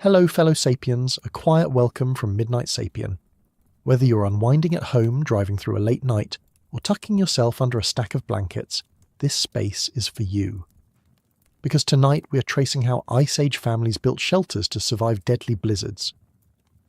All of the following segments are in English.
Hello fellow sapiens, a quiet welcome from Midnight Sapien. Whether you're unwinding at home, driving through a late night, or tucking yourself under a stack of blankets, this space is for you. Because tonight we are tracing how Ice Age families built shelters to survive deadly blizzards.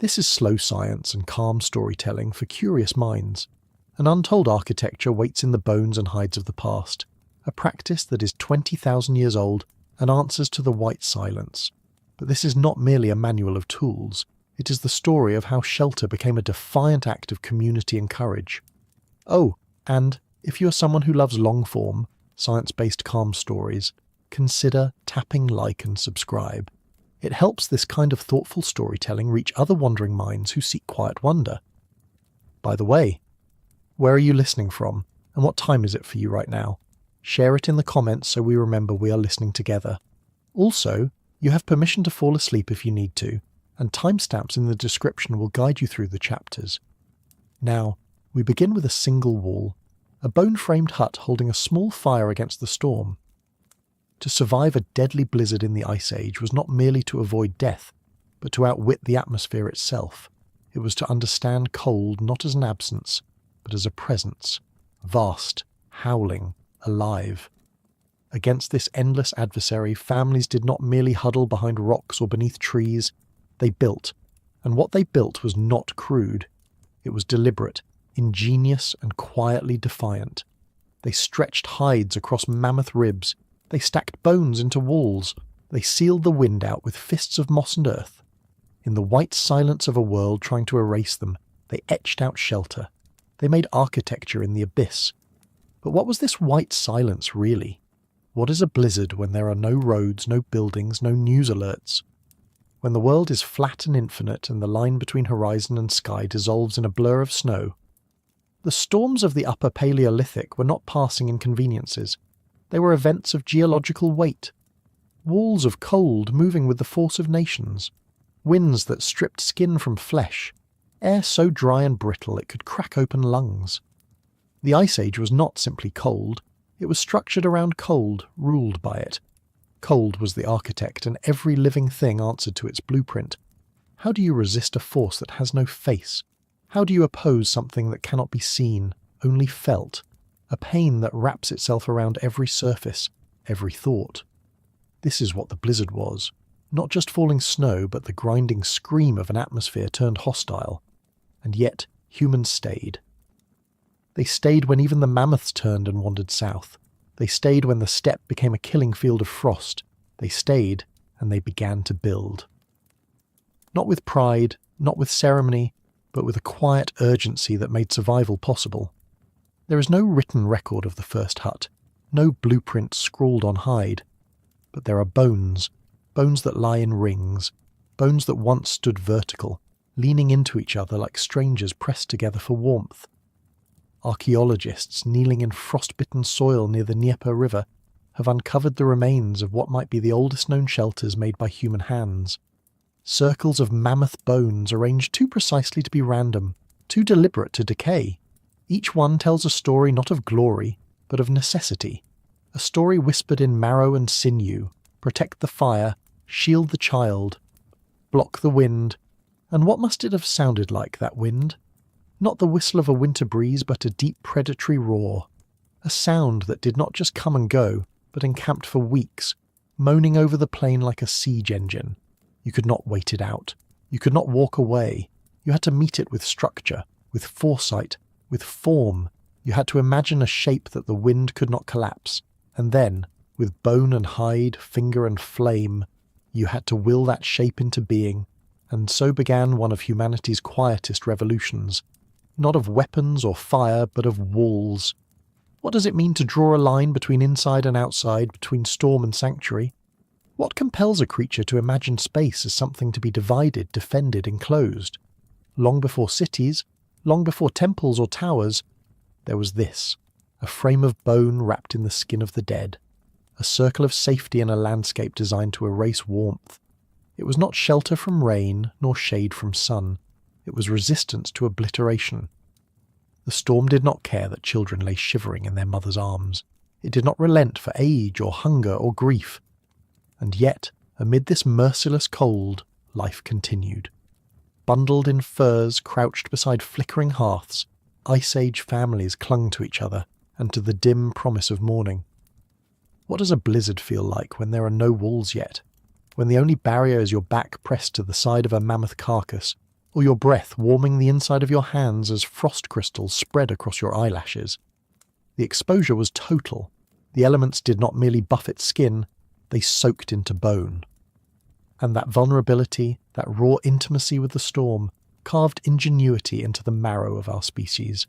This is slow science and calm storytelling for curious minds. An untold architecture waits in the bones and hides of the past, a practice that is 20,000 years old and answers to the white silence. But this is not merely a manual of tools, it is the story of how shelter became a defiant act of community and courage. Oh, and if you are someone who loves long-form, science-based calm stories, consider tapping like and subscribe. It helps this kind of thoughtful storytelling reach other wandering minds who seek quiet wonder. By the way, where are you listening from, and what time is it for you right now? Share it in the comments so we remember we are listening together. Also, you have permission to fall asleep if you need to, and timestamps in the description will guide you through the chapters. Now, we begin with a single wall, a bone-framed hut holding a small fire against the storm. To survive a deadly blizzard in the Ice Age was not merely to avoid death, but to outwit the atmosphere itself. It was to understand cold not as an absence, but as a presence, vast, howling, alive. Against this endless adversary, families did not merely huddle behind rocks or beneath trees, they built, and what they built was not crude. It was deliberate, ingenious, and quietly defiant. They stretched hides across mammoth ribs, they stacked bones into walls, they sealed the wind out with fists of moss and earth. In the white silence of a world trying to erase them, they etched out shelter. They made architecture in the abyss. But what was this white silence really? What is a blizzard when there are no roads, no buildings, no news alerts? When the world is flat and infinite and the line between horizon and sky dissolves in a blur of snow? The storms of the Upper Paleolithic were not passing inconveniences. They were events of geological weight. Walls of cold moving with the force of nations. Winds that stripped skin from flesh. Air so dry and brittle it could crack open lungs. The Ice Age was not simply cold, it was structured around cold, ruled by it. Cold was the architect, and every living thing answered to its blueprint. How do you resist a force that has no face? How do you oppose something that cannot be seen, only felt? A pain that wraps itself around every surface, every thought. This is what the blizzard was. Not just falling snow, but the grinding scream of an atmosphere turned hostile. And yet, humans stayed. They stayed when even the mammoths turned and wandered south. They stayed when the steppe became a killing field of frost. They stayed, and they began to build. Not with pride, not with ceremony, but with a quiet urgency that made survival possible. There is no written record of the first hut, no blueprint scrawled on hide. But there are bones, bones that lie in rings, bones that once stood vertical, leaning into each other like strangers pressed together for warmth. Archaeologists kneeling in frost-bitten soil near the Dnieper River have uncovered the remains of what might be the oldest known shelters made by human hands. Circles of mammoth bones arranged too precisely to be random, too deliberate to decay. Each one tells a story not of glory, but of necessity. A story whispered in marrow and sinew, protect the fire, shield the child, block the wind. And what must it have sounded like, that wind? Not the whistle of a winter breeze, but a deep predatory roar. A sound that did not just come and go, but encamped for weeks, moaning over the plain like a siege engine. You could not wait it out. You could not walk away. You had to meet it with structure, with foresight, with form. You had to imagine a shape that the wind could not collapse. And then, with bone and hide, finger and flame, you had to will that shape into being. And so began one of humanity's quietest revolutions. Not of weapons or fire, but of walls. What does it mean to draw a line between inside and outside, between storm and sanctuary? What compels a creature to imagine space as something to be divided, defended, enclosed? Long before cities, long before temples or towers, there was this, a frame of bone wrapped in the skin of the dead, a circle of safety in a landscape designed to erase warmth. It was not shelter from rain, nor shade from sun. It was resistance to obliteration. The storm did not care that children lay shivering in their mother's arms. It did not relent for age or hunger or grief. And yet, amid this merciless cold, life continued. Bundled in furs, crouched beside flickering hearths, Ice Age families clung to each other and to the dim promise of morning. What does a blizzard feel like when there are no walls yet? When the only barrier is your back pressed to the side of a mammoth carcass, or your breath warming the inside of your hands as frost crystals spread across your eyelashes? The exposure was total. The elements did not merely buffet skin, they soaked into bone. And that vulnerability, that raw intimacy with the storm, carved ingenuity into the marrow of our species.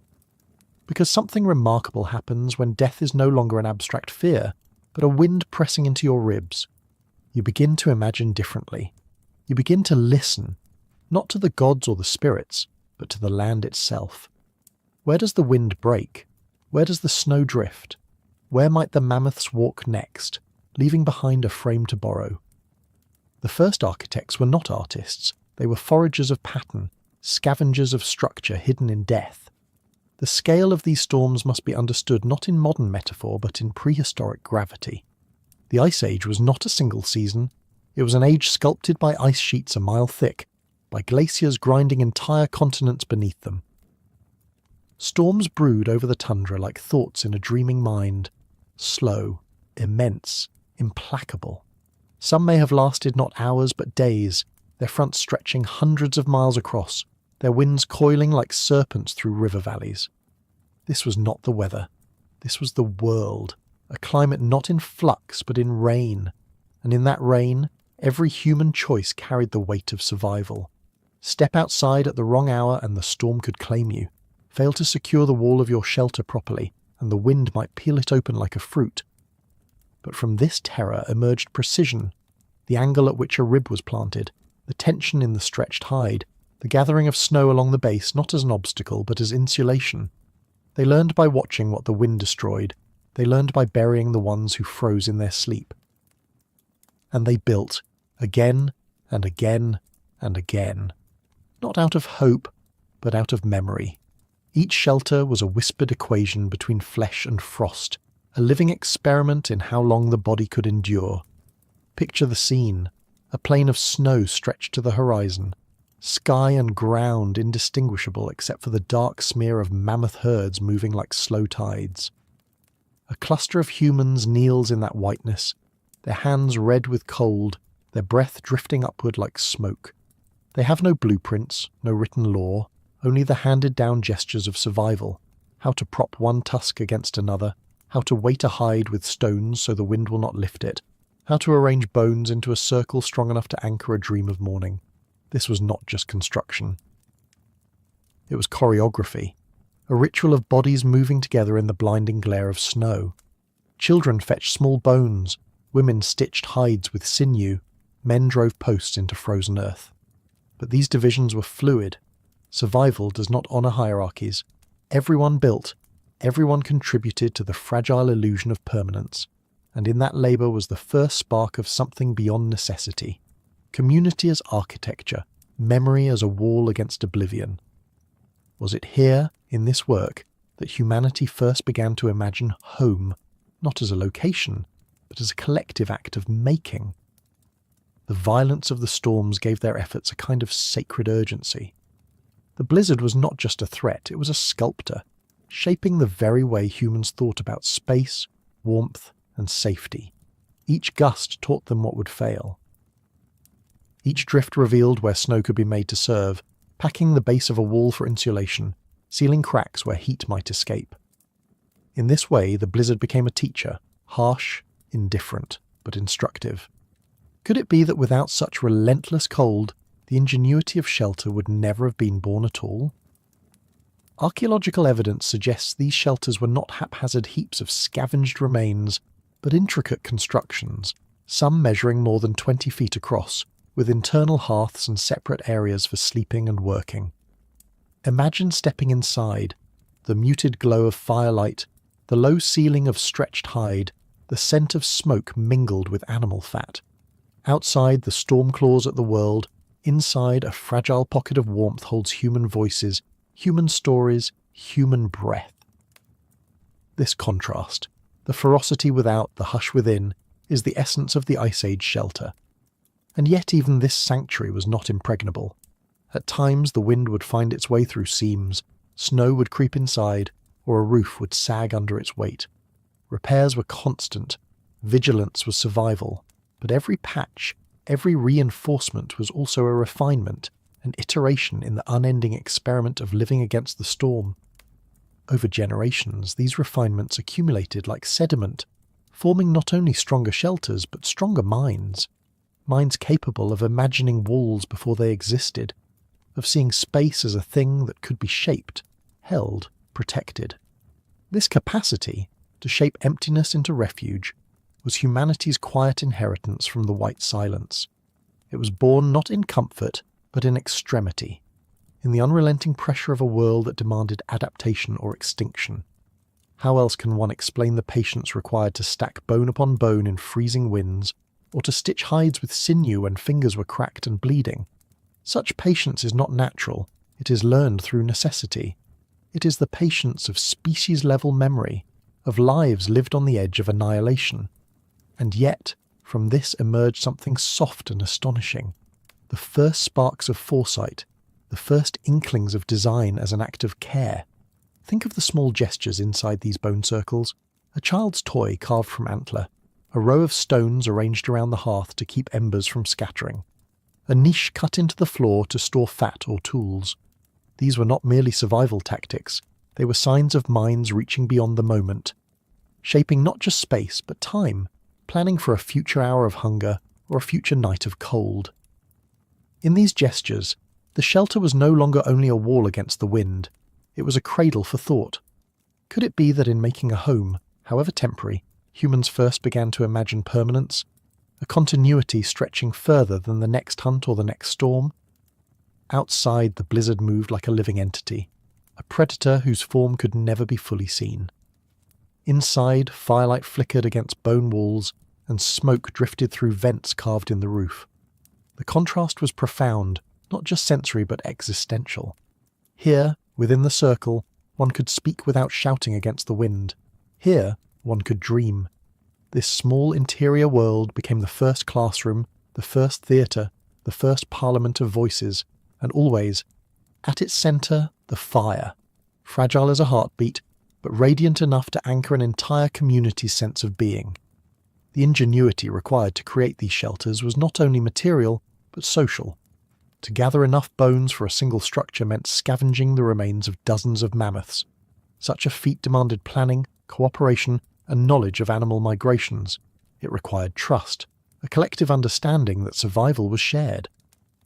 Because something remarkable happens when death is no longer an abstract fear, but a wind pressing into your ribs. You begin to imagine differently. You begin to listen, not to the gods or the spirits, but to the land itself. Where does the wind break? Where does the snow drift? Where might the mammoths walk next, leaving behind a frame to borrow? The first architects were not artists. They were foragers of pattern, scavengers of structure hidden in death. The scale of these storms must be understood not in modern metaphor, but in prehistoric gravity. The Ice Age was not a single season. It was an age sculpted by ice sheets a mile thick, by glaciers grinding entire continents beneath them. Storms brewed over the tundra like thoughts in a dreaming mind, slow, immense, implacable. Some may have lasted not hours but days, their fronts stretching hundreds of miles across, their winds coiling like serpents through river valleys. This was not the weather. This was the world, a climate not in flux but in rain, and in that rain, every human choice carried the weight of survival. Step outside at the wrong hour and the storm could claim you. Fail to secure the wall of your shelter properly, and the wind might peel it open like a fruit. But from this terror emerged precision, the angle at which a rib was planted, the tension in the stretched hide, the gathering of snow along the base not as an obstacle but as insulation. They learned by watching what the wind destroyed. They learned by burying the ones who froze in their sleep. And they built, again and again and again. Not out of hope, but out of memory. Each shelter was a whispered equation between flesh and frost, a living experiment in how long the body could endure. Picture the scene, a plain of snow stretched to the horizon, sky and ground indistinguishable except for the dark smear of mammoth herds moving like slow tides. A cluster of humans kneels in that whiteness, their hands red with cold, their breath drifting upward like smoke. They have no blueprints, no written law, only the handed-down gestures of survival, how to prop one tusk against another, how to weight a hide with stones so the wind will not lift it, how to arrange bones into a circle strong enough to anchor a dream of morning. This was not just construction. It was choreography, a ritual of bodies moving together in the blinding glare of snow. Children fetched small bones, women stitched hides with sinew, men drove posts into frozen earth. But these divisions were fluid. Survival does not honour hierarchies. Everyone built, everyone contributed to the fragile illusion of permanence, and in that labour was the first spark of something beyond necessity. Community as architecture, memory as a wall against oblivion. Was it here, in this work, that humanity first began to imagine home, not as a location, but as a collective act of making? The violence of the storms gave their efforts a kind of sacred urgency. The blizzard was not just a threat, it was a sculptor, shaping the very way humans thought about space, warmth, and safety. Each gust taught them what would fail. Each drift revealed where snow could be made to serve, packing the base of a wall for insulation, sealing cracks where heat might escape. In this way, the blizzard became a teacher, harsh, indifferent, but instructive. Could it be that without such relentless cold, the ingenuity of shelter would never have been born at all? Archaeological evidence suggests these shelters were not haphazard heaps of scavenged remains, but intricate constructions, some measuring more than 20 feet across, with internal hearths and separate areas for sleeping and working. Imagine stepping inside, the muted glow of firelight, the low ceiling of stretched hide, the scent of smoke mingled with animal fat. Outside, the storm claws at the world. Inside, a fragile pocket of warmth holds human voices, human stories, human breath. This contrast, the ferocity without, the hush within, is the essence of the Ice Age shelter. And yet even this sanctuary was not impregnable. At times the wind would find its way through seams, snow would creep inside, or a roof would sag under its weight. Repairs were constant, vigilance was survival, but every patch, every reinforcement was also a refinement, an iteration in the unending experiment of living against the storm. Over generations, these refinements accumulated like sediment, forming not only stronger shelters but stronger minds capable of imagining walls before they existed, of seeing space as a thing that could be shaped, held, protected. This capacity to shape emptiness into refuge was humanity's quiet inheritance from the white silence. It was born not in comfort, but in extremity, in the unrelenting pressure of a world that demanded adaptation or extinction. How else can one explain the patience required to stack bone upon bone in freezing winds, or to stitch hides with sinew when fingers were cracked and bleeding? Such patience is not natural, it is learned through necessity. It is the patience of species-level memory, of lives lived on the edge of annihilation. And yet, from this emerged something soft and astonishing. The first sparks of foresight, the first inklings of design as an act of care. Think of the small gestures inside these bone circles. A child's toy carved from antler, a row of stones arranged around the hearth to keep embers from scattering, a niche cut into the floor to store fat or tools. These were not merely survival tactics, they were signs of minds reaching beyond the moment, shaping not just space but time, planning for a future hour of hunger or a future night of cold. In these gestures, the shelter was no longer only a wall against the wind, it was a cradle for thought. Could it be that in making a home, however temporary, humans first began to imagine permanence, a continuity stretching further than the next hunt or the next storm? Outside, the blizzard moved like a living entity, a predator whose form could never be fully seen. Inside, firelight flickered against bone walls, and smoke drifted through vents carved in the roof. The contrast was profound, not just sensory but existential. Here, within the circle, one could speak without shouting against the wind. Here, one could dream. This small interior world became the first classroom, the first theatre, the first parliament of voices, and always, at its centre, the fire, fragile as a heartbeat, but radiant enough to anchor an entire community's sense of being. The ingenuity required to create these shelters was not only material, but social. To gather enough bones for a single structure meant scavenging the remains of dozens of mammoths. Such a feat demanded planning, cooperation, and knowledge of animal migrations. It required trust, a collective understanding that survival was shared.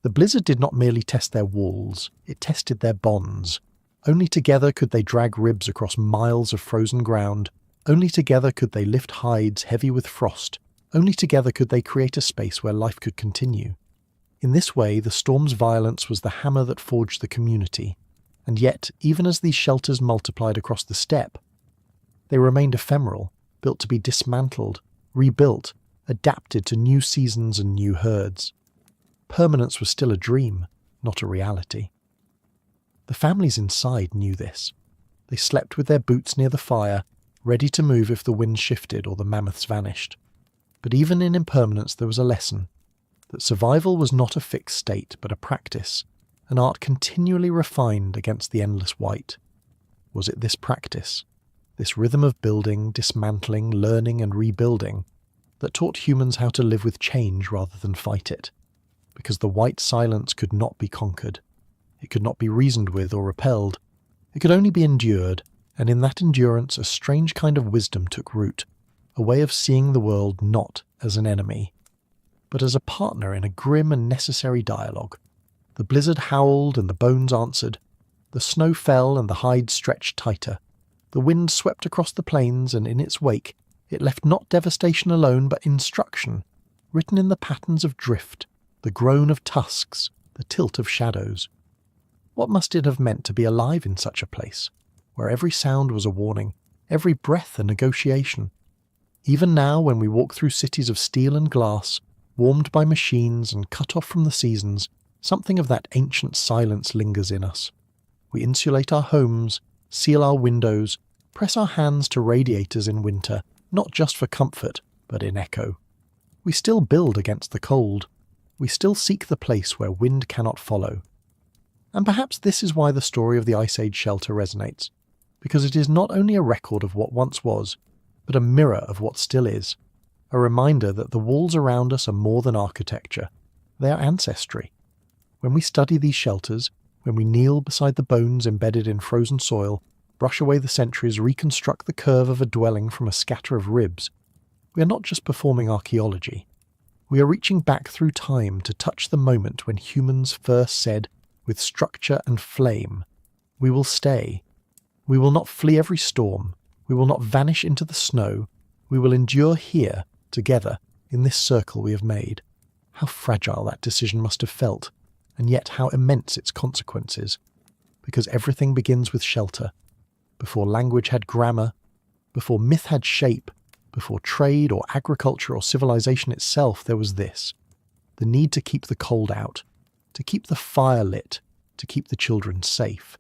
The blizzard did not merely test their walls, it tested their bonds. Only together could they drag ribs across miles of frozen ground. Only together could they lift hides heavy with frost. Only together could they create a space where life could continue. In this way, the storm's violence was the hammer that forged the community. And yet, even as these shelters multiplied across the steppe, they remained ephemeral, built to be dismantled, rebuilt, adapted to new seasons and new herds. Permanence was still a dream, not a reality. The families inside knew this. They slept with their boots near the fire, ready to move if the wind shifted or the mammoths vanished. But even in impermanence there was a lesson, that survival was not a fixed state but a practice, an art continually refined against the endless white. Was it this practice, this rhythm of building, dismantling, learning and rebuilding, that taught humans how to live with change rather than fight it? Because the white silence could not be conquered. It could not be reasoned with or repelled. It could only be endured, and in that endurance a strange kind of wisdom took root, a way of seeing the world not as an enemy, but as a partner in a grim and necessary dialogue. The blizzard howled and the bones answered. The snow fell and the hides stretched tighter. The wind swept across the plains, and in its wake it left not devastation alone but instruction, written in the patterns of drift, the groan of tusks, the tilt of shadows. What must it have meant to be alive in such a place, where every sound was a warning, every breath a negotiation? Even now, when we walk through cities of steel and glass, warmed by machines and cut off from the seasons, something of that ancient silence lingers in us. We insulate our homes, seal our windows, press our hands to radiators in winter, not just for comfort, but in echo. We still build against the cold. we still seek the place where wind cannot follow. And perhaps this is why the story of the Ice Age shelter resonates, because it is not only a record of what once was, but a mirror of what still is, a reminder that the walls around us are more than architecture, they are ancestry. When we study these shelters, when we kneel beside the bones embedded in frozen soil, brush away the centuries, reconstruct the curve of a dwelling from a scatter of ribs, we are not just performing archaeology. We are reaching back through time to touch the moment when humans first said, with structure and flame, we will stay. We will not flee every storm. We will not vanish into the snow. We will endure here, together, in this circle we have made. How fragile that decision must have felt, and yet how immense its consequences. Because everything begins with shelter. Before language had grammar, before myth had shape, before trade or agriculture or civilization itself, there was this: the need to keep the cold out, to keep the fire lit, to keep the children safe.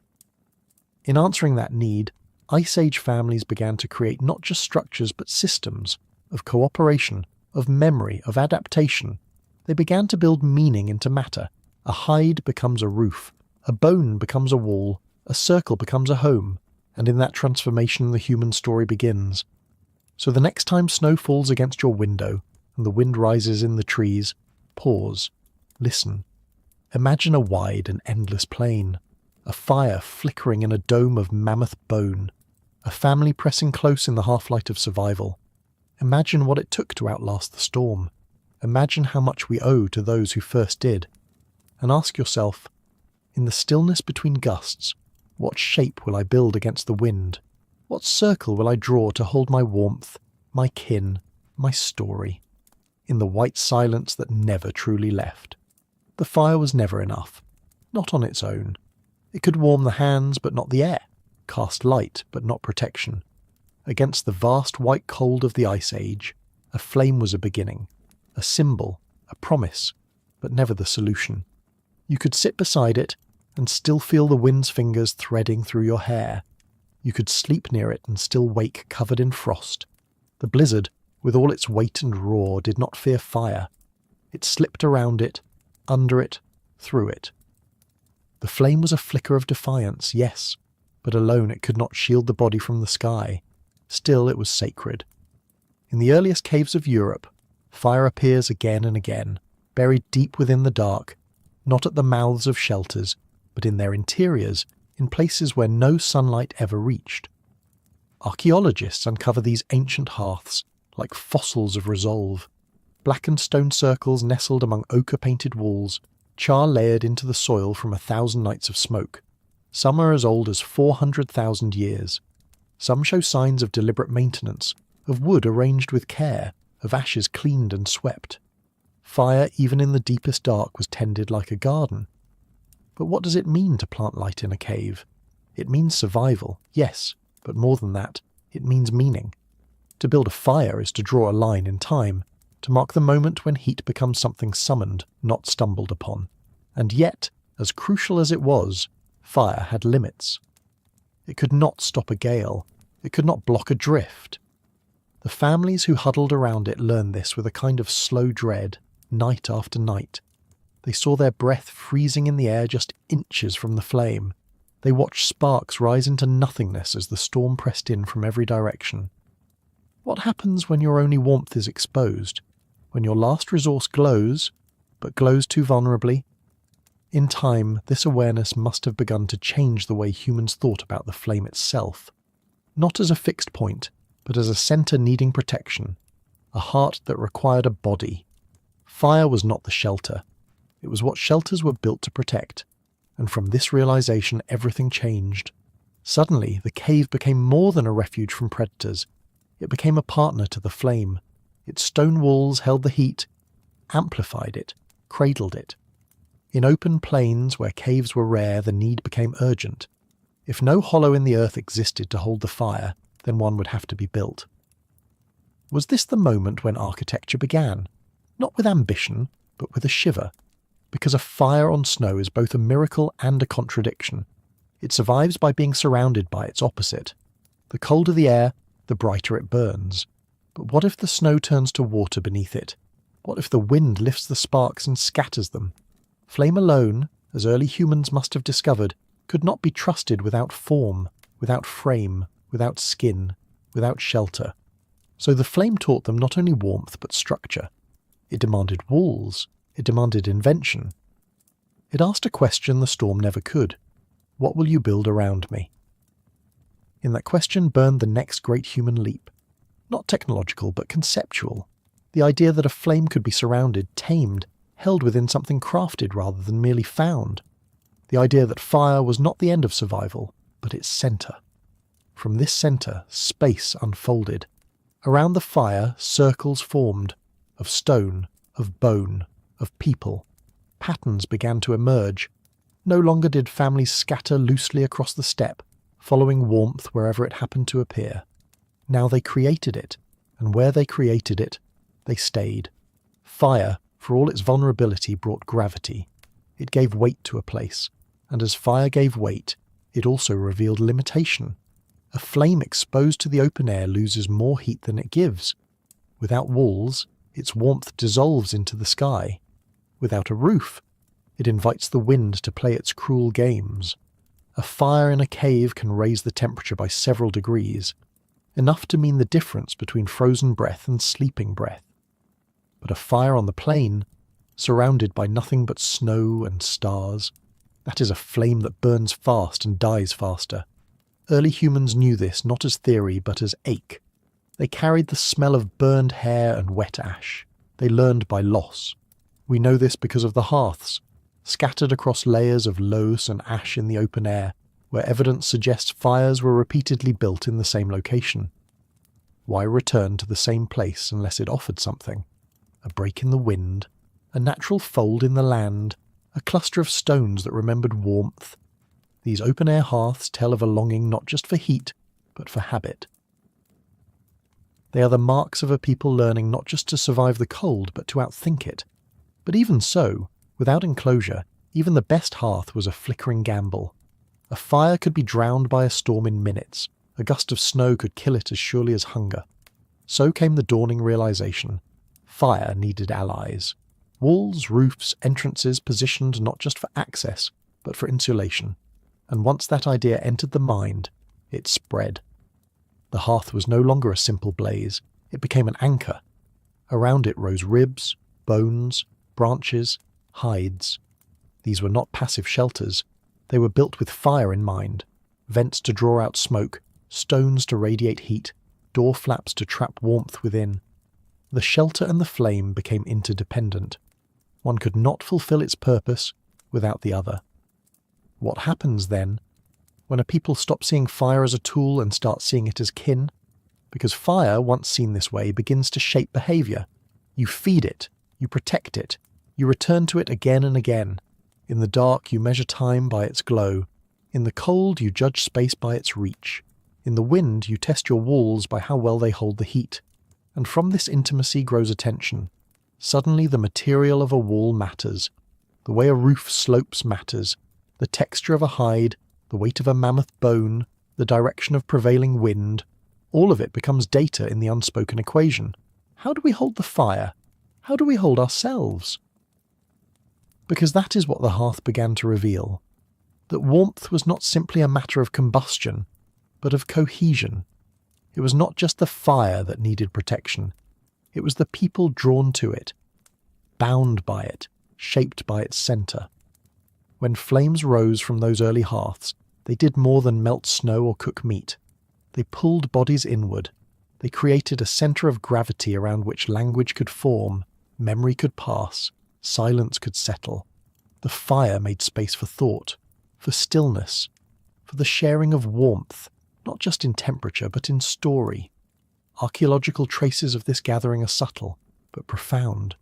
In answering that need, Ice Age families began to create not just structures but systems of cooperation, of memory, of adaptation. They began to build meaning into matter. A hide becomes a roof, a bone becomes a wall, a circle becomes a home, and in that transformation the human story begins. So the next time snow falls against your window and the wind rises in the trees, pause, listen. Imagine a wide and endless plain, a fire flickering in a dome of mammoth-bone, a family pressing close in the half-light of survival. Imagine what it took to outlast the storm. Imagine how much we owe to those who first did. And ask yourself, in the stillness between gusts, what shape will I build against the wind? What circle will I draw to hold my warmth, my kin, my story? In the white silence that never truly left. The fire was never enough. Not on its own. It could warm the hands but not the air, cast light but not protection. Against the vast white cold of the Ice Age, a flame was a beginning, a symbol, a promise, but never the solution. You could sit beside it and still feel the wind's fingers threading through your hair. You could sleep near it and still wake covered in frost. The blizzard, with all its weight and roar, did not fear fire. It slipped around it, under it, through it. The flame was a flicker of defiance, yes, but alone it could not shield the body from the sky. Still it was sacred. In the earliest caves of Europe, fire appears again and again, buried deep within the dark, not at the mouths of shelters, but in their interiors, in places where no sunlight ever reached. Archaeologists uncover these ancient hearths, like fossils of resolve, blackened stone circles nestled among ochre-painted walls, char layered into the soil from 1,000 nights of smoke. Some are as old as 400,000 years. Some show signs of deliberate maintenance, of wood arranged with care, of ashes cleaned and swept. Fire, even in the deepest dark, was tended like a garden. But what does it mean to plant light in a cave? It means survival, yes, but more than that, it means meaning. To build a fire is to draw a line in time, to mark the moment when heat becomes something summoned, not stumbled upon. And yet, as crucial as it was, fire had limits. It could not stop a gale. It could not block a drift. The families who huddled around it learned this with a kind of slow dread, night after night. They saw their breath freezing in the air just inches from the flame. They watched sparks rise into nothingness as the storm pressed in from every direction. What happens when your only warmth is exposed? When your last resource glows, but glows too vulnerably? In time, this awareness must have begun to change the way humans thought about the flame itself. Not as a fixed point, but as a centre needing protection, a heart that required a body. Fire was not the shelter. It was what shelters were built to protect. And from this realization, everything changed. Suddenly, the cave became more than a refuge from predators. It became a partner to the flame. Its stone walls held the heat, amplified it, cradled it. In open plains where caves were rare, the need became urgent. If no hollow in the earth existed to hold the fire, then one would have to be built. Was this the moment when architecture began? Not with ambition, but with a shiver. Because a fire on snow is both a miracle and a contradiction. It survives by being surrounded by its opposite. The colder the air, the brighter it burns. But what if the snow turns to water beneath it? What if the wind lifts the sparks and scatters them? Flame alone, as early humans must have discovered, could not be trusted without form, without frame, without skin, without shelter. So the flame taught them not only warmth but structure. It demanded walls. It demanded invention. It asked a question the storm never could. What will you build around me? In that question burned the next great human leap. Not technological, but conceptual. The idea that a flame could be surrounded, tamed, held within something crafted rather than merely found. The idea that fire was not the end of survival, but its centre. From this centre, space unfolded. Around the fire, circles formed, of stone, of bone, of people. Patterns began to emerge. No longer did families scatter loosely across the steppe, following warmth wherever it happened to appear. Now they created it, and where they created it, they stayed. Fire, for all its vulnerability, brought gravity. It gave weight to a place, and as fire gave weight, it also revealed limitation. A flame exposed to the open air loses more heat than it gives. Without walls, its warmth dissolves into the sky. Without a roof, it invites the wind to play its cruel games. A fire in a cave can raise the temperature by several degrees, enough to mean the difference between frozen breath and sleeping breath. But a fire on the plain, surrounded by nothing but snow and stars, that is a flame that burns fast and dies faster. Early humans knew this not as theory but as ache. They carried the smell of burned hair and wet ash. They learned by loss. We know this because of the hearths, scattered across layers of loess and ash in the open air, where evidence suggests fires were repeatedly built in the same location. Why return to the same place unless it offered something? A break in the wind, a natural fold in the land, a cluster of stones that remembered warmth. These open-air hearths tell of a longing not just for heat, but for habit. They are the marks of a people learning not just to survive the cold, but to outthink it. But even so, without enclosure, even the best hearth was a flickering gamble. A fire could be drowned by a storm in minutes. A gust of snow could kill it as surely as hunger. So came the dawning realization. Fire needed allies. Walls, roofs, entrances positioned not just for access, but for insulation. And once that idea entered the mind, it spread. The hearth was no longer a simple blaze. It became an anchor. Around it rose ribs, bones, branches, hides. These were not passive shelters. They were built with fire in mind. Vents to draw out smoke, stones to radiate heat, door flaps to trap warmth within. The shelter and the flame became interdependent. One could not fulfill its purpose without the other. What happens then, when a people stop seeing fire as a tool and start seeing it as kin? Because fire, once seen this way, begins to shape behaviour. You feed it, you protect it, you return to it again and again. In the dark you measure time by its glow. In the cold you judge space by its reach. In the wind you test your walls by how well they hold the heat. And from this intimacy grows attention. Suddenly the material of a wall matters. The way a roof slopes matters. The texture of a hide, the weight of a mammoth-bone, the direction of prevailing wind, all of it becomes data in the unspoken equation. How do we hold the fire? How do we hold ourselves? Because that is what the hearth began to reveal. That warmth was not simply a matter of combustion, but of cohesion. It was not just the fire that needed protection. It was the people drawn to it, bound by it, shaped by its centre. When flames rose from those early hearths, they did more than melt snow or cook meat. They pulled bodies inward. They created a centre of gravity around which language could form, memory could pass, silence could settle. The fire made space for thought, for stillness, for the sharing of warmth, not just in temperature but in story. Archaeological traces of this gathering are subtle, but profound.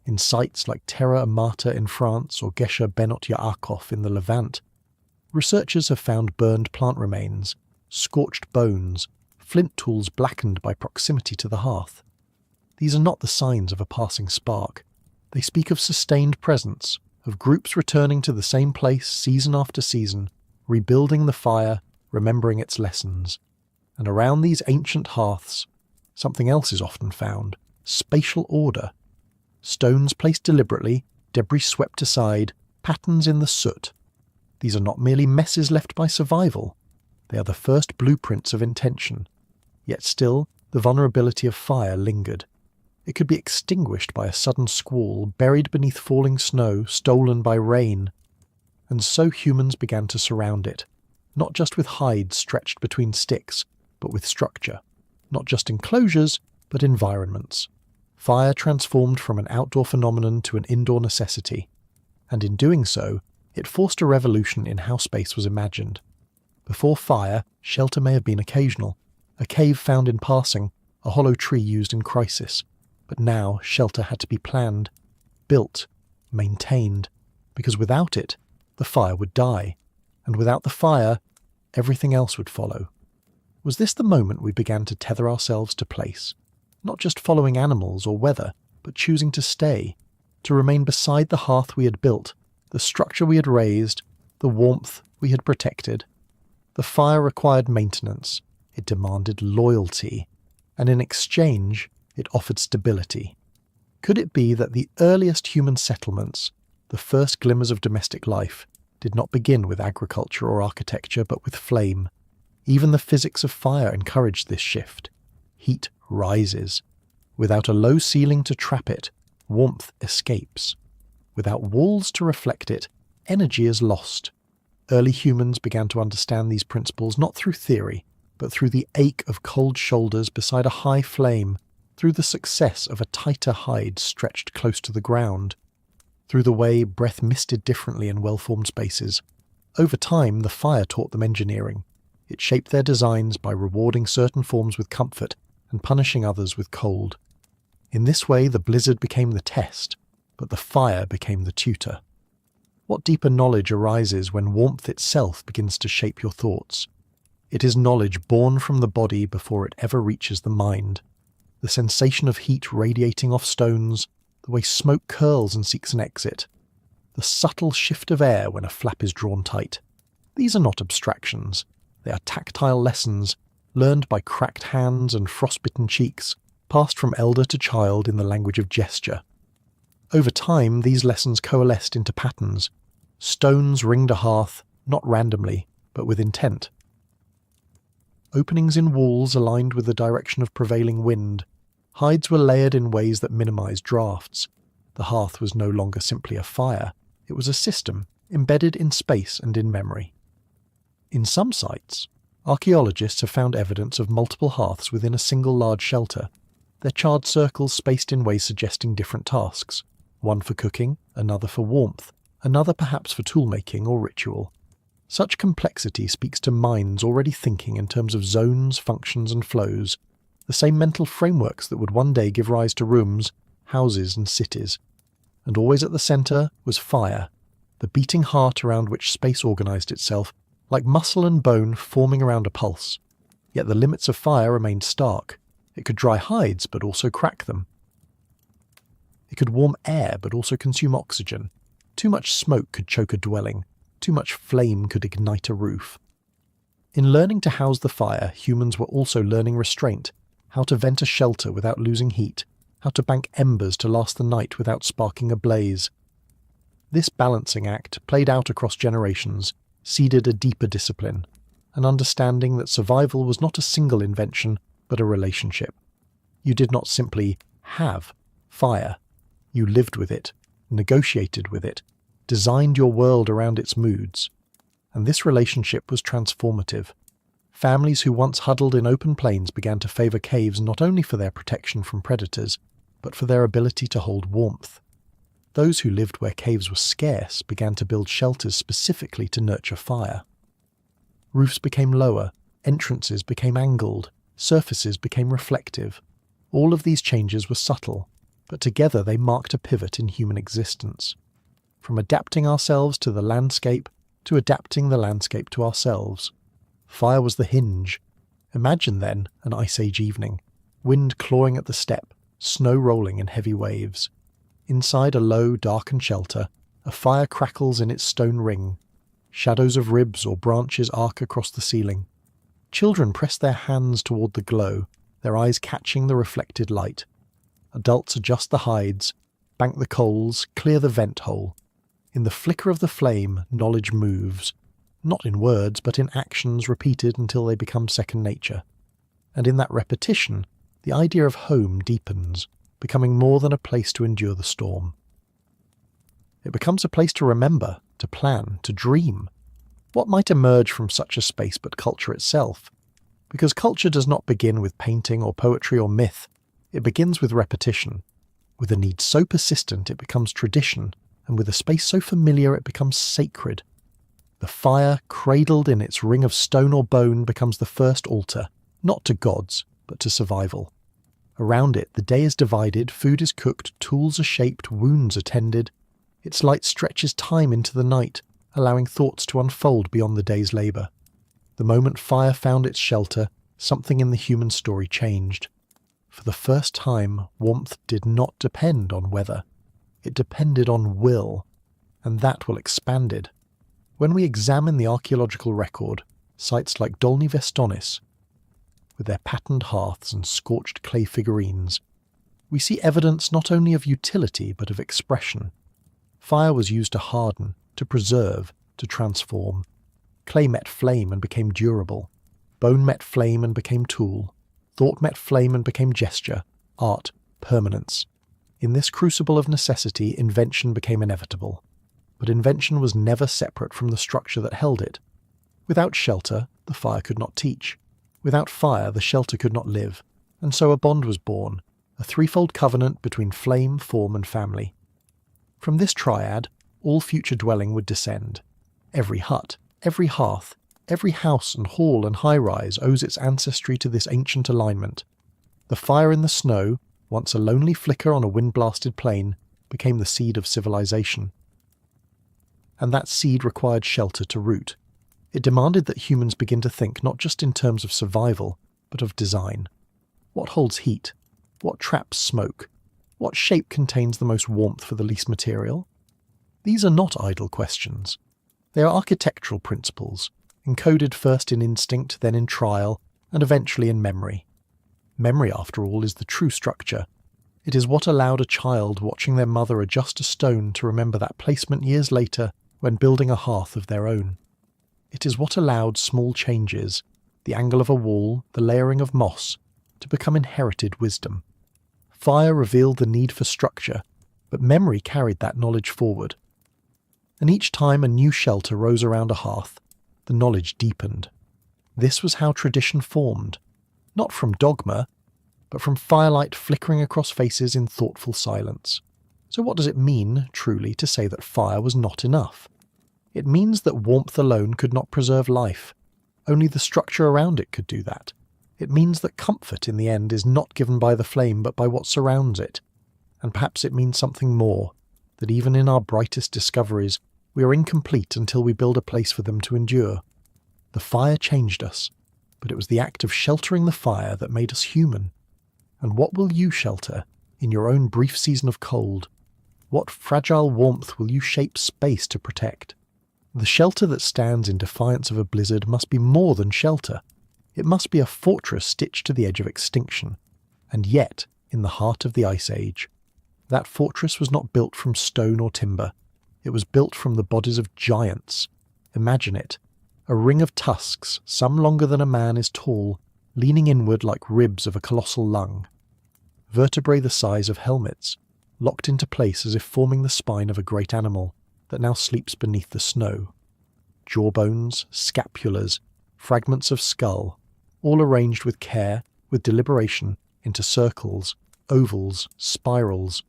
In sites like Terra Amata in France or Gesher Benot Yaakov in the Levant, researchers have found burned plant remains, scorched bones, flint tools blackened by proximity to the hearth. These are not the signs of a passing spark. They speak of sustained presence, of groups returning to the same place season after season, rebuilding the fire, remembering its lessons. And around these ancient hearths, something else is often found: spatial order. Stones placed deliberately, debris swept aside, patterns in the soot. These are not merely messes left by survival. They are the first blueprints of intention. Yet still, the vulnerability of fire lingered. It could be extinguished by a sudden squall, buried beneath falling snow, stolen by rain. And so humans began to surround it, not just with hides stretched between sticks, but with structure. Not just enclosures, but environments. Fire transformed from an outdoor phenomenon to an indoor necessity. And in doing so, it forced a revolution in how space was imagined. Before fire, shelter may have been occasional, a cave found in passing, a hollow tree used in crisis. But now shelter had to be planned, built, maintained, because without it, the fire would die, and without the fire, everything else would follow. Was this the moment we began to tether ourselves to place? Not just following animals or weather, but choosing to stay, to remain beside the hearth we had built, the structure we had raised, the warmth we had protected. The fire required maintenance, it demanded loyalty, and in exchange, it offered stability. Could it be that the earliest human settlements, the first glimmers of domestic life, did not begin with agriculture or architecture, but with flame? Even the physics of fire encouraged this shift. Heat rises. Without a low ceiling to trap it, warmth escapes. Without walls to reflect it, energy is lost. Early humans began to understand these principles not through theory, but through the ache of cold shoulders beside a high flame, through the success of a tighter hide stretched close to the ground, through the way breath misted differently in well-formed spaces. Over time, the fire taught them engineering. It shaped their designs by rewarding certain forms with comfort and punishing others with cold. In this way, the blizzard became the test, but the fire became the tutor. What deeper knowledge arises when warmth itself begins to shape your thoughts? It is knowledge born from the body before it ever reaches the mind. The sensation of heat radiating off stones, the way smoke curls and seeks an exit, the subtle shift of air when a flap is drawn tight. These are not abstractions. They are tactile lessons, learned by cracked hands and frostbitten cheeks, passed from elder to child in the language of gesture. Over time, these lessons coalesced into patterns. Stones ringed a hearth, not randomly, but with intent. Openings in walls aligned with the direction of prevailing wind. Hides were layered in ways that minimized drafts. The hearth was no longer simply a fire. It was a system, embedded in space and in memory. In some sites, archaeologists have found evidence of multiple hearths within a single large shelter, their charred circles spaced in ways suggesting different tasks, one for cooking, another for warmth, another perhaps for toolmaking or ritual. Such complexity speaks to minds already thinking in terms of zones, functions and flows, the same mental frameworks that would one day give rise to rooms, houses and cities. And always at the centre was fire, the beating heart around which space organised itself, like muscle and bone forming around a pulse. Yet the limits of fire remained stark. It could dry hides but also crack them. It could warm air but also consume oxygen. Too much smoke could choke a dwelling. Too much flame could ignite a roof. In learning to house the fire, humans were also learning restraint, how to vent a shelter without losing heat, how to bank embers to last the night without sparking a blaze. This balancing act, played out across generations, seeded a deeper discipline, an understanding that survival was not a single invention, but a relationship. You did not simply have fire. You lived with it, negotiated with it, designed your world around its moods. And this relationship was transformative. Families who once huddled in open plains began to favour caves not only for their protection from predators, but for their ability to hold warmth. Those who lived where caves were scarce began to build shelters specifically to nurture fire. Roofs became lower, entrances became angled, surfaces became reflective. All of these changes were subtle, but together they marked a pivot in human existence. From adapting ourselves to the landscape, to adapting the landscape to ourselves. Fire was the hinge. Imagine then an Ice Age evening, wind clawing at the step, snow rolling in heavy waves. Inside a low, darkened shelter, a fire crackles in its stone ring. Shadows of ribs or branches arc across the ceiling. Children press their hands toward the glow, their eyes catching the reflected light. Adults adjust the hides, bank the coals, clear the vent hole. In the flicker of the flame, knowledge moves, not in words but in actions repeated until they become second nature. And in that repetition, the idea of home deepens, becoming more than a place to endure the storm. It becomes a place to remember, to plan, to dream. What might emerge from such a space but culture itself? Because culture does not begin with painting or poetry or myth. It begins with repetition. With a need so persistent it becomes tradition, and with a space so familiar it becomes sacred. The fire, cradled in its ring of stone or bone, becomes the first altar, not to gods, but to survival. Around it, the day is divided, food is cooked, tools are shaped, wounds are tended. Its light stretches time into the night, allowing thoughts to unfold beyond the day's labour. The moment fire found its shelter, something in the human story changed. For the first time, warmth did not depend on weather. It depended on will, and that will expanded. When we examine the archaeological record, sites like Dolny Vestonis, with their patterned hearths and scorched clay figurines, we see evidence not only of utility but of expression. Fire was used to harden, to preserve, to transform. Clay met flame and became durable. Bone met flame and became tool. Thought met flame and became gesture. Art, permanence. In this crucible of necessity, invention became inevitable. But invention was never separate from the structure that held it. Without shelter, the fire could not teach. Without fire, the shelter could not live. And so a bond was born, a threefold covenant between flame, form, and family. From this triad, all future dwelling would descend. Every hut, every hearth, every house and hall and high-rise owes its ancestry to this ancient alignment. The fire in the snow, once a lonely flicker on a wind-blasted plain, became the seed of civilization. And that seed required shelter to root. It demanded that humans begin to think not just in terms of survival, but of design. What holds heat? What traps smoke? What shape contains the most warmth for the least material? These are not idle questions. They are architectural principles, encoded first in instinct, then in trial, and eventually in memory. Memory, after all, is the true structure. It is what allowed a child watching their mother adjust a stone to remember that placement years later when building a hearth of their own. It is what allowed small changes, the angle of a wall, the layering of moss, to become inherited wisdom. Fire revealed the need for structure, but memory carried that knowledge forward. And each time a new shelter rose around a hearth, the knowledge deepened. This was how tradition formed, not from dogma, but from firelight flickering across faces in thoughtful silence. So what does it mean, truly, to say that fire was not enough? It means that warmth alone could not preserve life. Only the structure around it could do that. It means that comfort in the end is not given by the flame but by what surrounds it. And perhaps it means something more, that even in our brightest discoveries, we are incomplete until we build a place for them to endure. The fire changed us, but it was the act of sheltering the fire that made us human. And what will you shelter in your own brief season of cold? What fragile warmth will you shape space to protect? The shelter that stands in defiance of a blizzard must be more than shelter. It must be a fortress stitched to the edge of extinction, and yet in the heart of the Ice Age. That fortress was not built from stone or timber. It was built from the bodies of giants. Imagine it. A ring of tusks, some longer than a man is tall, leaning inward like ribs of a colossal lung. Vertebrae the size of helmets, locked into place as if forming the spine of a great animal that now sleeps beneath the snow. Jawbones, scapulars, fragments of skull, all arranged with care, with deliberation, into circles, ovals, spirals.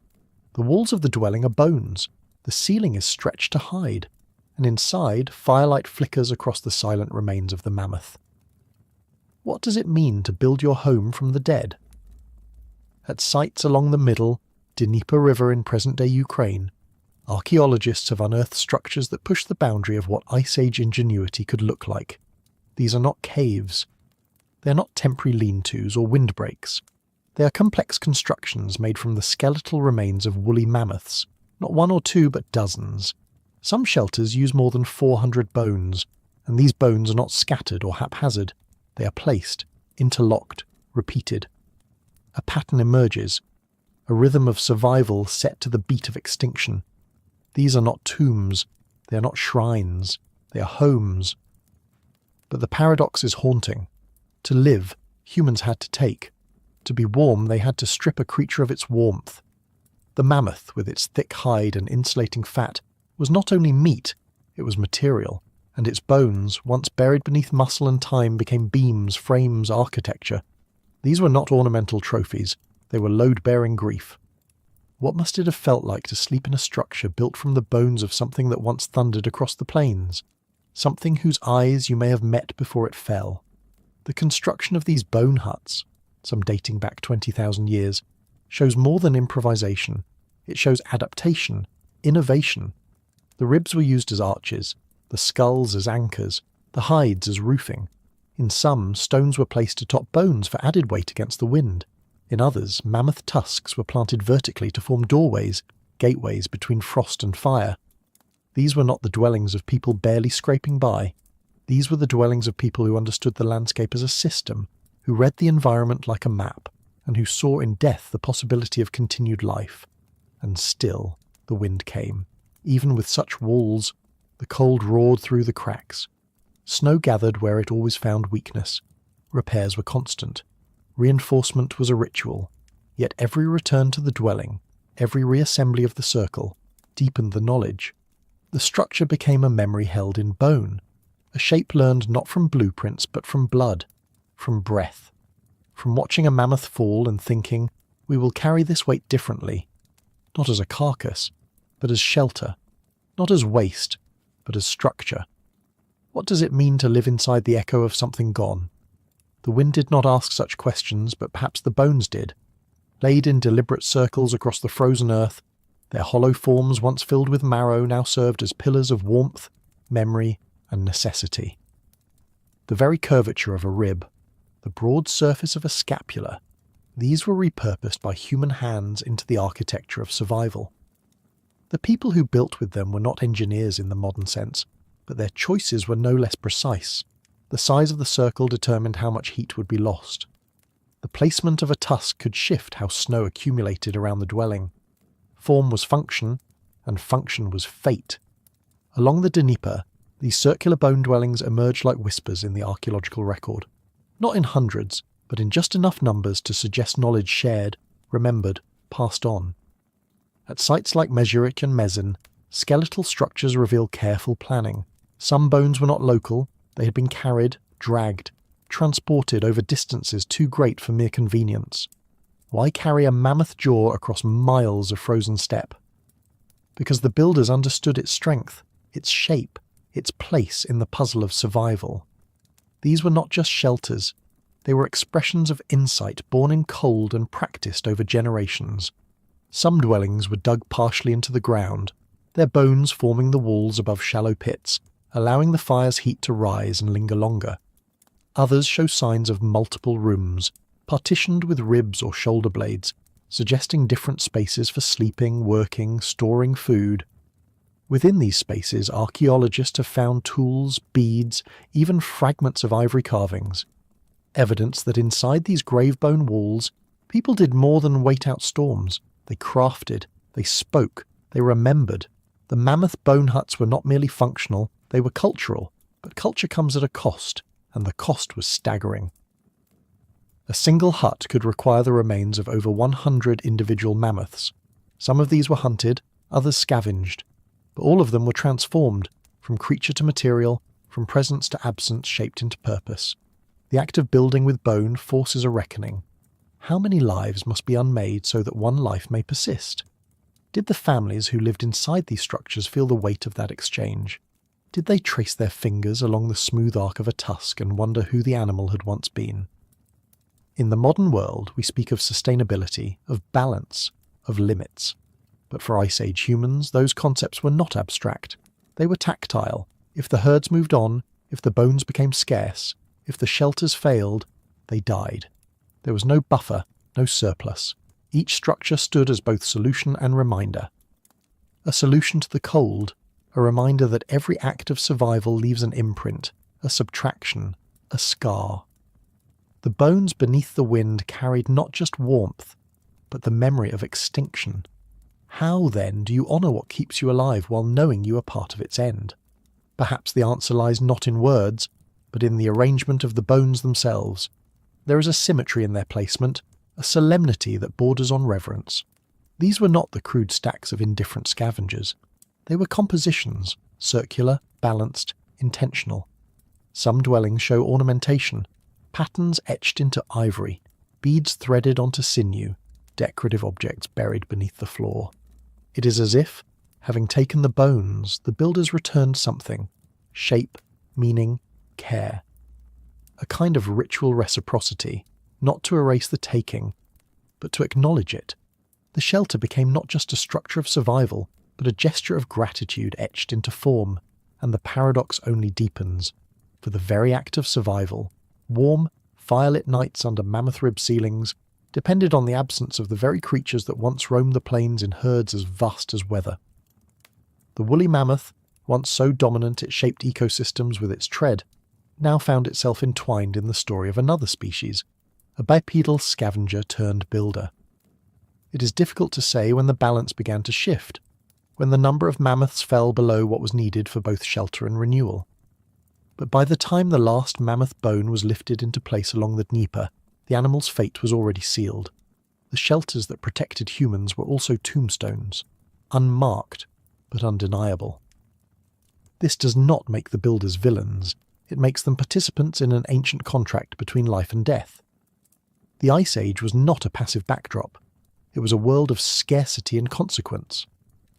The walls of the dwelling are bones. The ceiling is stretched to hide, and inside firelight flickers across the silent remains of the mammoth. What does it mean to build your home from the dead? At sites along the middle, Dnieper River in present-day Ukraine, archaeologists have unearthed structures that push the boundary of what Ice Age ingenuity could look like. These are not caves. They are not temporary lean-tos or windbreaks. They are complex constructions made from the skeletal remains of woolly mammoths, not one or two but dozens. Some shelters use more than 400 bones, and these bones are not scattered or haphazard. They are placed, interlocked, repeated. A pattern emerges. a rhythm of survival set to the beat of extinction. These are not tombs, they are not shrines, they are homes. But the paradox is haunting. To live, humans had to take. To be warm, they had to strip a creature of its warmth. The mammoth, with its thick hide and insulating fat, was not only meat, it was material, and its bones, once buried beneath muscle and time, became beams, frames, architecture. These were not ornamental trophies, they were load-bearing grief. What must it have felt like to sleep in a structure built from the bones of something that once thundered across the plains? Something whose eyes you may have met before it fell. The construction of these bone huts, some dating back 20,000 years, shows more than improvisation. It shows adaptation, innovation. The ribs were used as arches, the skulls as anchors, the hides as roofing. In some, stones were placed atop bones for added weight against the wind. In others, mammoth tusks were planted vertically to form doorways, gateways between frost and fire. These were not the dwellings of people barely scraping by. These were the dwellings of people who understood the landscape as a system, who read the environment like a map, and who saw in death the possibility of continued life. And still, the wind came. Even with such walls, the cold roared through the cracks. Snow gathered where it always found weakness. Repairs were constant. Reinforcement was a ritual. Yet every return to the dwelling, every reassembly of the circle, deepened the knowledge. The structure became a memory held in bone, a shape learned not from blueprints but from blood, from breath, from watching a mammoth fall and thinking, we will carry this weight differently, not as a carcass, but as shelter, not as waste, but as structure. What does it mean to live inside the echo of something gone? The wind did not ask such questions, but perhaps the bones did. Laid in deliberate circles across the frozen earth, their hollow forms once filled with marrow now served as pillars of warmth, memory, and necessity. The very curvature of a rib, the broad surface of a scapula, these were repurposed by human hands into the architecture of survival. The people who built with them were not engineers in the modern sense, but their choices were no less precise. The size of the circle determined how much heat would be lost. The placement of a tusk could shift how snow accumulated around the dwelling. Form was function, and function was fate. Along the Dnieper, these circular bone dwellings emerged like whispers in the archaeological record. Not in hundreds, but in just enough numbers to suggest knowledge shared, remembered, passed on. At sites like Mezhyrich and Mezin, skeletal structures reveal careful planning. Some bones were not local, they had been carried, dragged, transported over distances too great for mere convenience. Why carry a mammoth jaw across miles of frozen steppe? Because the builders understood its strength, its shape, its place in the puzzle of survival. These were not just shelters, they were expressions of insight born in cold and practiced over generations. Some dwellings were dug partially into the ground, their bones forming the walls above shallow pits, allowing the fire's heat to rise and linger longer. Others show signs of multiple rooms, partitioned with ribs or shoulder blades, suggesting different spaces for sleeping, working, storing food. Within these spaces, archaeologists have found tools, beads, even fragments of ivory carvings. Evidence that inside these gravebone walls, people did more than wait out storms. They crafted, they spoke, they remembered. The mammoth bone huts were not merely functional, they were cultural, but culture comes at a cost, and the cost was staggering. A single hut could require the remains of over 100 individual mammoths. Some of these were hunted, others scavenged, but all of them were transformed, from creature to material, from presence to absence shaped into purpose. The act of building with bone forces a reckoning. How many lives must be unmade so that one life may persist? Did the families who lived inside these structures feel the weight of that exchange? Did they trace their fingers along the smooth arc of a tusk and wonder who the animal had once been? In the modern world, we speak of sustainability, of balance, of limits. But for Ice Age humans, those concepts were not abstract. They were tactile. If the herds moved on, if the bones became scarce, if the shelters failed, they died. There was no buffer, no surplus. Each structure stood as both solution and reminder. A solution to the cold, a reminder that every act of survival leaves an imprint, a subtraction, a scar. The bones beneath the wind carried not just warmth, but the memory of extinction. How, then, do you honour what keeps you alive while knowing you are part of its end? Perhaps the answer lies not in words, but in the arrangement of the bones themselves. There is a symmetry in their placement, a solemnity that borders on reverence. These were not the crude stacks of indifferent scavengers. They were compositions, circular, balanced, intentional. Some dwellings show ornamentation, patterns etched into ivory, beads threaded onto sinew, decorative objects buried beneath the floor. It is as if, having taken the bones, the builders returned something: shape, meaning, care. A kind of ritual reciprocity, not to erase the taking, but to acknowledge it. The shelter became not just a structure of survival, but a gesture of gratitude etched into form, and the paradox only deepens. For the very act of survival, warm, firelit nights under mammoth-rib ceilings, depended on the absence of the very creatures that once roamed the plains in herds as vast as weather. The woolly mammoth, once so dominant it shaped ecosystems with its tread, now found itself entwined in the story of another species, a bipedal scavenger turned builder. It is difficult to say when the balance began to shift, when the number of mammoths fell below what was needed for both shelter and renewal. But by the time the last mammoth bone was lifted into place along the Dnieper, the animal's fate was already sealed. The shelters that protected humans were also tombstones, unmarked but undeniable. This does not make the builders villains, it makes them participants in an ancient contract between life and death. The Ice Age was not a passive backdrop. It was a world of scarcity and consequence.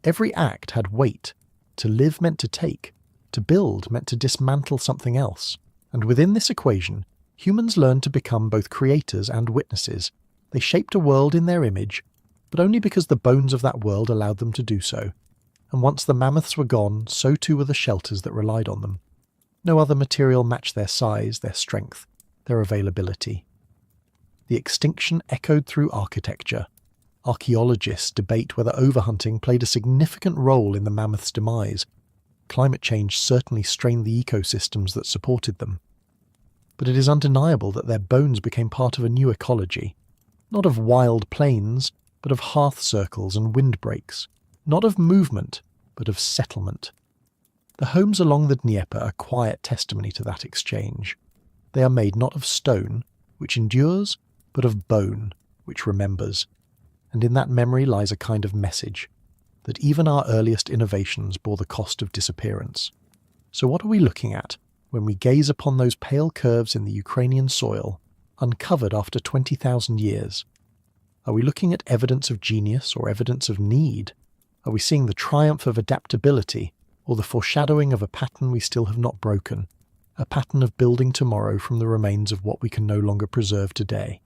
Every act had weight. To live meant to take. To build meant to dismantle something else. And within this equation, humans learned to become both creators and witnesses. They shaped a world in their image, but only because the bones of that world allowed them to do so. And once the mammoths were gone, so too were the shelters that relied on them. No other material matched their size, their strength, their availability. The extinction echoed through architecture. Archaeologists debate whether overhunting played a significant role in the mammoth's demise. Climate change certainly strained the ecosystems that supported them. But it is undeniable that their bones became part of a new ecology, not of wild plains, but of hearth circles and windbreaks, not of movement, but of settlement. The homes along the Dnieper are quiet testimony to that exchange. They are made not of stone, which endures, but of bone, which remembers. And in that memory lies a kind of message, that even our earliest innovations bore the cost of disappearance. So what are we looking at when we gaze upon those pale curves in the Ukrainian soil, uncovered after 20,000 years? Are we looking at evidence of genius or evidence of need? Are we seeing the triumph of adaptability, or the foreshadowing of a pattern we still have not broken, a pattern of building tomorrow from the remains of what we can no longer preserve today?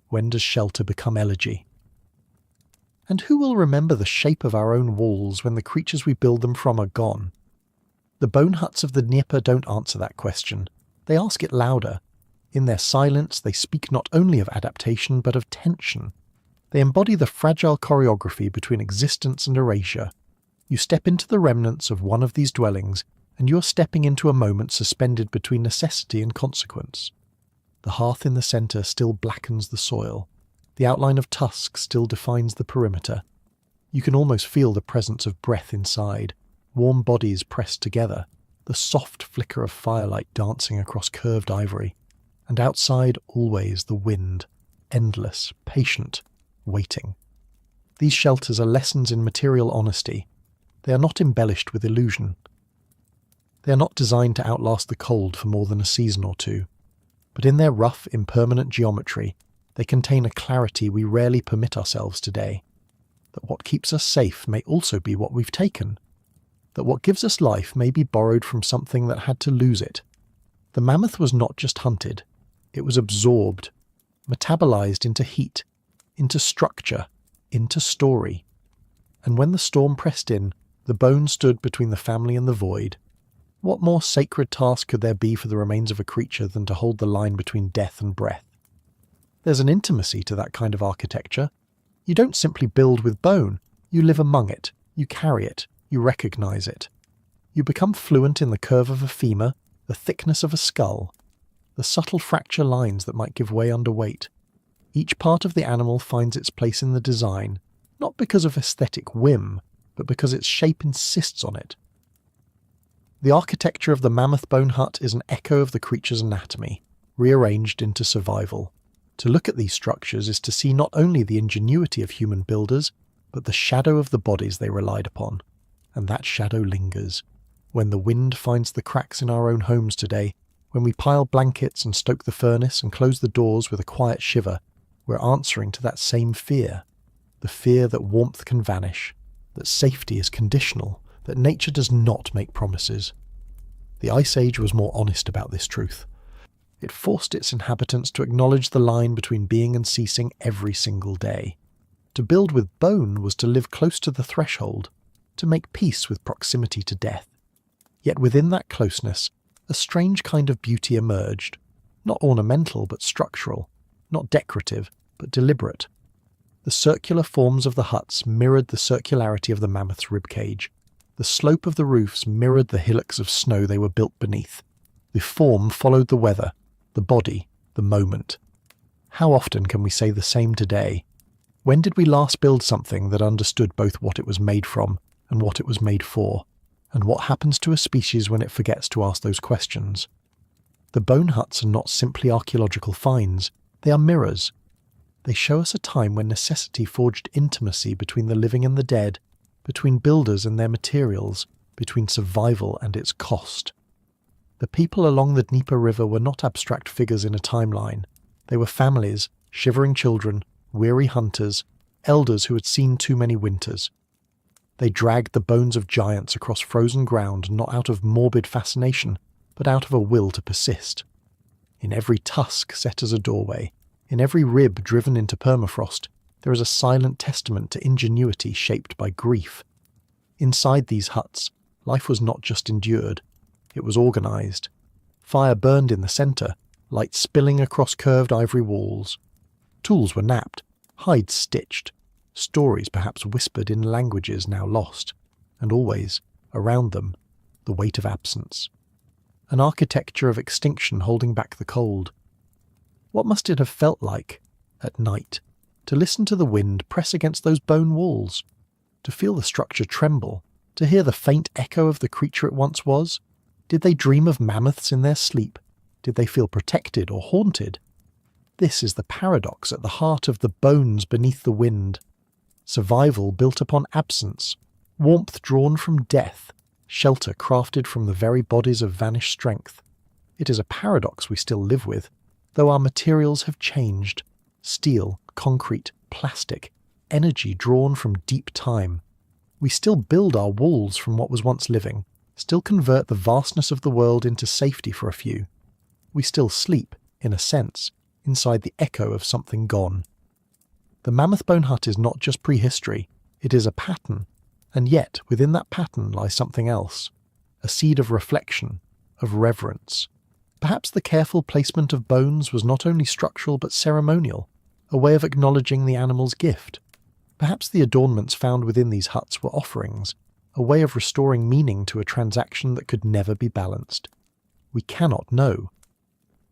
When does shelter become elegy? And who will remember the shape of our own walls when the creatures we build them from are gone? The bone huts of the Dnieper don't answer that question. They ask it louder. In their silence, they speak not only of adaptation, but of tension. They embody the fragile choreography between existence and erasure. You step into the remnants of one of these dwellings, and you are stepping into a moment suspended between necessity and consequence. The hearth in the centre still blackens the soil. The outline of tusk still defines the perimeter. You can almost feel the presence of breath inside, warm bodies pressed together, the soft flicker of firelight dancing across curved ivory, and outside always the wind, endless, patient, waiting. These shelters are lessons in material honesty. They are not embellished with illusion. They are not designed to outlast the cold for more than a season or two, but in their rough, impermanent geometry, they contain a clarity we rarely permit ourselves today. That what keeps us safe may also be what we've taken. That what gives us life may be borrowed from something that had to lose it. The mammoth was not just hunted. It was absorbed, metabolized into heat, into structure, into story. And when the storm pressed in, the bone stood between the family and the void. What more sacred task could there be for the remains of a creature than to hold the line between death and breath? There's an intimacy to that kind of architecture. You don't simply build with bone. You live among it. You carry it. You recognize it. You become fluent in the curve of a femur, the thickness of a skull, the subtle fracture lines that might give way under weight. Each part of the animal finds its place in the design, not because of aesthetic whim, but because its shape insists on it. The architecture of the mammoth-bone hut is an echo of the creature's anatomy, rearranged into survival. To look at these structures is to see not only the ingenuity of human builders, but the shadow of the bodies they relied upon. And that shadow lingers. When the wind finds the cracks in our own homes today, when we pile blankets and stoke the furnace and close the doors with a quiet shiver, we're answering to that same fear. The fear that warmth can vanish, that safety is conditional, that nature does not make promises. The Ice Age was more honest about this truth. It forced its inhabitants to acknowledge the line between being and ceasing every single day. To build with bone was to live close to the threshold, to make peace with proximity to death. Yet within that closeness, a strange kind of beauty emerged, not ornamental but structural, not decorative but deliberate. The circular forms of the huts mirrored the circularity of the mammoth's ribcage. The slope of the roofs mirrored the hillocks of snow they were built beneath. The form followed the weather, the body, the moment. How often can we say the same today? When did we last build something that understood both what it was made from and what it was made for? And what happens to a species when it forgets to ask those questions? The bone huts are not simply archaeological finds, they are mirrors. They show us a time when necessity forged intimacy between the living and the dead, between builders and their materials, between survival and its cost. The people along the Dnieper River were not abstract figures in a timeline. They were families, shivering children, weary hunters, elders who had seen too many winters. They dragged the bones of giants across frozen ground not out of morbid fascination, but out of a will to persist. In every tusk set as a doorway, in every rib driven into permafrost, there is a silent testament to ingenuity shaped by grief. Inside these huts, life was not just endured, it was organised. Fire burned in the centre, light spilling across curved ivory walls. Tools were knapped, hides stitched, stories perhaps whispered in languages now lost, and always, around them, the weight of absence. An architecture of extinction holding back the cold. What must it have felt like, at night, to listen to the wind press against those bone walls, to feel the structure tremble, to hear the faint echo of the creature it once was? Did they dream of mammoths in their sleep? Did they feel protected or haunted? This is the paradox at the heart of the bones beneath the wind. Survival built upon absence, warmth drawn from death, shelter crafted from the very bodies of vanished strength. It is a paradox we still live with, though our materials have changed. Steel, concrete, plastic, energy drawn from deep time. We still build our walls from what was once living, still convert the vastness of the world into safety for a few. We still sleep, in a sense, inside the echo of something gone. The mammoth-bone hut is not just prehistory, it is a pattern, and yet within that pattern lies something else, a seed of reflection, of reverence. Perhaps the careful placement of bones was not only structural but ceremonial, a way of acknowledging the animal's gift. Perhaps the adornments found within these huts were offerings, a way of restoring meaning to a transaction that could never be balanced. We cannot know.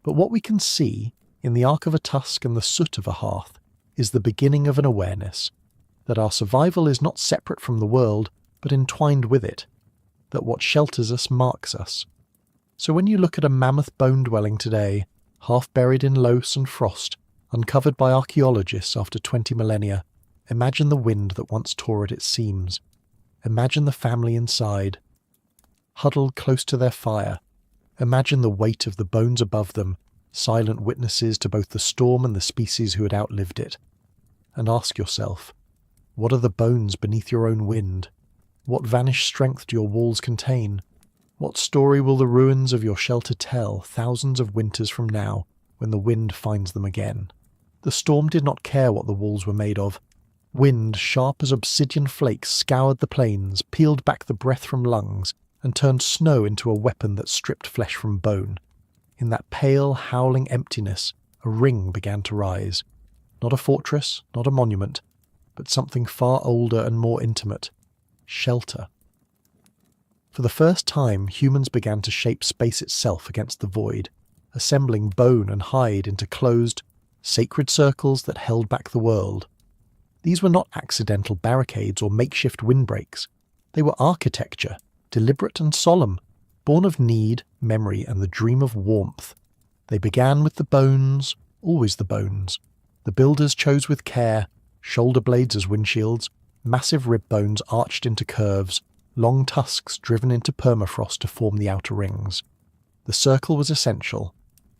But what we can see, in the arc of a tusk and the soot of a hearth, is the beginning of an awareness, that our survival is not separate from the world, but entwined with it, that what shelters us marks us. So when you look at a mammoth bone dwelling today, half buried in loess and frost, uncovered by archaeologists after 20 millennia, imagine the wind that once tore at its seams. Imagine the family inside, huddled close to their fire. Imagine the weight of the bones above them, silent witnesses to both the storm and the species who had outlived it. And ask yourself, what are the bones beneath your own wind? What vanished strength do your walls contain? What story will the ruins of your shelter tell thousands of winters from now, when the wind finds them again? The storm did not care what the walls were made of. Wind, sharp as obsidian flakes, scoured the plains, peeled back the breath from lungs, and turned snow into a weapon that stripped flesh from bone. In that pale, howling emptiness, a ring began to rise. Not a fortress, not a monument, but something far older and more intimate. Shelter. For the first time, humans began to shape space itself against the void, assembling bone and hide into closed, sacred circles that held back the world. These were not accidental barricades or makeshift windbreaks. They were architecture, deliberate and solemn, born of need, memory, and the dream of warmth. They began with the bones, always the bones. The builders chose with care, shoulder blades as windshields, massive rib bones arched into curves, long tusks driven into permafrost to form the outer rings. The circle was essential.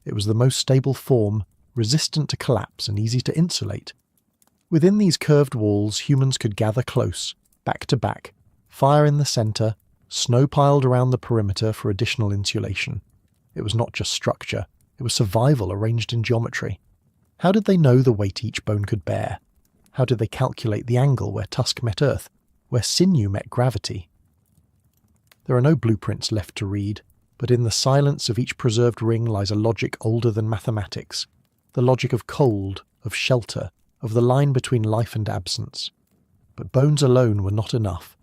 It was the most stable form, resistant to collapse and easy to insulate. Within these curved walls, humans could gather close, back to back, fire in the centre, snow piled around the perimeter for additional insulation. It was not just structure, it was survival arranged in geometry. How did they know the weight each bone could bear? How did they calculate the angle where tusk met earth, where sinew met gravity? There are no blueprints left to read, but in the silence of each preserved ring lies a logic older than mathematics, the logic of cold, of shelter, of the line between life and absence. But bones alone were not enough.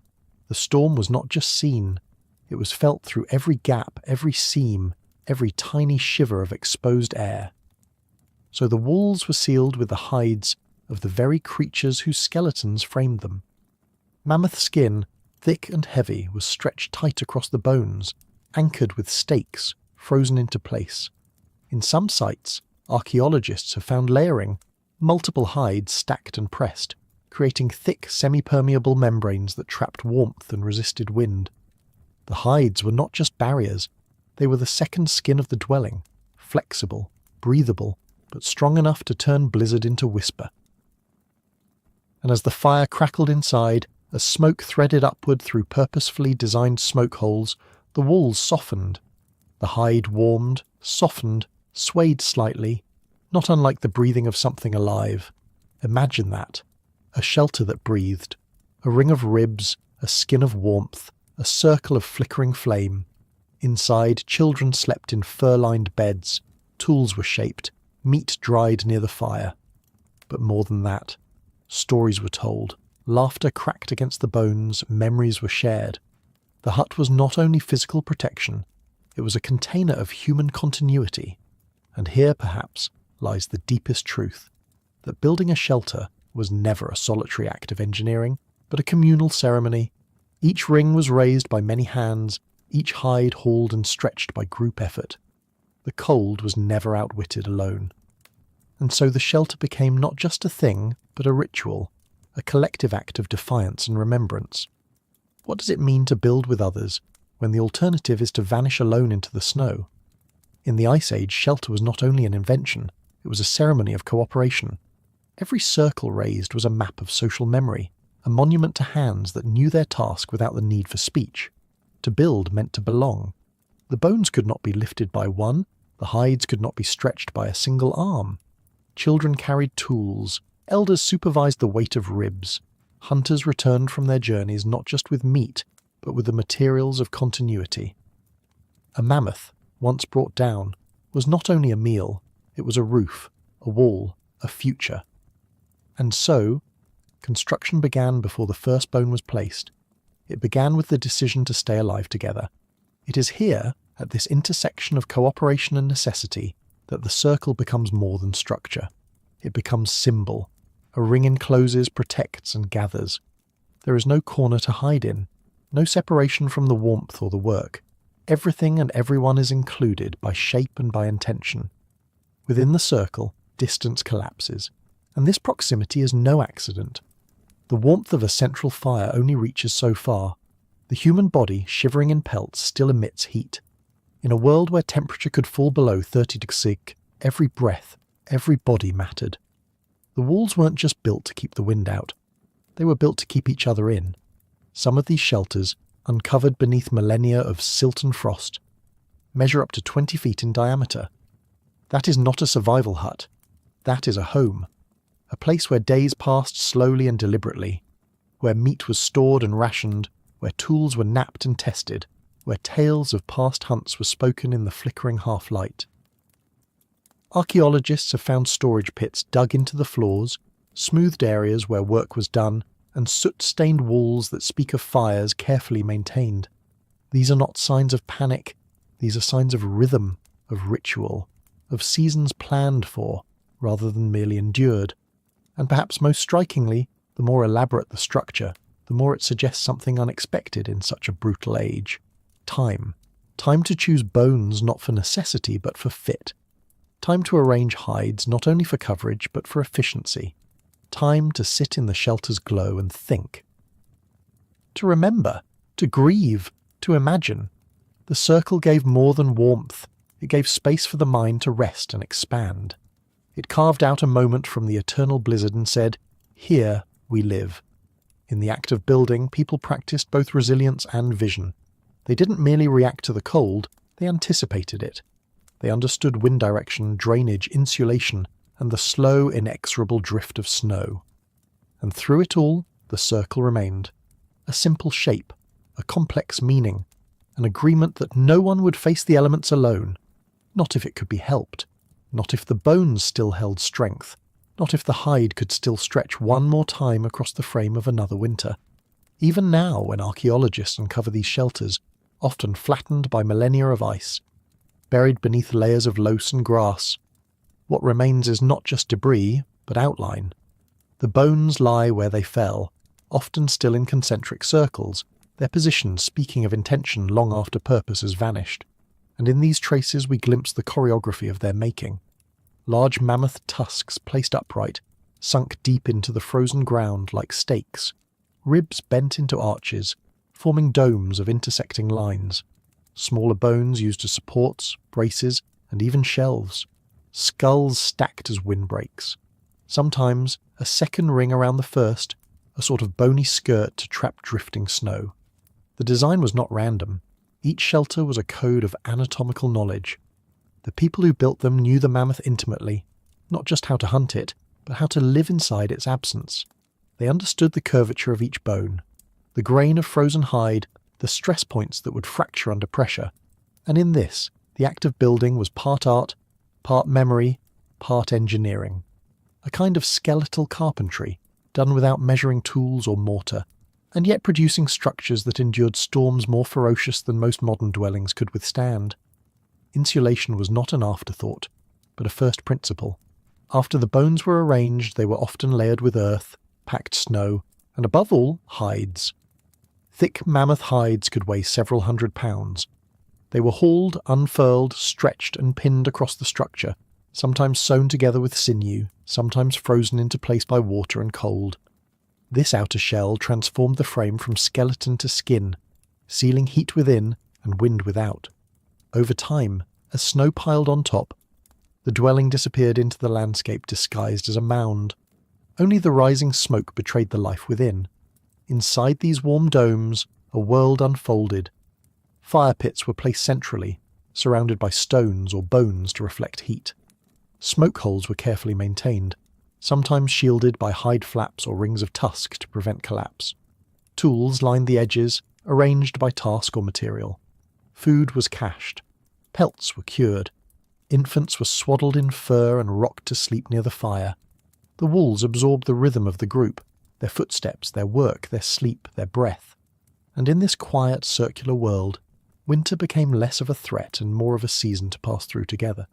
The storm was not just seen, it was felt through every gap, every seam, every tiny shiver of exposed air. So the walls were sealed with the hides of the very creatures whose skeletons framed them. Mammoth skin, thick and heavy, was stretched tight across the bones, anchored with stakes, frozen into place. In some sites, archaeologists have found layering, multiple hides stacked and pressed, creating thick, semi-permeable membranes that trapped warmth and resisted wind. The hides were not just barriers, they were the second skin of the dwelling, flexible, breathable, but strong enough to turn blizzard into whisper. And as the fire crackled inside, as smoke threaded upward through purposefully designed smoke holes, the walls softened. The hide warmed, softened, swayed slightly, not unlike the breathing of something alive. Imagine that. A shelter that breathed. A ring of ribs, a skin of warmth, a circle of flickering flame. Inside, children slept in fur-lined beds. Tools were shaped. Meat dried near the fire. But more than that. Stories were told. Laughter cracked against the bones. Memories were shared. The hut was not only physical protection, it was a container of human continuity. And here, perhaps, lies the deepest truth, that building a shelter was never a solitary act of engineering, but a communal ceremony. Each ring was raised by many hands, each hide hauled and stretched by group effort. The cold was never outwitted alone. And so the shelter became not just a thing, but a ritual, a collective act of defiance and remembrance. What does it mean to build with others, when the alternative is to vanish alone into the snow? In the Ice Age, shelter was not only an invention, it was a ceremony of cooperation. Every circle raised was a map of social memory, a monument to hands that knew their task without the need for speech. To build meant to belong. The bones could not be lifted by one, the hides could not be stretched by a single arm. Children carried tools, elders supervised the weight of ribs. Hunters returned from their journeys not just with meat, but with the materials of continuity. A mammoth, once brought down, was not only a meal, it was a roof, a wall, a future. And so, construction began before the first bone was placed. It began with the decision to stay alive together. It is here, at this intersection of cooperation and necessity, that the circle becomes more than structure. It becomes symbol. A ring encloses, protects, and gathers. There is no corner to hide in, no separation from the warmth or the work. Everything and everyone is included by shape and by intention. Within the circle, distance collapses, and this proximity is no accident. The warmth of a central fire only reaches so far. The human body, shivering in pelts, still emits heat. In a world where temperature could fall below 30 degrees, every breath, every body mattered. The walls weren't just built to keep the wind out. They were built to keep each other in. Some of these shelters, uncovered beneath millennia of silt and frost, measure up to 20 feet in diameter. That is not a survival hut. That is a home. A place where days passed slowly and deliberately, where meat was stored and rationed, where tools were knapped and tested, where tales of past hunts were spoken in the flickering half-light. Archaeologists have found storage pits dug into the floors, smoothed areas where work was done, and soot-stained walls that speak of fires carefully maintained. These are not signs of panic, these are signs of rhythm, of ritual, of seasons planned for, rather than merely endured. And perhaps most strikingly, the more elaborate the structure, the more it suggests something unexpected in such a brutal age. Time. Time to choose bones not for necessity but for fit. Time to arrange hides not only for coverage but for efficiency. Time to sit in the shelter's glow and think. To remember, to grieve, to imagine. The circle gave more than warmth. It gave space for the mind to rest and expand. It carved out a moment from the eternal blizzard and said, "Here we live." In the act of building, people practiced both resilience and vision. They didn't merely react to the cold, they anticipated it. They understood wind direction, drainage, insulation, and the slow, inexorable drift of snow. And through it all, the circle remained. A simple shape, a complex meaning, an agreement that no one would face the elements alone. Not if it could be helped. Not if the bones still held strength. Not if the hide could still stretch one more time across the frame of another winter. Even now, when archaeologists uncover these shelters, often flattened by millennia of ice, buried beneath layers of loess and grass, what remains is not just debris, but outline. The bones lie where they fell, often still in concentric circles, their positions speaking of intention long after purpose has vanished. And in these traces we glimpse the choreography of their making. Large mammoth tusks placed upright, sunk deep into the frozen ground like stakes, ribs bent into arches, forming domes of intersecting lines, smaller bones used as supports, braces, and even shelves, skulls stacked as windbreaks. Sometimes a second ring around the first, a sort of bony skirt to trap drifting snow. The design was not random. Each shelter was a code of anatomical knowledge. The people who built them knew the mammoth intimately, not just how to hunt it, but how to live inside its absence. They understood the curvature of each bone, the grain of frozen hide, the stress points that would fracture under pressure. And in this, the act of building was part art, part memory, part engineering. A kind of skeletal carpentry, done without measuring tools or mortar, and yet producing structures that endured storms more ferocious than most modern dwellings could withstand. Insulation was not an afterthought, but a first principle. After the bones were arranged, they were often layered with earth, packed snow, and above all, hides. Thick mammoth hides could weigh several hundred pounds. They were hauled, unfurled, stretched, and pinned across the structure, sometimes sewn together with sinew, sometimes frozen into place by water and cold. This outer shell transformed the frame from skeleton to skin, sealing heat within and wind without. Over time, as snow piled on top, the dwelling disappeared into the landscape disguised as a mound. Only the rising smoke betrayed the life within. Inside these warm domes, a world unfolded. Fire pits were placed centrally, surrounded by stones or bones to reflect heat. Smoke holes were carefully maintained, sometimes shielded by hide flaps or rings of tusk to prevent collapse. Tools lined the edges, arranged by task or material. Food was cached. Pelts were cured. Infants were swaddled in fur and rocked to sleep near the fire. The walls absorbed the rhythm of the group, their footsteps, their work, their sleep, their breath. And in this quiet, circular world, winter became less of a threat and more of a season to pass through together.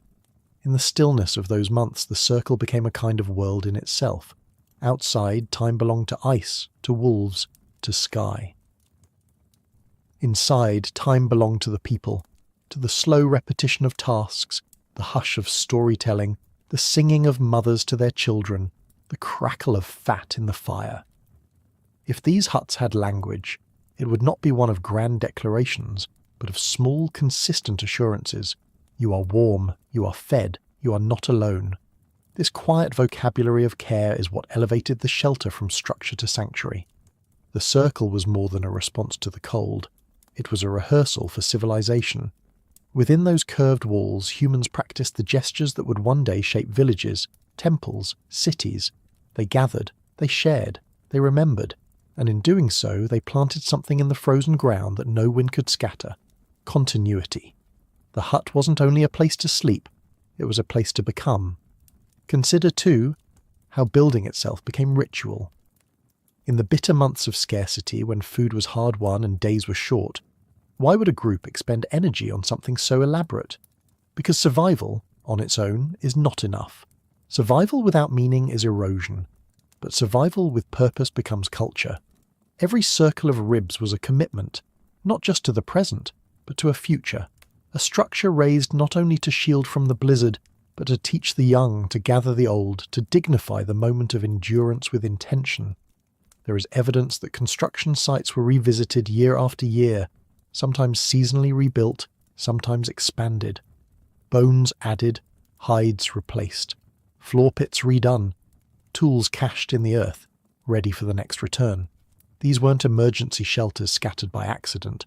In the stillness of those months, the circle became a kind of world in itself. Outside, time belonged to ice, to wolves, to sky. Inside, time belonged to the people, to the slow repetition of tasks, the hush of storytelling, the singing of mothers to their children, the crackle of fat in the fire. If these huts had language, it would not be one of grand declarations, but of small, consistent assurances. You are warm, you are fed, you are not alone. This quiet vocabulary of care is what elevated the shelter from structure to sanctuary. The circle was more than a response to the cold. It was a rehearsal for civilization. Within those curved walls, humans practiced the gestures that would one day shape villages, temples, cities. They gathered, they shared, they remembered, and in doing so, they planted something in the frozen ground that no wind could scatter: continuity. The hut wasn't only a place to sleep, it was a place to become. Consider, too, how building itself became ritual. In the bitter months of scarcity, when food was hard won and days were short, why would a group expend energy on something so elaborate? Because survival, on its own, is not enough. Survival without meaning is erosion, but survival with purpose becomes culture. Every circle of ribs was a commitment, not just to the present, but to a future, a structure raised not only to shield from the blizzard, but to teach the young, to gather the old, to dignify the moment of endurance with intention. There is evidence that construction sites were revisited year after year, sometimes seasonally rebuilt, sometimes expanded. Bones added, hides replaced, floor pits redone, tools cached in the earth, ready for the next return. These weren't emergency shelters scattered by accident.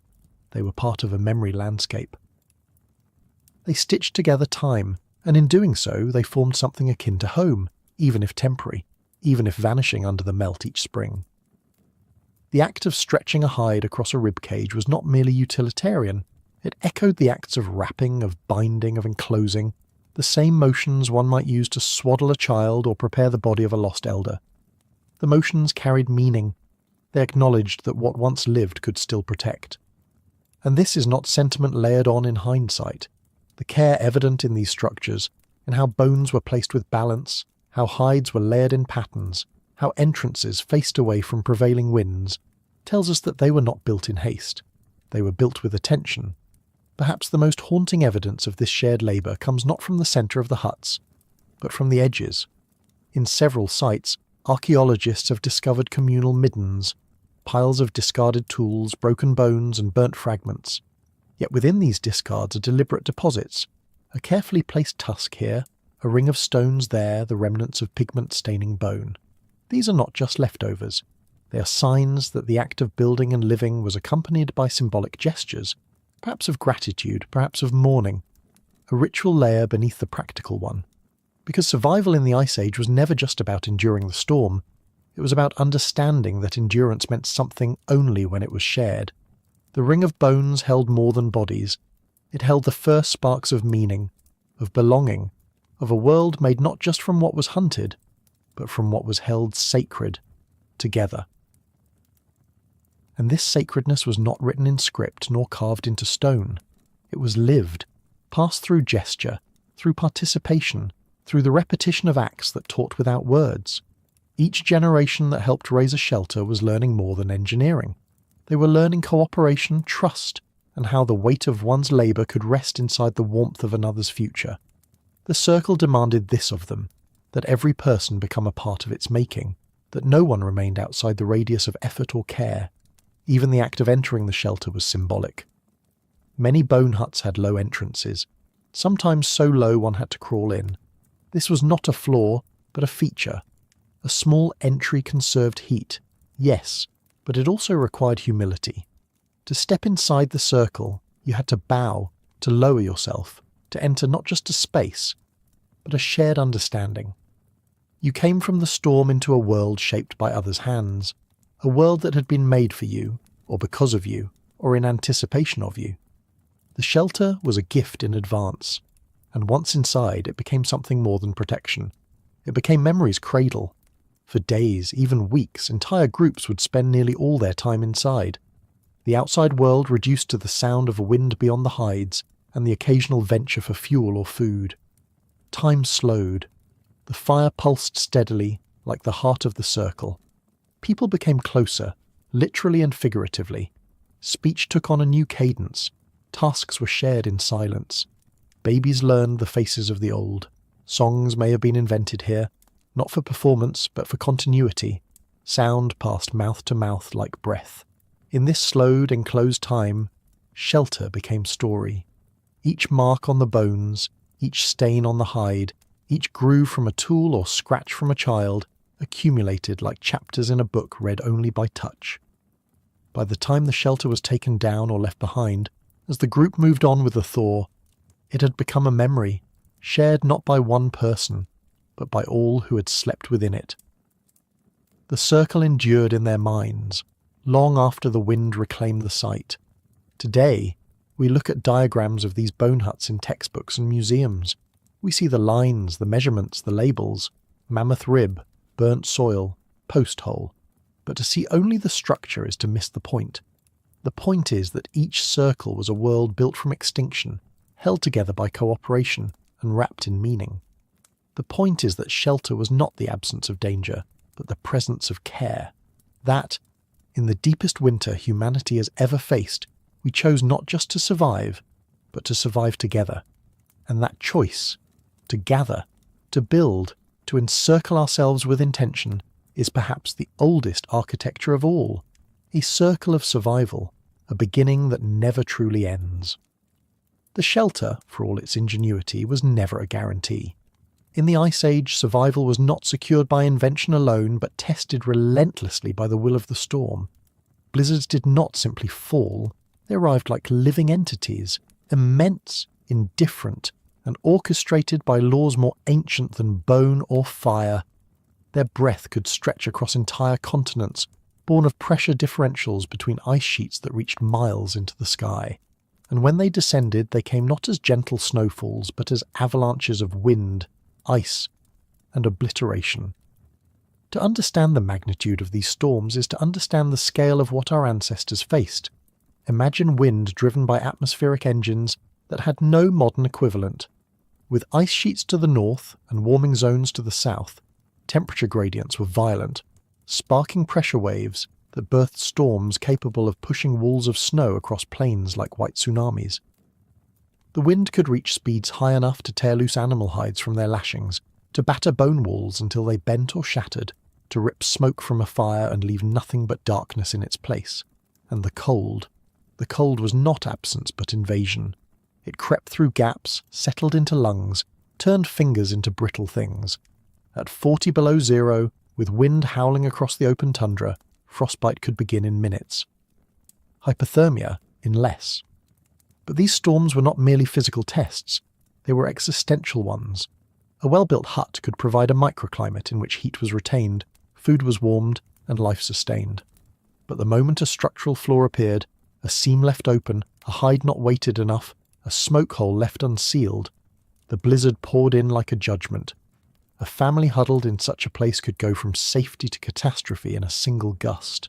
They were part of a memory landscape. They stitched together time, and in doing so they formed something akin to home, even if temporary, even if vanishing under the melt each spring. The act of stretching a hide across a rib cage was not merely utilitarian. It echoed the acts of wrapping, of binding, of enclosing, the same motions one might use to swaddle a child or prepare the body of a lost elder. The motions carried meaning. They acknowledged that what once lived could still protect. And this is not sentiment layered on in hindsight. The care evident in these structures, in how bones were placed with balance, how hides were layered in patterns, how entrances faced away from prevailing winds, tells us that they were not built in haste. They were built with attention. Perhaps the most haunting evidence of this shared labour comes not from the centre of the huts, but from the edges. In several sites, archaeologists have discovered communal middens, piles of discarded tools, broken bones and burnt fragments. Yet within these discards are deliberate deposits, a carefully placed tusk here, a ring of stones there, the remnants of pigment staining bone. These are not just leftovers. They are signs that the act of building and living was accompanied by symbolic gestures, perhaps of gratitude, perhaps of mourning, a ritual layer beneath the practical one. Because survival in the Ice Age was never just about enduring the storm, it was about understanding that endurance meant something only when it was shared. The ring of bones held more than bodies. It held the first sparks of meaning, of belonging, of a world made not just from what was hunted, but from what was held sacred, together. And this sacredness was not written in script nor carved into stone. It was lived, passed through gesture, through participation, through the repetition of acts that taught without words. Each generation that helped raise a shelter was learning more than engineering. They were learning cooperation, trust, and how the weight of one's labour could rest inside the warmth of another's future. The circle demanded this of them, that every person become a part of its making, that no one remained outside the radius of effort or care. Even the act of entering the shelter was symbolic. Many bone huts had low entrances, sometimes so low one had to crawl in. This was not a flaw, but a feature. A small entry conserved heat, yes, but it also required humility. To step inside the circle, you had to bow, to lower yourself, to enter not just a space, but a shared understanding. You came from the storm into a world shaped by others' hands, a world that had been made for you, or because of you, or in anticipation of you. The shelter was a gift in advance, and once inside it became something more than protection. It became memory's cradle. For days, even weeks, entire groups would spend nearly all their time inside. The outside world reduced to the sound of wind beyond the hides and the occasional venture for fuel or food. Time slowed. The fire pulsed steadily, like the heart of the circle. People became closer, literally and figuratively. Speech took on a new cadence. Tasks were shared in silence. Babies learned the faces of the old. Songs may have been invented here, not for performance, but for continuity. Sound passed mouth to mouth like breath. In this slowed, enclosed time, shelter became story. Each mark on the bones, each stain on the hide, each groove from a tool or scratch from a child, accumulated like chapters in a book read only by touch. By the time the shelter was taken down or left behind, as the group moved on with the thaw, it had become a memory, shared not by one person, but by all who had slept within it. The circle endured in their minds, long after the wind reclaimed the site. Today, we look at diagrams of these bone huts in textbooks and museums. We see the lines, the measurements, the labels, mammoth rib, burnt soil, post hole. But to see only the structure is to miss the point. The point is that each circle was a world built from extinction, held together by cooperation, and wrapped in meaning. The point is that shelter was not the absence of danger, but the presence of care. That, in the deepest winter humanity has ever faced, we chose not just to survive, but to survive together. And that choice, to gather, to build, to encircle ourselves with intention, is perhaps the oldest architecture of all, a circle of survival, a beginning that never truly ends. The shelter, for all its ingenuity, was never a guarantee. In the Ice Age, survival was not secured by invention alone, but tested relentlessly by the will of the storm. Blizzards did not simply fall, they arrived like living entities, immense, indifferent, and orchestrated by laws more ancient than bone or fire. Their breath could stretch across entire continents, born of pressure differentials between ice sheets that reached miles into the sky. And when they descended, they came not as gentle snowfalls, but as avalanches of wind, ice, and obliteration. To understand the magnitude of these storms is to understand the scale of what our ancestors faced. Imagine wind driven by atmospheric engines that had no modern equivalent. With ice sheets to the north and warming zones to the south, temperature gradients were violent, sparking pressure waves that birthed storms capable of pushing walls of snow across plains like white tsunamis. The wind could reach speeds high enough to tear loose animal hides from their lashings, to batter bone walls until they bent or shattered, to rip smoke from a fire and leave nothing but darkness in its place. And the cold was not absence but invasion. It crept through gaps, settled into lungs, turned fingers into brittle things. At 40 below zero, with wind howling across the open tundra, frostbite could begin in minutes. Hypothermia in less. But these storms were not merely physical tests, they were existential ones. A well-built hut could provide a microclimate in which heat was retained, food was warmed, and life sustained. But the moment a structural flaw appeared, a seam left open, a hide not weighted enough, a smoke hole left unsealed, the blizzard poured in like a judgment. A family huddled in such a place could go from safety to catastrophe in a single gust.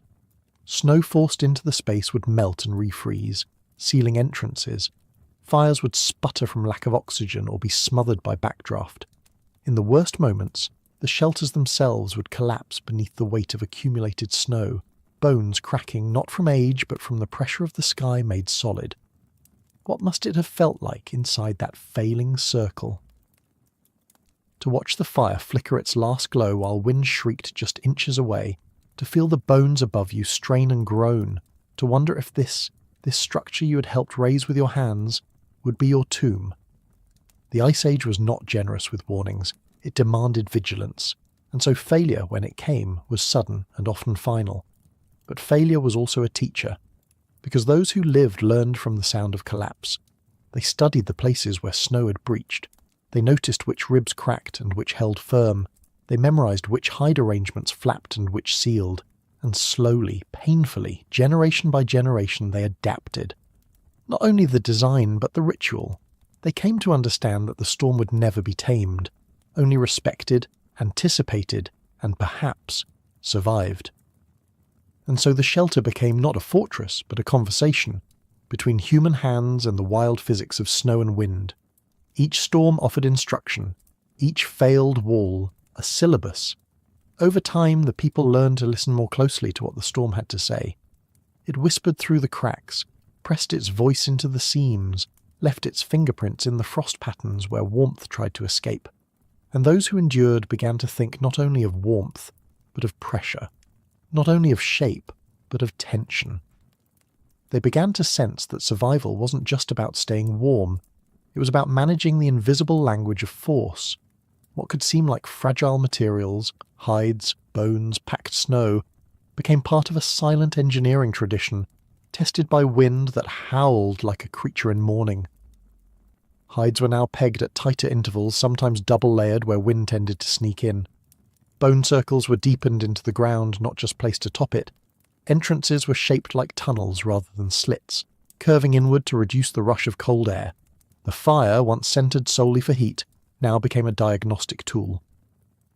Snow forced into the space would melt and refreeze, sealing entrances. Fires would sputter from lack of oxygen or be smothered by backdraft. In the worst moments, the shelters themselves would collapse beneath the weight of accumulated snow, bones cracking not from age but from the pressure of the sky made solid. What must it have felt like inside that failing circle? To watch the fire flicker its last glow while wind shrieked just inches away, to feel the bones above you strain and groan, to wonder if this structure you had helped raise with your hands would be your tomb. The Ice Age was not generous with warnings, it demanded vigilance, and so failure, when it came, was sudden and often final. But failure was also a teacher, because those who lived learned from the sound of collapse. They studied the places where snow had breached. They noticed which ribs cracked and which held firm. They memorized which hide arrangements flapped and which sealed. And slowly, painfully, generation by generation, they adapted. Not only the design, but the ritual. They came to understand that the storm would never be tamed, only respected, anticipated, and perhaps survived. And so the shelter became not a fortress, but a conversation between human hands and the wild physics of snow and wind. Each storm offered instruction, each failed wall a syllabus. Over time, the people learned to listen more closely to what the storm had to say. It whispered through the cracks, pressed its voice into the seams, left its fingerprints in the frost patterns where warmth tried to escape. And those who endured began to think not only of warmth, but of pressure. Not only of shape, but of tension. They began to sense that survival wasn't just about staying warm, it was about managing the invisible language of force. What could seem like fragile materials, hides, bones, packed snow, became part of a silent engineering tradition, tested by wind that howled like a creature in mourning. Hides were now pegged at tighter intervals, sometimes double-layered where wind tended to sneak in. Bone circles were deepened into the ground, not just placed atop it. Entrances were shaped like tunnels rather than slits, curving inward to reduce the rush of cold air. The fire, once centered solely for heat, now became a diagnostic tool.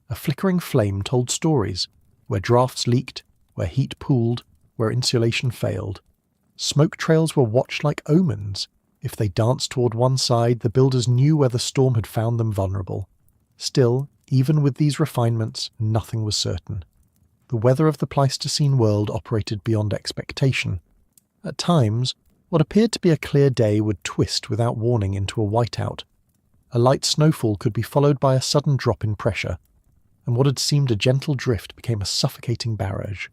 A flickering flame told stories, where drafts leaked, where heat pooled, where insulation failed. Smoke trails were watched like omens. If they danced toward one side, the builders knew where the storm had found them vulnerable. Still, even with these refinements, nothing was certain. The weather of the Pleistocene world operated beyond expectation. At times, what appeared to be a clear day would twist without warning into a whiteout. A light snowfall could be followed by a sudden drop in pressure, and what had seemed a gentle drift became a suffocating barrage.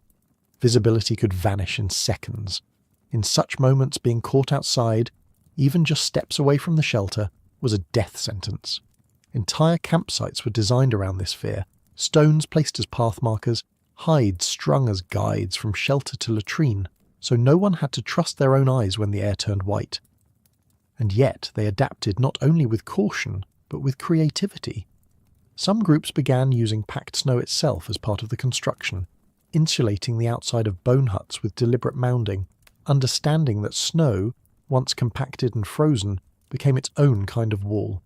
Visibility could vanish in seconds. In such moments, being caught outside, even just steps away from the shelter, was a death sentence. Entire campsites were designed around this fear, stones placed as path markers, hides strung as guides from shelter to latrine, so no one had to trust their own eyes when the air turned white. And yet they adapted not only with caution, but with creativity. Some groups began using packed snow itself as part of the construction, insulating the outside of bone huts with deliberate mounding, understanding that snow, once compacted and frozen, became its own kind of wall.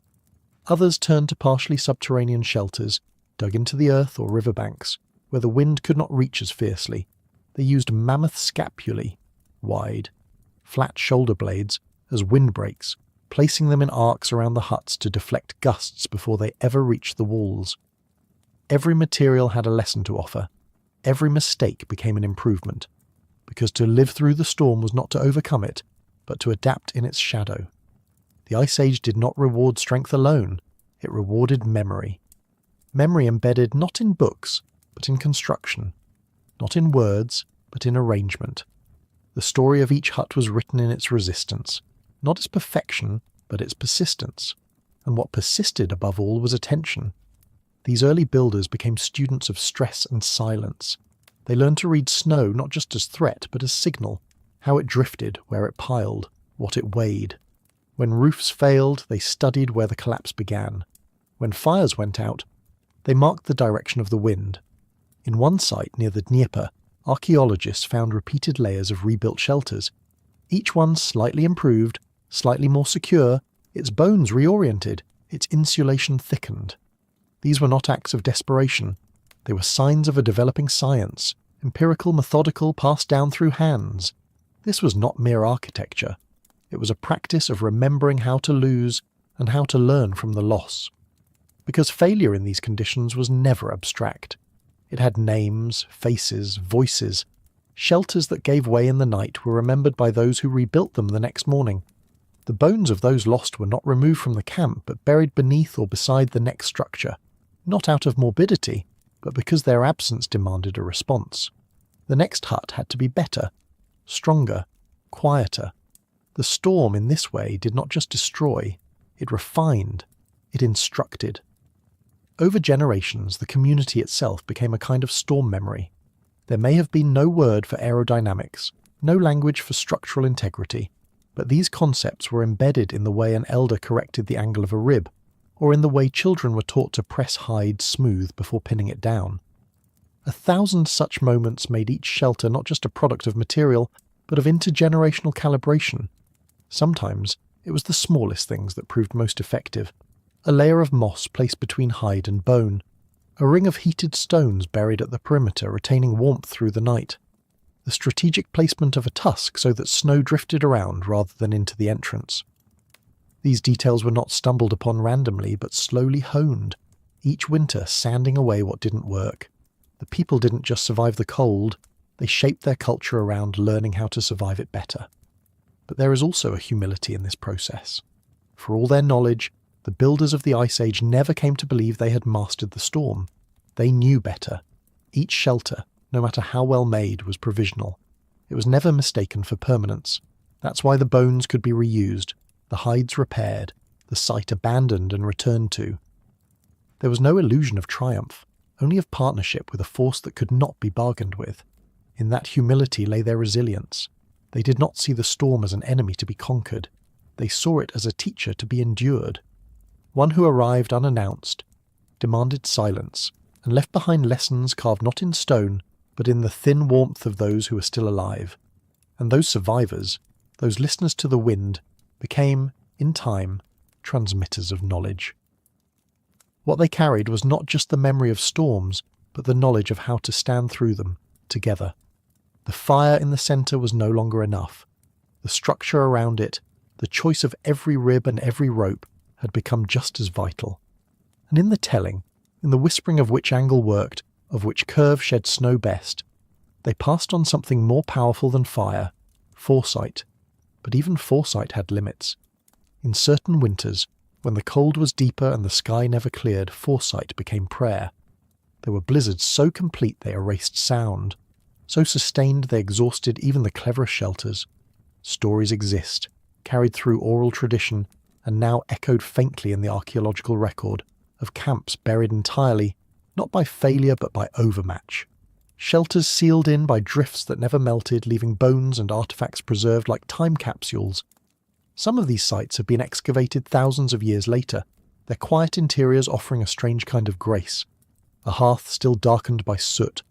Others turned to partially subterranean shelters, dug into the earth or riverbanks, where the wind could not reach as fiercely. They used mammoth scapulae, wide, flat shoulder blades, as windbreaks, placing them in arcs around the huts to deflect gusts before they ever reached the walls. Every material had a lesson to offer. Every mistake became an improvement, because to live through the storm was not to overcome it, but to adapt in its shadow. The Ice Age did not reward strength alone, it rewarded memory. Memory embedded not in books, but in construction. Not in words, but in arrangement. The story of each hut was written in its resistance, not its perfection, but its persistence. And what persisted above all was attention. These early builders became students of stress and silence. They learned to read snow not just as threat, but as signal, how it drifted, where it piled, what it weighed. When roofs failed, they studied where the collapse began. When fires went out, they marked the direction of the wind. In one site near the Dnieper, archaeologists found repeated layers of rebuilt shelters, each one slightly improved, slightly more secure, its bones reoriented, its insulation thickened. These were not acts of desperation. They were signs of a developing science, empirical, methodical, passed down through hands. This was not mere architecture. It was a practice of remembering how to lose and how to learn from the loss. Because failure in these conditions was never abstract. It had names, faces, voices. Shelters that gave way in the night were remembered by those who rebuilt them the next morning. The bones of those lost were not removed from the camp, but buried beneath or beside the next structure, not out of morbidity, but because their absence demanded a response. The next hut had to be better, stronger, quieter. The storm in this way did not just destroy, it refined, it instructed. Over generations, the community itself became a kind of storm memory. There may have been no word for aerodynamics, no language for structural integrity, but these concepts were embedded in the way an elder corrected the angle of a rib, or in the way children were taught to press hide smooth before pinning it down. 1,000 such moments made each shelter not just a product of material, but of intergenerational calibration. Sometimes it was the smallest things that proved most effective. A layer of moss placed between hide and bone, a ring of heated stones buried at the perimeter retaining warmth through the night, the strategic placement of a tusk so that snow drifted around rather than into the entrance. These details were not stumbled upon randomly, but slowly honed, each winter sanding away what didn't work. The people didn't just survive the cold, they shaped their culture around learning how to survive it better. But there is also a humility in this process. For all their knowledge, the builders of the Ice Age never came to believe they had mastered the storm. They knew better. Each shelter, no matter how well made, was provisional. It was never mistaken for permanence. That's why the bones could be reused, the hides repaired, the site abandoned and returned to. There was no illusion of triumph, only of partnership with a force that could not be bargained with. In that humility lay their resilience. They did not see the storm as an enemy to be conquered. They saw it as a teacher to be endured. One who arrived unannounced, demanded silence, and left behind lessons carved not in stone, but in the thin warmth of those who were still alive. And those survivors, those listeners to the wind, became, in time, transmitters of knowledge. What they carried was not just the memory of storms, but the knowledge of how to stand through them, together. The fire in the centre was no longer enough. The structure around it, the choice of every rib and every rope, had become just as vital. And in the telling, in the whispering of which angle worked, of which curve shed snow best, they passed on something more powerful than fire, foresight. But even foresight had limits. In certain winters, when the cold was deeper and the sky never cleared, foresight became prayer. There were blizzards so complete they erased sound, so sustained they exhausted even the cleverest shelters. Stories exist, carried through oral tradition, and now echoed faintly in the archaeological record, of camps buried entirely, not by failure but by overmatch. Shelters sealed in by drifts that never melted, leaving bones and artifacts preserved like time capsules. Some of these sites have been excavated thousands of years later, their quiet interiors offering a strange kind of grace. A hearth still darkened by soot,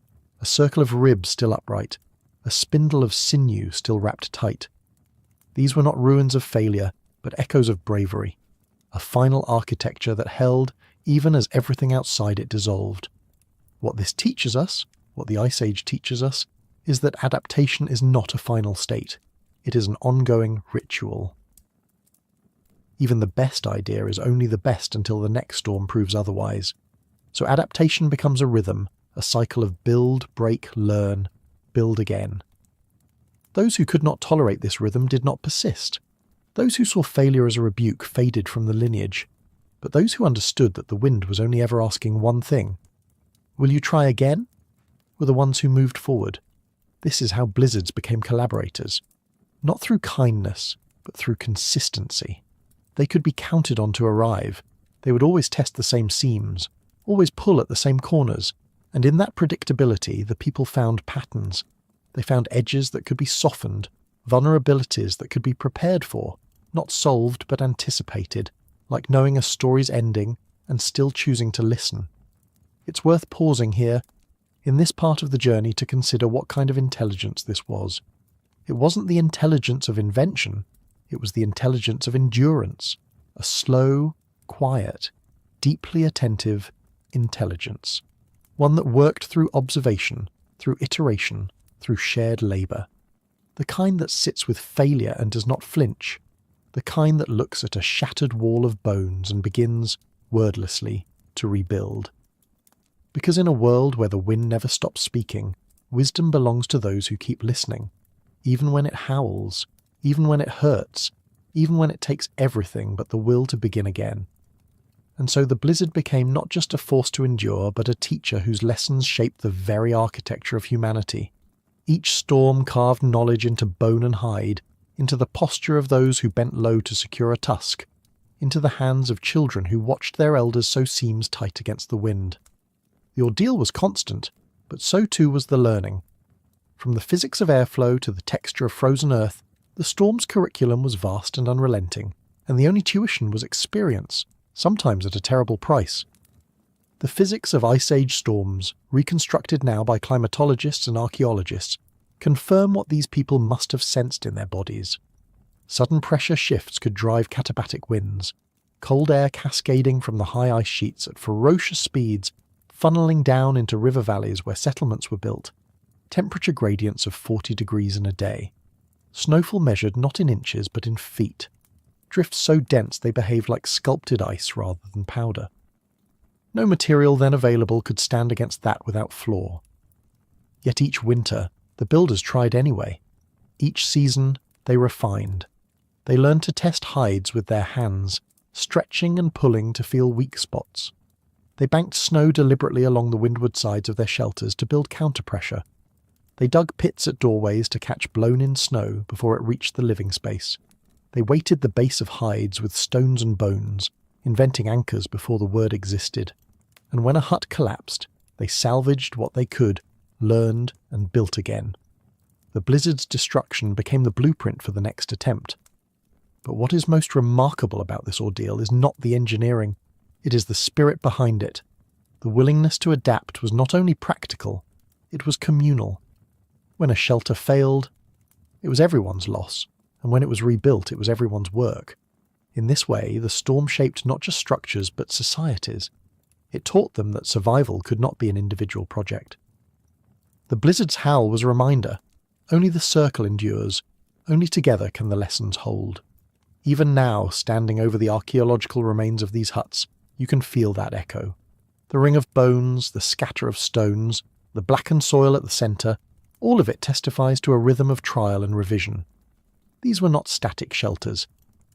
a circle of ribs still upright, a spindle of sinew still wrapped tight. These were not ruins of failure, but echoes of bravery, a final architecture that held even as everything outside it dissolved. What this teaches us, what the Ice Age teaches us, is that adaptation is not a final state. It is an ongoing ritual. Even the best idea is only the best until the next storm proves otherwise. So adaptation becomes a rhythm, a cycle of build, break, learn, build again. Those who could not tolerate this rhythm did not persist. Those who saw failure as a rebuke faded from the lineage. But those who understood that the wind was only ever asking one thing, "Will you try again?" were the ones who moved forward. This is how blizzards became collaborators. Not through kindness, but through consistency. They could be counted on to arrive. They would always test the same seams, always pull at the same corners, and in that predictability the people found patterns. They found edges that could be softened, vulnerabilities that could be prepared for, not solved but anticipated, like knowing a story's ending and still choosing to listen. It's worth pausing here, in this part of the journey, to consider what kind of intelligence this was. It wasn't the intelligence of invention, it was the intelligence of endurance, a slow, quiet, deeply attentive intelligence, one that worked through observation, through iteration, through shared labour, the kind that sits with failure and does not flinch, the kind that looks at a shattered wall of bones and begins, wordlessly, to rebuild. Because in a world where the wind never stops speaking, wisdom belongs to those who keep listening, even when it howls, even when it hurts, even when it takes everything but the will to begin again. And so the blizzard became not just a force to endure, but a teacher whose lessons shaped the very architecture of humanity. Each storm carved knowledge into bone and hide, into the posture of those who bent low to secure a tusk, into the hands of children who watched their elders sew seams tight against the wind. The ordeal was constant, but so too was the learning. From the physics of airflow to the texture of frozen earth, the storm's curriculum was vast and unrelenting, and the only tuition was experience, sometimes at a terrible price. The physics of Ice Age storms, reconstructed now by climatologists and archaeologists, confirm what these people must have sensed in their bodies. Sudden pressure shifts could drive katabatic winds, cold air cascading from the high ice sheets at ferocious speeds, funneling down into river valleys where settlements were built, temperature gradients of 40 degrees in a day. Snowfall measured not in inches but in feet. Drifts so dense they behaved like sculpted ice rather than powder. No material then available could stand against that without flaw. Yet each winter, the builders tried anyway. Each season, they refined. They learned to test hides with their hands, stretching and pulling to feel weak spots. They banked snow deliberately along the windward sides of their shelters to build counterpressure. They dug pits at doorways to catch blown-in snow before it reached the living space. They weighted the base of hides with stones and bones, inventing anchors before the word existed. And when a hut collapsed, they salvaged what they could, learned, and built again. The blizzard's destruction became the blueprint for the next attempt. But what is most remarkable about this ordeal is not the engineering. It is the spirit behind it. The willingness to adapt was not only practical, it was communal. When a shelter failed, it was everyone's loss, and when it was rebuilt, it was everyone's work. In this way, the storm shaped not just structures but societies. It taught them that survival could not be an individual project. The blizzard's howl was a reminder. Only the circle endures. Only together can the lessons hold. Even now, standing over the archaeological remains of these huts, you can feel that echo. The ring of bones, the scatter of stones, the blackened soil at the centre, all of it testifies to a rhythm of trial and revision. These were not static shelters.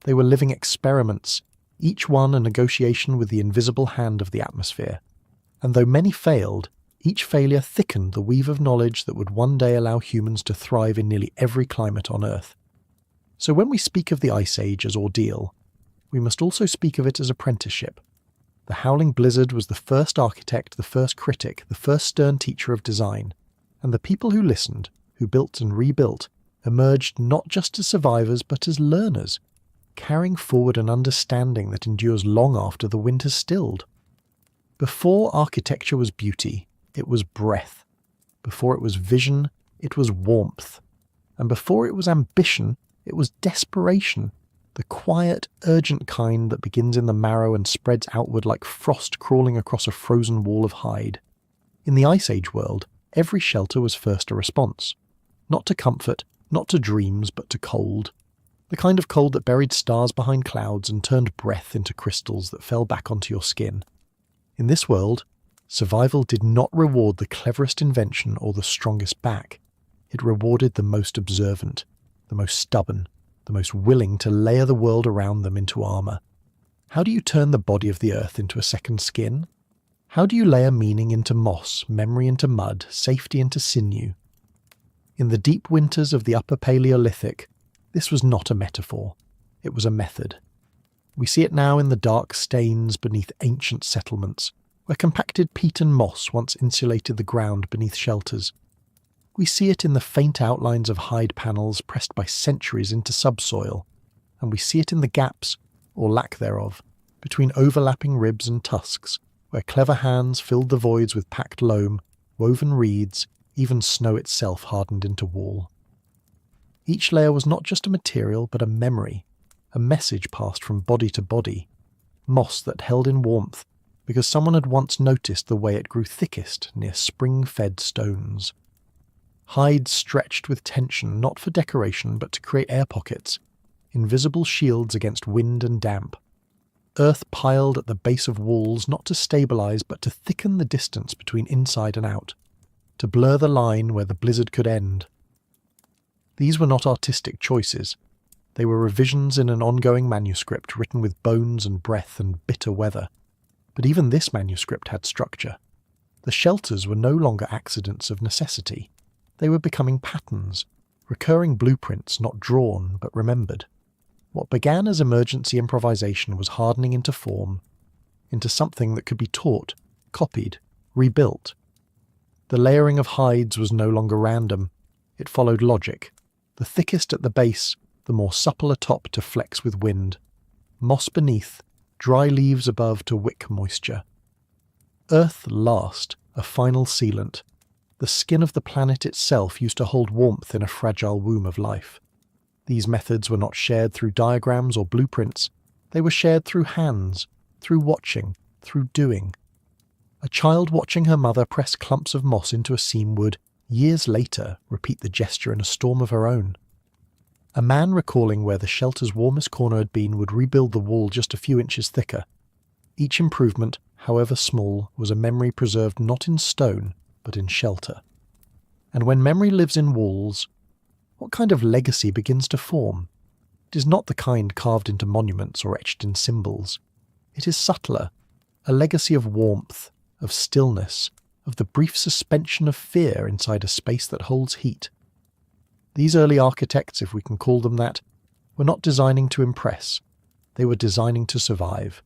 They were living experiments, each one a negotiation with the invisible hand of the atmosphere. And though many failed, each failure thickened the weave of knowledge that would one day allow humans to thrive in nearly every climate on Earth. So when we speak of the Ice Age as ordeal, we must also speak of it as apprenticeship. The howling blizzard was the first architect, the first critic, the first stern teacher of design, and the people who listened, who built and rebuilt, emerged not just as survivors but as learners, carrying forward an understanding that endures long after the wind has stilled. Before architecture was beauty, it was breath. Before it was vision, it was warmth. And before it was ambition, it was desperation, the quiet, urgent kind that begins in the marrow and spreads outward like frost crawling across a frozen wall of hide. In the Ice Age world, every shelter was first a response. Not to comfort, not to dreams, but to cold. The kind of cold that buried stars behind clouds and turned breath into crystals that fell back onto your skin. In this world, survival did not reward the cleverest invention or the strongest back. It rewarded the most observant, the most stubborn, the most willing to layer the world around them into armour. How do you turn the body of the earth into a second skin? How do you layer meaning into moss, memory into mud, safety into sinew? In the deep winters of the Upper Paleolithic, this was not a metaphor. It was a method. We see it now in the dark stains beneath ancient settlements, where compacted peat and moss once insulated the ground beneath shelters. We see it in the faint outlines of hide panels pressed by centuries into subsoil, and we see it in the gaps, or lack thereof, between overlapping ribs and tusks, where clever hands filled the voids with packed loam, woven reeds, even snow itself hardened into wall. Each layer was not just a material, but a memory, a message passed from body to body, moss that held in warmth, because someone had once noticed the way it grew thickest near spring-fed stones. Hides stretched with tension not for decoration but to create air pockets, invisible shields against wind and damp. Earth piled at the base of walls not to stabilise but to thicken the distance between inside and out, to blur the line where the blizzard could end. These were not artistic choices. They were revisions in an ongoing manuscript written with bones and breath and bitter weather. But even this manuscript had structure. The shelters were no longer accidents of necessity. They were becoming patterns, recurring blueprints not drawn but remembered. What began as emergency improvisation was hardening into form, into something that could be taught, copied, rebuilt. The layering of hides was no longer random. It followed logic. The thickest at the base, the more supple atop to flex with wind. Moss beneath, dry leaves above to wick moisture. Earth last, a final sealant. The skin of the planet itself used to hold warmth in a fragile womb of life. These methods were not shared through diagrams or blueprints. They were shared through hands, through watching, through doing. A child watching her mother press clumps of moss into a seam would, years later, repeat the gesture in a storm of her own. A man recalling where the shelter's warmest corner had been would rebuild the wall just a few inches thicker. Each improvement, however small, was a memory preserved not in stone, but in shelter. And when memory lives in walls, what kind of legacy begins to form? It is not the kind carved into monuments or etched in symbols. It is subtler, a legacy of warmth, of stillness, of the brief suspension of fear inside a space that holds heat. These early architects, if we can call them that, were not designing to impress. They were designing to survive.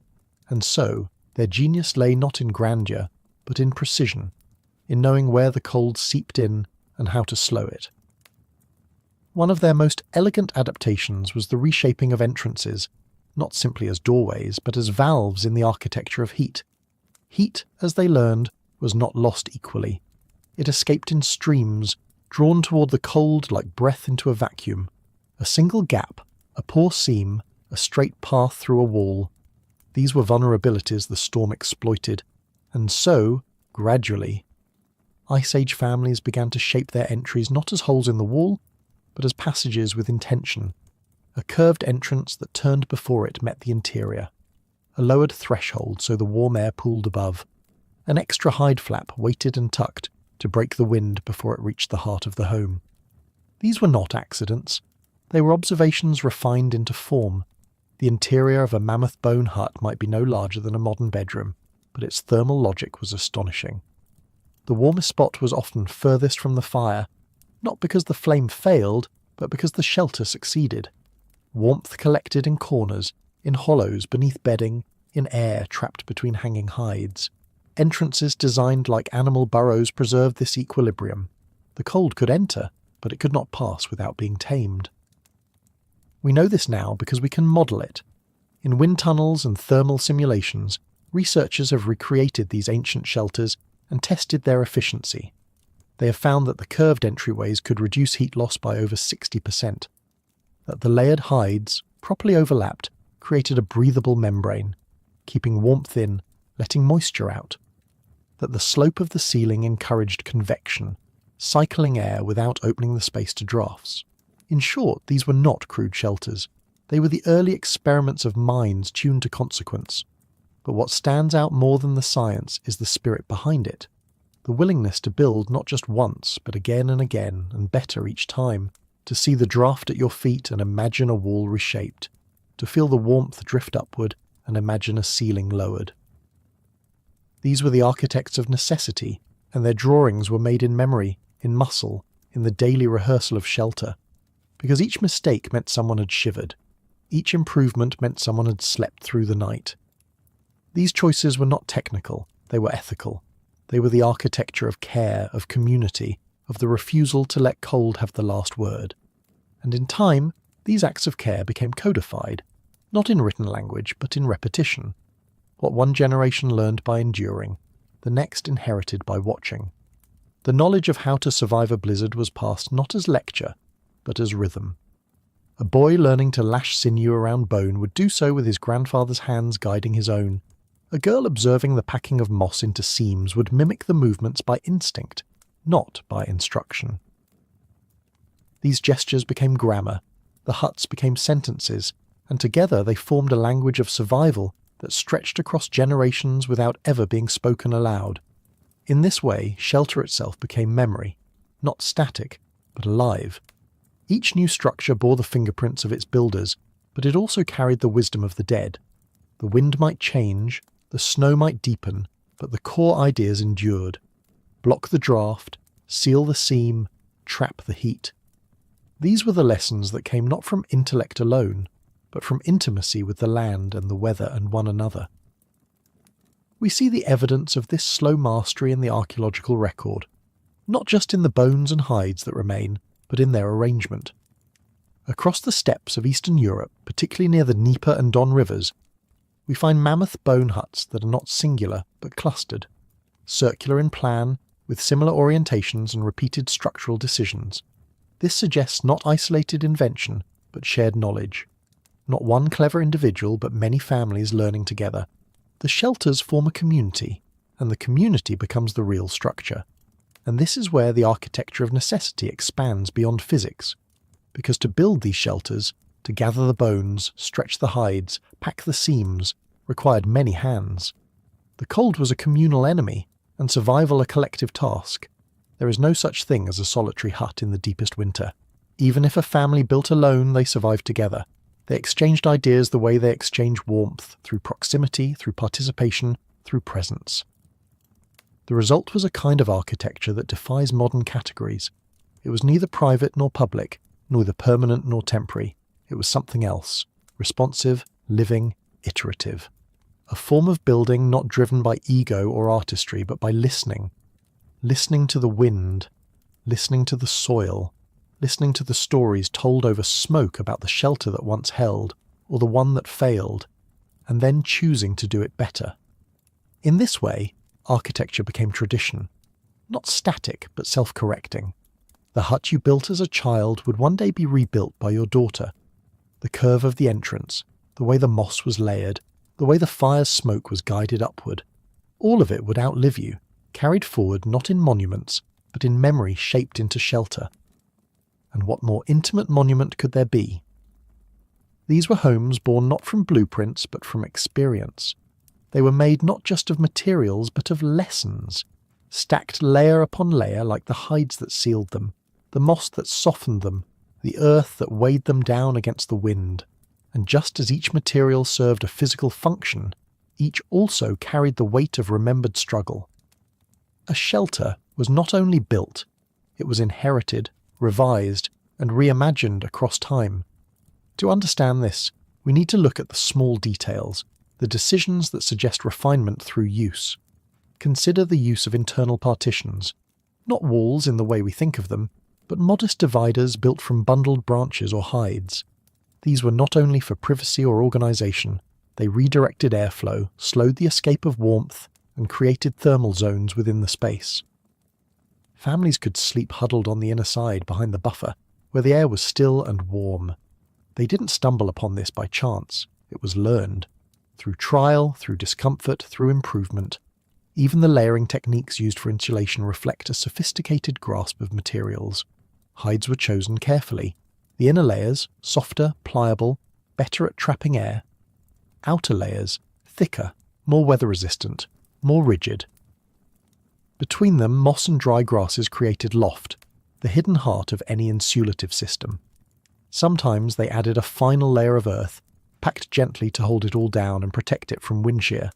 And so, their genius lay not in grandeur, but in precision, in knowing where the cold seeped in and how to slow it. One of their most elegant adaptations was the reshaping of entrances, not simply as doorways, but as valves in the architecture of heat. Heat, as they learned, was not lost equally. It escaped in streams, drawn toward the cold like breath into a vacuum. A single gap, a poor seam, a straight path through a wall. These were vulnerabilities the storm exploited, and so, gradually, Ice Age families began to shape their entries not as holes in the wall, but as passages with intention, a curved entrance that turned before it met the interior, a lowered threshold so the warm air pooled above, an extra hide flap weighted and tucked to break the wind before it reached the heart of the home. These were not accidents. They were observations refined into form. The interior of a mammoth-bone hut might be no larger than a modern bedroom, but its thermal logic was astonishing. The warmest spot was often furthest from the fire, not because the flame failed, but because the shelter succeeded. Warmth collected in corners, in hollows beneath bedding, in air trapped between hanging hides. Entrances designed like animal burrows preserved this equilibrium. The cold could enter, but it could not pass without being tamed. We know this now because we can model it. In wind tunnels and thermal simulations, researchers have recreated these ancient shelters and tested their efficiency. They have found that the curved entryways could reduce heat loss by over 60%, that the layered hides, properly overlapped, created a breathable membrane, keeping warmth in, letting moisture out, that the slope of the ceiling encouraged convection, cycling air without opening the space to drafts. In short, these were not crude shelters. They were the early experiments of minds tuned to consequence. But what stands out more than the science is the spirit behind it. The willingness to build not just once, but again and again, and better each time. To see the draft at your feet and imagine a wall reshaped. To feel the warmth drift upward and imagine a ceiling lowered. These were the architects of necessity, and their drawings were made in memory, in muscle, in the daily rehearsal of shelter. Because each mistake meant someone had shivered. Each improvement meant someone had slept through the night. These choices were not technical, they were ethical. They were the architecture of care, of community, of the refusal to let cold have the last word. And in time, these acts of care became codified, not in written language, but in repetition. What one generation learned by enduring, the next inherited by watching. The knowledge of how to survive a blizzard was passed not as lecture, but as rhythm. A boy learning to lash sinew around bone would do so with his grandfather's hands guiding his own. A girl observing the packing of moss into seams would mimic the movements by instinct, not by instruction. These gestures became grammar, the huts became sentences, and together they formed a language of survival that stretched across generations without ever being spoken aloud. In this way, shelter itself became memory, not static, but alive. Each new structure bore the fingerprints of its builders, but it also carried the wisdom of the dead. The wind might change, the snow might deepen, but the core ideas endured. Block the draft, seal the seam, trap the heat. These were the lessons that came not from intellect alone, but from intimacy with the land and the weather and one another. We see the evidence of this slow mastery in the archaeological record, not just in the bones and hides that remain, but in their arrangement. Across the steppes of Eastern Europe, particularly near the Dnieper and Don rivers, we find mammoth bone huts that are not singular, but clustered, circular in plan, with similar orientations and repeated structural decisions. This suggests not isolated invention, but shared knowledge. Not one clever individual, but many families learning together. The shelters form a community, and the community becomes the real structure. And this is where the architecture of necessity expands beyond physics. Because to build these shelters, to gather the bones, stretch the hides, pack the seams, required many hands. The cold was a communal enemy, and survival a collective task. There is no such thing as a solitary hut in the deepest winter. Even if a family built alone, they survived together. They exchanged ideas the way they exchange warmth, through proximity, through participation, through presence. The result was a kind of architecture that defies modern categories. It was neither private nor public, neither permanent nor temporary. It was something else, responsive, living, iterative. A form of building not driven by ego or artistry, but by listening. Listening to the wind, listening to the soil, listening to the stories told over smoke about the shelter that once held, or the one that failed, and then choosing to do it better. In this way, architecture became tradition, not static but self-correcting. The hut you built as a child would one day be rebuilt by your daughter. The curve of the entrance, the way the moss was layered, the way the fire's smoke was guided upward, all of it would outlive you, carried forward not in monuments, but in memory shaped into shelter. And what more intimate monument could there be? These were homes born not from blueprints but from experience. They were made not just of materials but of lessons, stacked layer upon layer like the hides that sealed them, the moss that softened them, the earth that weighed them down against the wind. And just as each material served a physical function, each also carried the weight of remembered struggle. A shelter was not only built, it was inherited, revised, and reimagined across time. To understand this, we need to look at the small details, the decisions that suggest refinement through use. Consider the use of internal partitions, not walls in the way we think of them, but modest dividers built from bundled branches or hides. These were not only for privacy or organisation, they redirected airflow, slowed the escape of warmth, and created thermal zones within the space. Families could sleep huddled on the inner side behind the buffer, where the air was still and warm. They didn't stumble upon this by chance, it was learned. Through trial, through discomfort, through improvement. Even the layering techniques used for insulation reflect a sophisticated grasp of materials. Hides were chosen carefully. The inner layers, softer, pliable, better at trapping air. Outer layers, thicker, more weather-resistant, more rigid. Between them, moss and dry grasses created loft, the hidden heart of any insulative system. Sometimes they added a final layer of earth, packed gently to hold it all down and protect it from wind shear.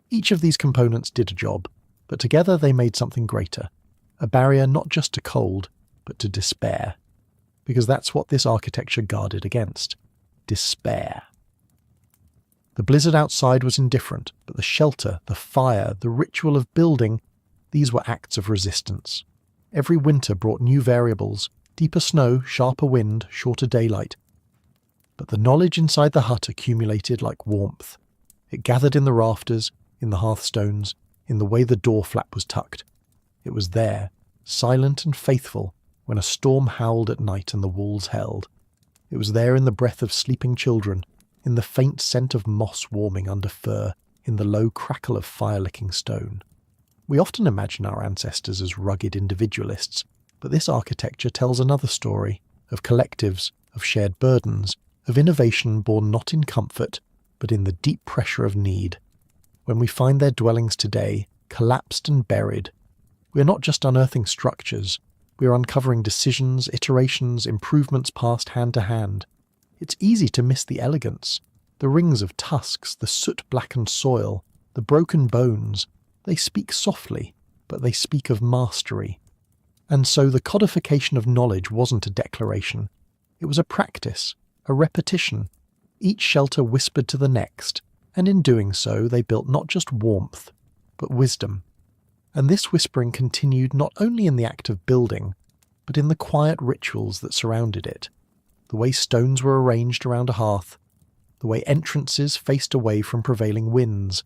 Each of these components did a job, but together they made something greater, a barrier not just to cold, but to despair. Because that's what this architecture guarded against. Despair. The blizzard outside was indifferent, but the shelter, the fire, the ritual of building, these were acts of resistance. Every winter brought new variables, deeper snow, sharper wind, shorter daylight. But the knowledge inside the hut accumulated like warmth. It gathered in the rafters, in the hearthstones, in the way the door flap was tucked. It was there, silent and faithful, when a storm howled at night and the walls held. It was there in the breath of sleeping children, in the faint scent of moss warming under fur, in the low crackle of fire-licking stone. We often imagine our ancestors as rugged individualists, but this architecture tells another story, of collectives, of shared burdens, of innovation born not in comfort, but in the deep pressure of need. When we find their dwellings today, collapsed and buried, we are not just unearthing structures, we are uncovering decisions, iterations, improvements passed hand to hand. It's easy to miss the elegance, the rings of tusks, the soot-blackened soil, the broken bones. They speak softly, but they speak of mastery. And so the codification of knowledge wasn't a declaration. It was a practice, a repetition. Each shelter whispered to the next, and in doing so they built not just warmth, but wisdom. And this whispering continued not only in the act of building, but in the quiet rituals that surrounded it. The way stones were arranged around a hearth, the way entrances faced away from prevailing winds,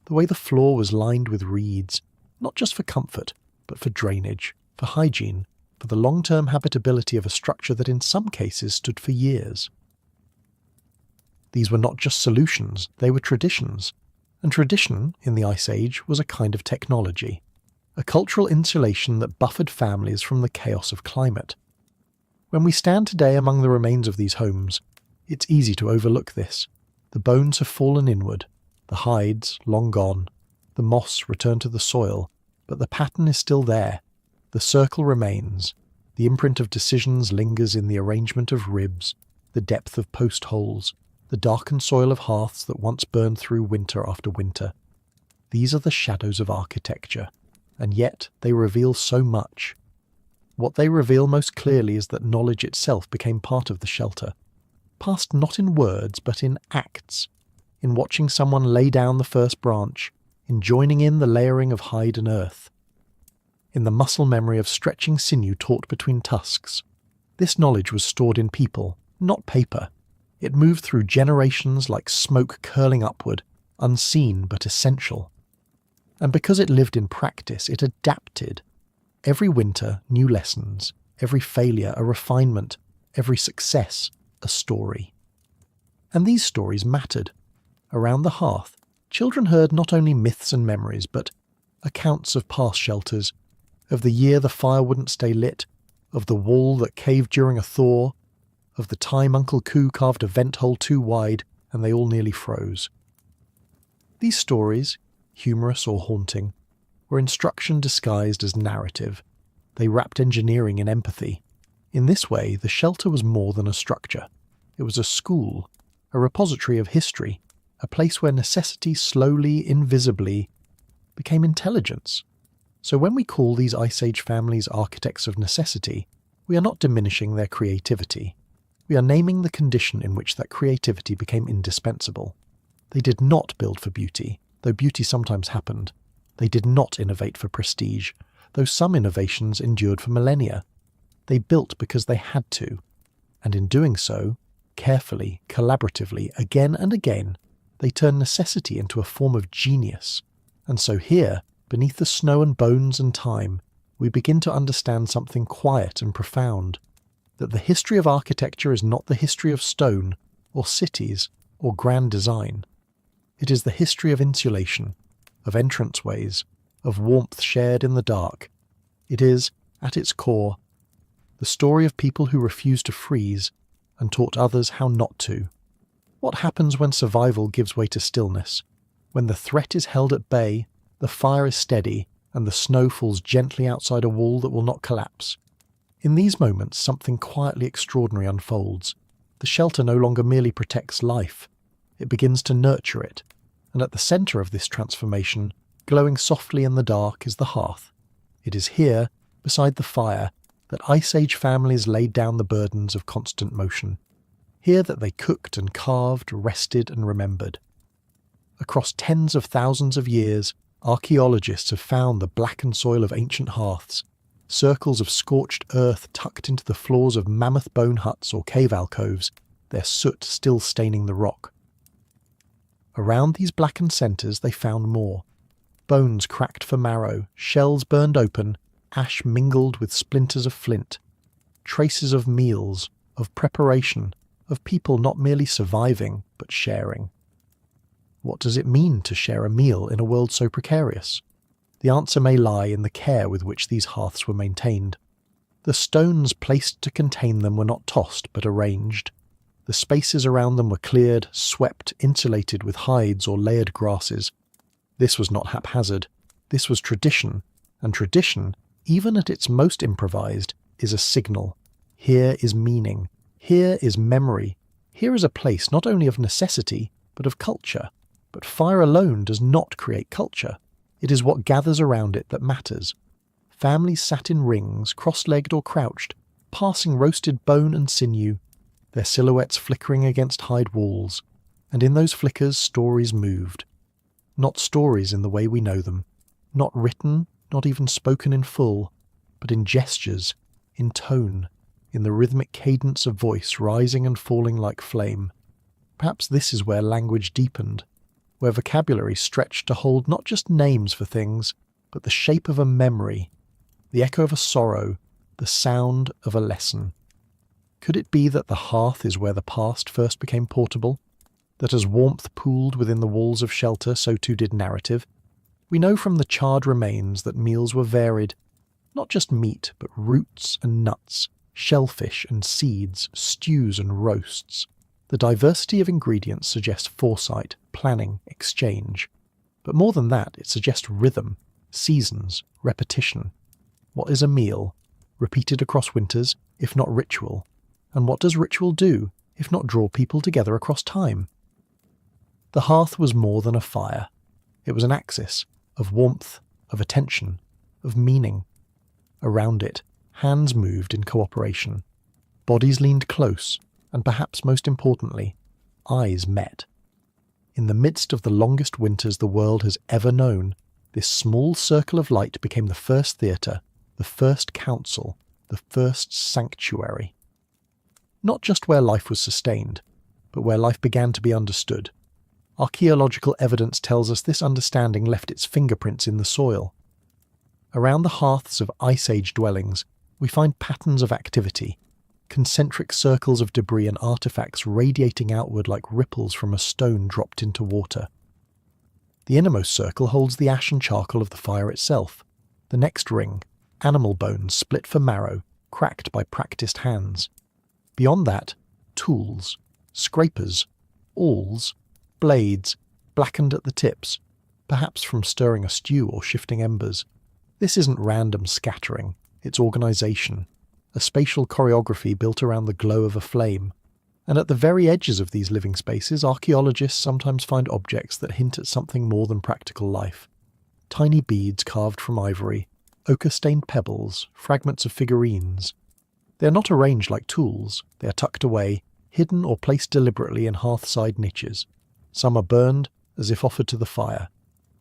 the way the floor was lined with reeds, not just for comfort, but for drainage, for hygiene, for the long-term habitability of a structure that in some cases stood for years. These were not just solutions, they were traditions. And tradition, in the Ice Age, was a kind of technology, a cultural insulation that buffered families from the chaos of climate. When we stand today among the remains of these homes, it's easy to overlook this. The bones have fallen inward, the hides long gone, the moss returned to the soil, but the pattern is still there. The circle remains. The imprint of decisions lingers in the arrangement of ribs, the depth of post holes, the darkened soil of hearths that once burned through winter after winter. These are the shadows of architecture, and yet they reveal so much. What they reveal most clearly is that knowledge itself became part of the shelter, passed not in words but in acts, in watching someone lay down the first branch, in joining in the layering of hide and earth, in the muscle memory of stretching sinew taught between tusks. This knowledge was stored in people, not paper. It moved through generations like smoke curling upward, unseen but essential. And because it lived in practice, it adapted. Every winter, new lessons. Every failure, a refinement. Every success, a story. And these stories mattered. Around the hearth, children heard not only myths and memories, but accounts of past shelters, of the year the fire wouldn't stay lit, of the wall that caved during a thaw, of the time Uncle Coo carved a vent hole too wide and they all nearly froze. These stories, humorous or haunting, were instruction disguised as narrative. They wrapped engineering in empathy. In this way, the shelter was more than a structure. It was a school, a repository of history, a place where necessity slowly, invisibly, became intelligence. So when we call these Ice Age families architects of necessity, we are not diminishing their creativity. We are naming the condition in which that creativity became indispensable. They did not build for beauty, though beauty sometimes happened. They did not innovate for prestige, though some innovations endured for millennia. They built because they had to, and in doing so, carefully, collaboratively, again and again, they turned necessity into a form of genius. And so here, beneath the snow and bones and time, we begin to understand something quiet and profound, that the history of architecture is not the history of stone, or cities, or grand design. It is the history of insulation, of entranceways, of warmth shared in the dark. It is, at its core, the story of people who refused to freeze and taught others how not to. What happens when survival gives way to stillness? When the threat is held at bay, the fire is steady, and the snow falls gently outside a wall that will not collapse. In these moments, something quietly extraordinary unfolds. The shelter no longer merely protects life. It begins to nurture it. And at the centre of this transformation, glowing softly in the dark, is the hearth. It is here, beside the fire, that Ice Age families laid down the burdens of constant motion. Here that they cooked and carved, rested and remembered. Across tens of thousands of years, archaeologists have found the blackened soil of ancient hearths, circles of scorched earth tucked into the floors of mammoth-bone huts or cave alcoves, their soot still staining the rock. Around these blackened centres they found more. Bones cracked for marrow, shells burned open, ash mingled with splinters of flint. Traces of meals, of preparation, of people not merely surviving, but sharing. What does it mean to share a meal in a world so precarious? The answer may lie in the care with which these hearths were maintained. The stones placed to contain them were not tossed, but arranged. The spaces around them were cleared, swept, insulated with hides or layered grasses. This was not haphazard. This was tradition, and tradition, even at its most improvised, is a signal. Here is meaning. Here is memory. Here is a place not only of necessity, but of culture. But fire alone does not create culture. It is what gathers around it that matters. Families sat in rings, cross-legged or crouched, passing roasted bone and sinew, their silhouettes flickering against hide walls, and in those flickers stories moved. Not stories in the way we know them, not written, not even spoken in full, but in gestures, in tone, in the rhythmic cadence of voice rising and falling like flame. Perhaps this is where language deepened, where vocabulary stretched to hold not just names for things, but the shape of a memory, the echo of a sorrow, the sound of a lesson. Could it be that the hearth is where the past first became portable? That as warmth pooled within the walls of shelter, so too did narrative? We know from the charred remains that meals were varied, not just meat, but roots and nuts, shellfish and seeds, stews and roasts. The diversity of ingredients suggests foresight, planning, exchange. But more than that, it suggests rhythm, seasons, repetition. What is a meal? Repeated across winters, if not ritual. And what does ritual do, if not draw people together across time? The hearth was more than a fire. It was an axis of warmth, of attention, of meaning. Around it, hands moved in cooperation. Bodies leaned close, and perhaps most importantly, eyes met. In the midst of the longest winters the world has ever known, this small circle of light became the first theatre, the first council, the first sanctuary. Not just where life was sustained, but where life began to be understood. Archaeological evidence tells us this understanding left its fingerprints in the soil. Around the hearths of Ice Age dwellings, we find patterns of activity, concentric circles of debris and artifacts radiating outward like ripples from a stone dropped into water. The innermost circle holds the ash and charcoal of the fire itself. The next ring, animal bones split for marrow, cracked by practiced hands. Beyond that, Tools, scrapers, awls, blades, blackened at the tips, perhaps from stirring a stew or shifting embers. This isn't random scattering, it's organisation, a spatial choreography built around the glow of a flame. And at the very edges of these living spaces, archaeologists sometimes find objects that hint at something more than practical life. Tiny beads carved from ivory, ochre-stained pebbles, fragments of figurines. They are not arranged like tools, they are tucked away, hidden or placed deliberately in hearthside niches. Some are burned, as if offered to the fire.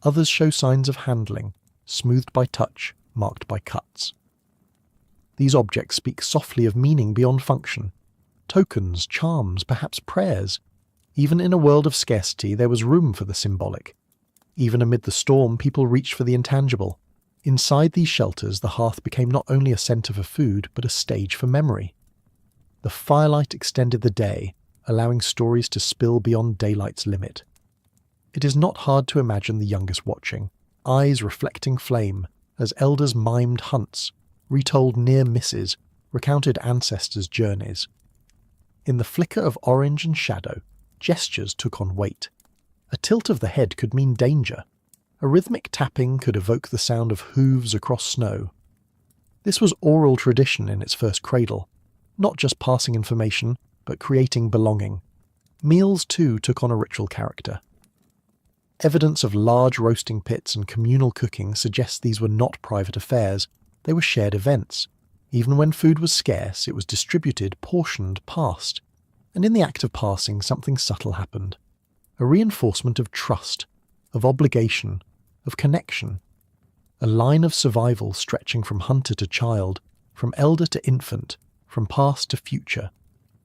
Others show signs of handling, smoothed by touch, marked by cuts. These objects speak softly of meaning beyond function. Tokens, charms, perhaps prayers. Even in a world of scarcity, there was room for the symbolic. Even amid the storm, people reached for the intangible. Inside these shelters, the hearth became not only a centre for food, but a stage for memory. The firelight extended the day, allowing stories to spill beyond daylight's limit. It is not hard to imagine the youngest watching, eyes reflecting flame, as elders mimed hunts, retold near misses, recounted ancestors' journeys. In the flicker of orange and shadow, gestures took on weight. A tilt of the head could mean danger. A rhythmic tapping could evoke the sound of hooves across snow. This was oral tradition in its first cradle, not just passing information, but creating belonging. Meals, too, took on a ritual character. Evidence of large roasting pits and communal cooking suggests these were not private affairs, they were shared events. Even when food was scarce, it was distributed, portioned, passed. And in the act of passing, something subtle happened. A reinforcement of trust, of obligation, of connection. A line of survival stretching from hunter to child, from elder to infant, from past to future.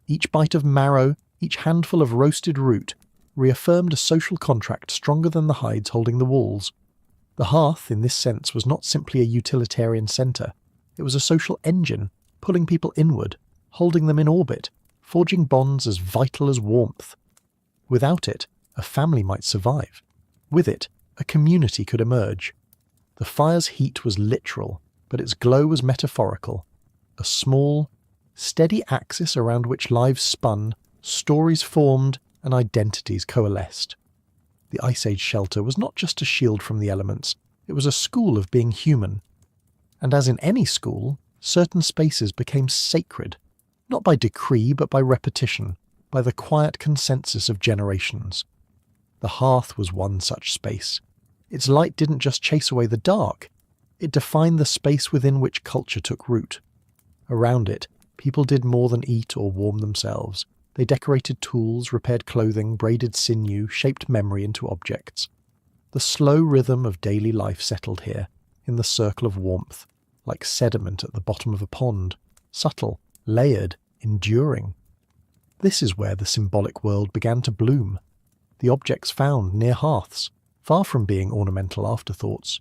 Each bite of marrow, each handful of roasted root, reaffirmed a social contract stronger than the hides holding the walls. The hearth, in this sense, was not simply a utilitarian centre. It was a social engine, pulling people inward, holding them in orbit, forging bonds as vital as warmth. Without it, a family might survive. With it, a community could emerge. The fire's heat was literal, but its glow was metaphorical. A small, steady axis around which lives spun, stories formed, and identities coalesced. The Ice Age shelter was not just a shield from the elements, it was a school of being human. And as in any school, certain spaces became sacred, not by decree but by repetition, by the quiet consensus of generations. The hearth was one such space. Its light didn't just chase away the dark, it defined the space within which culture took root. Around it, people did more than eat or warm themselves. They decorated tools, repaired clothing, braided sinew, shaped memory into objects. The slow rhythm of daily life settled here, in the circle of warmth, like sediment at the bottom of a pond, subtle, layered, enduring. This is where the symbolic world began to bloom. The objects found near hearths, far from being ornamental afterthoughts,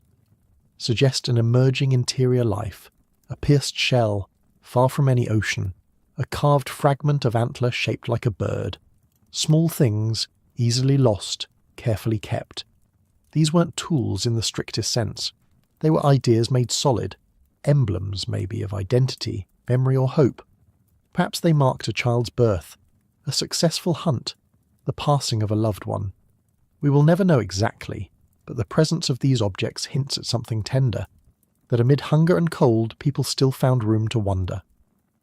suggest an emerging interior life, a pierced shell, far from any ocean, a carved fragment of antler shaped like a bird. Small things, easily lost, carefully kept. These weren't tools in the strictest sense. They were ideas made solid, emblems maybe of identity, memory or hope. Perhaps they marked a child's birth, a successful hunt, the passing of a loved one. We will never know exactly, but the presence of these objects hints at something tender, that amid hunger and cold people still found room to wonder.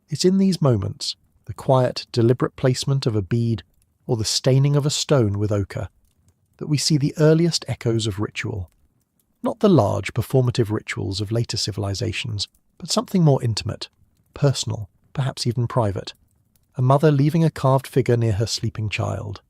It's in these moments, the quiet, deliberate placement of a bead or the staining of a stone with ochre, that we see the earliest echoes of ritual. Not the large, performative rituals of later civilizations, but something more intimate, personal, perhaps even private. A mother leaving a carved figure near her sleeping child.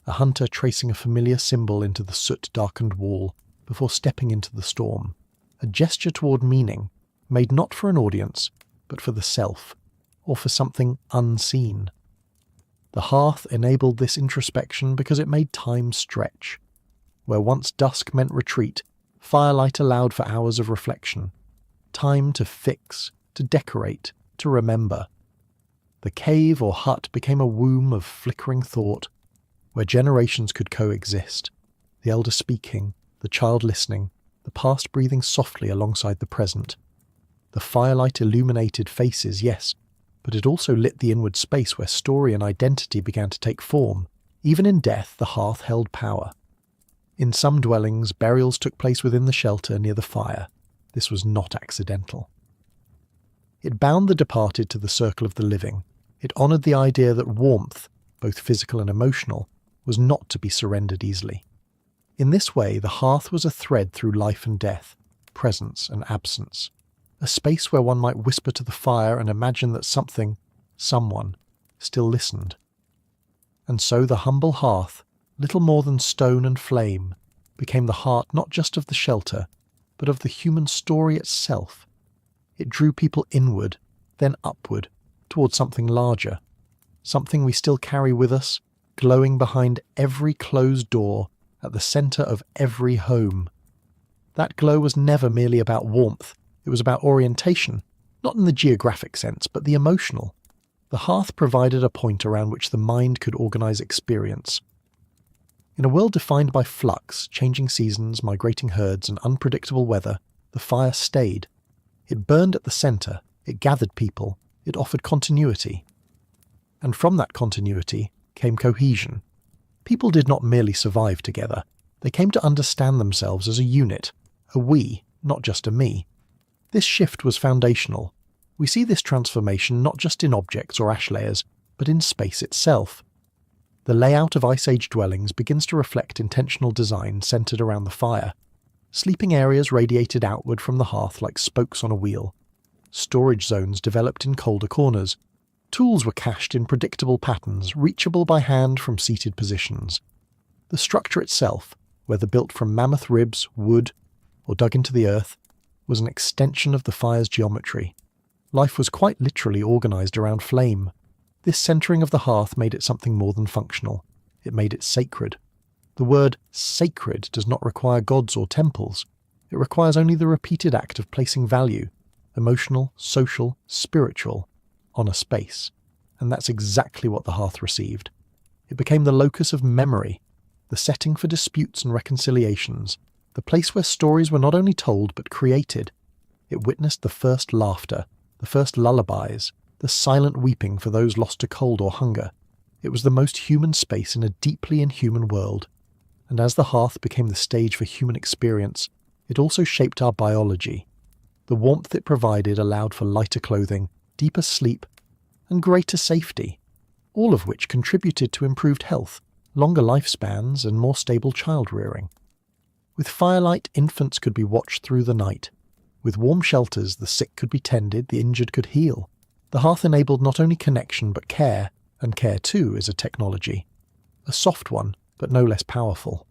A hunter tracing a familiar symbol into the soot-darkened wall before stepping into the storm. A gesture toward meaning, made not for an audience, but for the self, or for something unseen. The hearth enabled this introspection because it made time stretch. Where once dusk meant retreat, firelight allowed for hours of reflection. Time to fix, to decorate, to remember. The cave or hut became a womb of flickering thought, where generations could coexist, the elder speaking, the child listening, the past breathing softly alongside the present. The firelight illuminated faces, yes, but it also lit the inward space where story and identity began to take form. Even in death, the hearth held power. In some dwellings, burials took place within the shelter near the fire. This was not accidental. It bound the departed to the circle of the living. It honoured the idea that warmth, both physical and emotional, was not to be surrendered easily. In this way, the hearth was a thread through life and death, presence and absence, a space where one might whisper to the fire and imagine that someone, still listened. And so the humble hearth, little more than stone and flame, became the heart not just of the shelter, but of the human story itself. It drew people inward, then upward, towards something larger, something we still carry with us, glowing behind every closed door, at the centre of every home. That glow was never merely about warmth, it was about orientation, not in the geographic sense, but the emotional. The hearth provided a point around which the mind could organise experience. In a world defined by flux, changing seasons, migrating herds, and unpredictable weather, the fire stayed. It burned at the centre, it gathered people, it offered continuity. And from that continuity came cohesion. People did not merely survive together, they came to understand themselves as a unit, a we, not just a me. This shift was foundational. We see this transformation not just in objects or ash layers, but in space itself. The layout of Ice Age dwellings begins to reflect intentional design centred around the fire. Sleeping areas radiated outward from the hearth like spokes on a wheel. Storage zones developed in colder corners. Tools were cached in predictable patterns, reachable by hand from seated positions. The structure itself, whether built from mammoth ribs, wood, or dug into the earth, was an extension of the fire's geometry. Life was quite literally organised around flame. This centering of the hearth made it something more than functional. It made it sacred. The word sacred does not require gods or temples. It requires only the repeated act of placing value, emotional, social, spiritual, on a space. And that's exactly what the hearth received. It became the locus of memory, the setting for disputes and reconciliations, the place where stories were not only told but created. It witnessed the first laughter, the first lullabies, the silent weeping for those lost to cold or hunger. It was the most human space in a deeply inhuman world. And as the hearth became the stage for human experience, it also shaped our biology. The warmth it provided allowed for lighter clothing, deeper sleep, and greater safety, all of which contributed to improved health, longer lifespans, and more stable child-rearing. With firelight, infants could be watched through the night. With warm shelters, the sick could be tended, the injured could heal. The hearth enabled not only connection but care, and care too is a technology. A soft one, but no less powerful.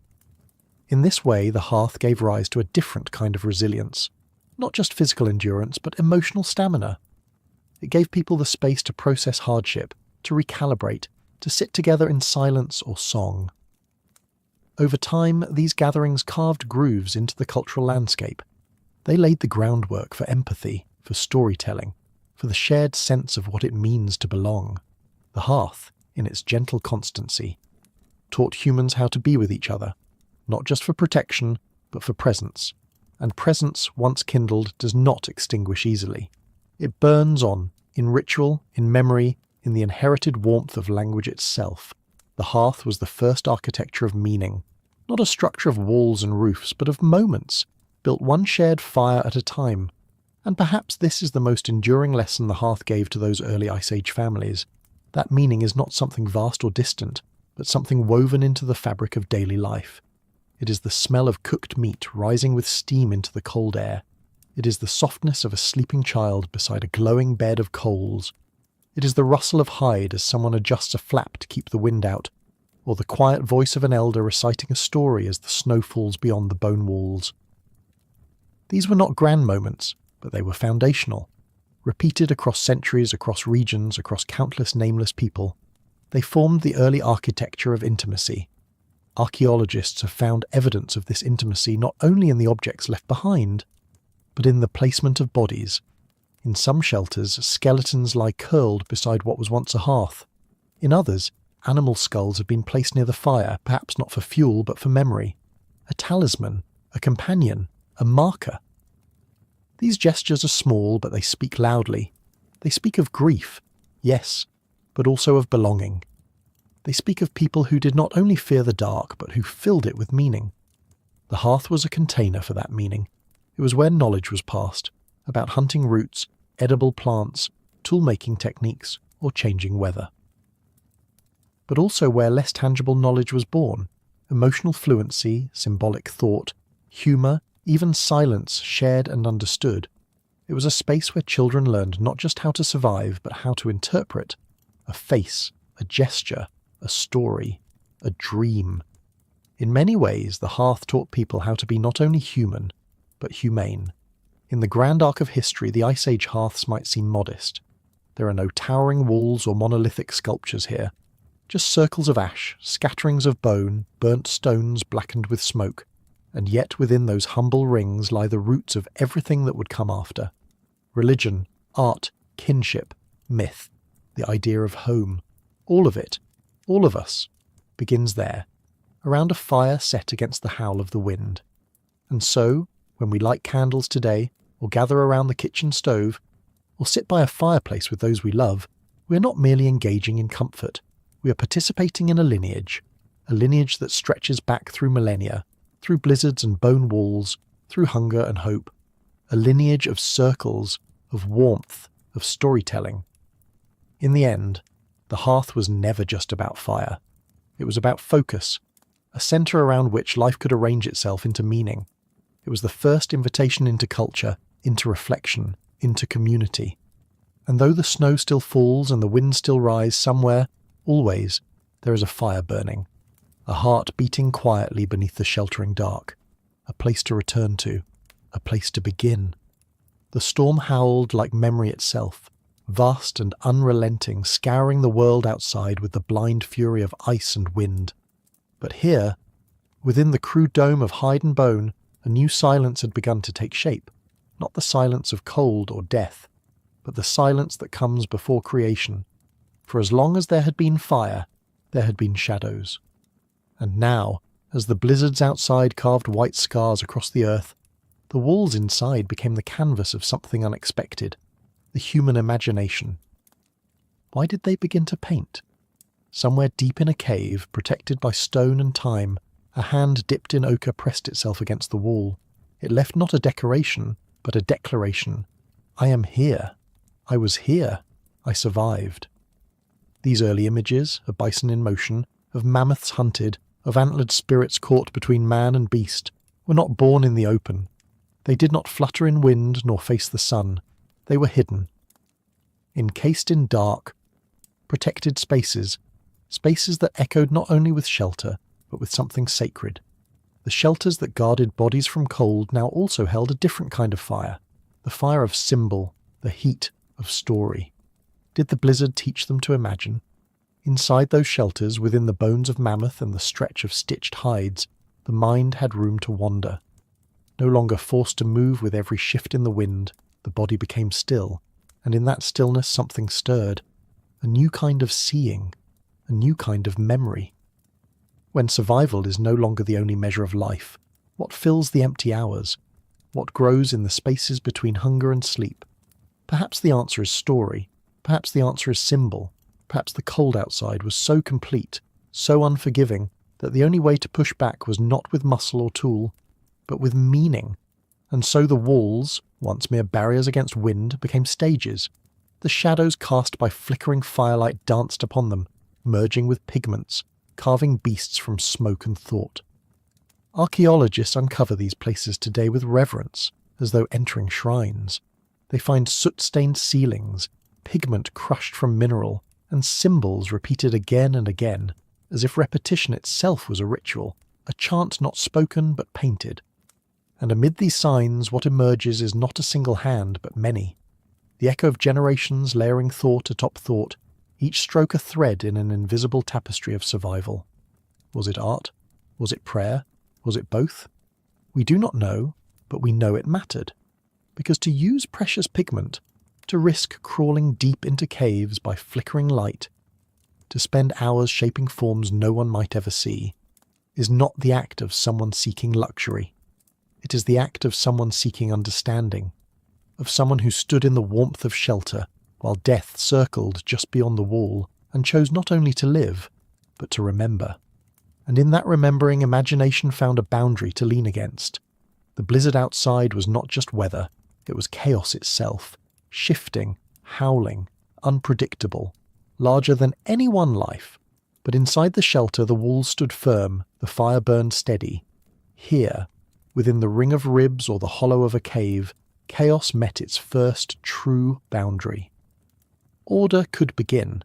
In this way, the hearth gave rise to a different kind of resilience. Not just physical endurance, but emotional stamina. It gave people the space to process hardship, to recalibrate, to sit together in silence or song. Over time, these gatherings carved grooves into the cultural landscape. They laid the groundwork for empathy, for storytelling, for the shared sense of what it means to belong. The hearth, in its gentle constancy, taught humans how to be with each other, not just for protection, but for presence. And presence, once kindled, does not extinguish easily. It burns on, in ritual, in memory, in the inherited warmth of language itself. The hearth was the first architecture of meaning, not a structure of walls and roofs, but of moments, built one shared fire at a time. And perhaps this is the most enduring lesson the hearth gave to those early Ice Age families. That meaning is not something vast or distant, but something woven into the fabric of daily life. It is the smell of cooked meat rising with steam into the cold air. It is the softness of a sleeping child beside a glowing bed of coals. It is the rustle of hide as someone adjusts a flap to keep the wind out, or the quiet voice of an elder reciting a story as the snow falls beyond the bone walls. These were not grand moments, but they were foundational. Repeated across centuries, across regions, across countless nameless people, they formed the early architecture of intimacy. Archaeologists have found evidence of this intimacy not only in the objects left behind, but in the placement of bodies. In some shelters, skeletons lie curled beside what was once a hearth. In others, animal skulls have been placed near the fire, perhaps not for fuel, but for memory. A talisman, a companion, a marker. These gestures are small, but they speak loudly. They speak of grief, yes, but also of belonging. They speak of people who did not only fear the dark, but who filled it with meaning. The hearth was a container for that meaning. It was where knowledge was passed, about hunting roots, edible plants, tool-making techniques, or changing weather. But also where less tangible knowledge was born, emotional fluency, symbolic thought, humour, even silence shared and understood. It was a space where children learned not just how to survive, but how to interpret a face, a gesture, a story, a dream. In many ways, the hearth taught people how to be not only human, but humane. In the grand arc of history, the Ice Age hearths might seem modest. There are no towering walls or monolithic sculptures here, just circles of ash, scatterings of bone, burnt stones blackened with smoke, and yet within those humble rings lie the roots of everything that would come after. Religion, art, kinship, myth, the idea of home, all of it, all of us, begins there, around a fire set against the howl of the wind. And so, when we light candles today, or gather around the kitchen stove, or sit by a fireplace with those we love, we are not merely engaging in comfort. We are participating in a lineage that stretches back through millennia, through blizzards and bone walls, through hunger and hope, a lineage of circles, of warmth, of storytelling. In the end, the hearth was never just about fire. It was about focus, a centre around which life could arrange itself into meaning. It was the first invitation into culture, into reflection, into community. And though the snow still falls and the wind still rise somewhere, always, there is a fire burning, a heart beating quietly beneath the sheltering dark, a place to return to, a place to begin. The storm howled like memory itself, vast and unrelenting, scouring the world outside with the blind fury of ice and wind. But here, within the crude dome of hide and bone, a new silence had begun to take shape, not the silence of cold or death, but the silence that comes before creation. For as long as there had been fire, there had been shadows. And now, as the blizzards outside carved white scars across the earth, the walls inside became the canvas of something unexpected, the human imagination. Why did they begin to paint? Somewhere deep in a cave, protected by stone and time, a hand dipped in ochre pressed itself against the wall. It left not a decoration, but a declaration. I am here. I was here. I survived. These early images, a bison in motion, of mammoths hunted, of antlered spirits caught between man and beast, were not born in the open. They did not flutter in wind nor face the sun. They were hidden. Encased in dark, protected spaces, spaces that echoed not only with shelter, but with something sacred. The shelters that guarded bodies from cold now also held a different kind of fire, the fire of symbol, the heat of story. Did the blizzard teach them to imagine? Inside those shelters, within the bones of mammoth and the stretch of stitched hides, the mind had room to wander. No longer forced to move with every shift in the wind, the body became still, and in that stillness something stirred, a new kind of seeing, a new kind of memory. When survival is no longer the only measure of life, what fills the empty hours? What grows in the spaces between hunger and sleep? Perhaps the answer is story. Perhaps the answer is symbol. Perhaps the cold outside was so complete, so unforgiving, that the only way to push back was not with muscle or tool, but with meaning. And so the walls, once mere barriers against wind, became stages. The shadows cast by flickering firelight danced upon them, merging with pigments, carving beasts from smoke and thought. Archaeologists uncover these places today with reverence, as though entering shrines. They find soot-stained ceilings, pigment crushed from mineral, and symbols repeated again and again, as if repetition itself was a ritual, a chant not spoken but painted. And amid these signs, what emerges is not a single hand, but many. The echo of generations layering thought atop thought, each stroke a thread in an invisible tapestry of survival. Was it art? Was it prayer? Was it both? We do not know, but we know it mattered. Because to use precious pigment, to risk crawling deep into caves by flickering light, to spend hours shaping forms no one might ever see, is not the act of someone seeking luxury. It is the act of someone seeking understanding, of someone who stood in the warmth of shelter while death circled just beyond the wall and chose not only to live, but to remember. And in that remembering, imagination found a boundary to lean against. The blizzard outside was not just weather, it was chaos itself, shifting, howling, unpredictable, larger than any one life. But inside the shelter the walls stood firm, the fire burned steady. Here, within the ring of ribs or the hollow of a cave, chaos met its first true boundary. Order could begin,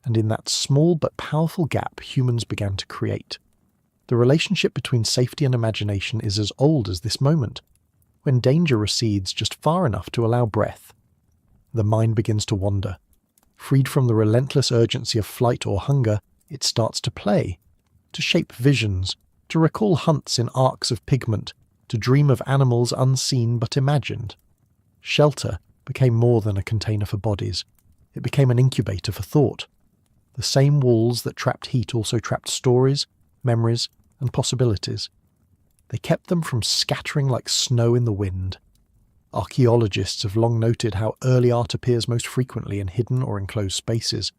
and in that small but powerful gap humans began to create. The relationship between safety and imagination is as old as this moment, when danger recedes just far enough to allow breath. The mind begins to wander. Freed from the relentless urgency of flight or hunger, it starts to play, to shape visions, to recall hunts in arcs of pigment, to dream of animals unseen but imagined. Shelter became more than a container for bodies. It became an incubator for thought. The same walls that trapped heat also trapped stories, memories, and possibilities. They kept them from scattering like snow in the wind. Archaeologists have long noted how early art appears most frequently in hidden or enclosed spaces.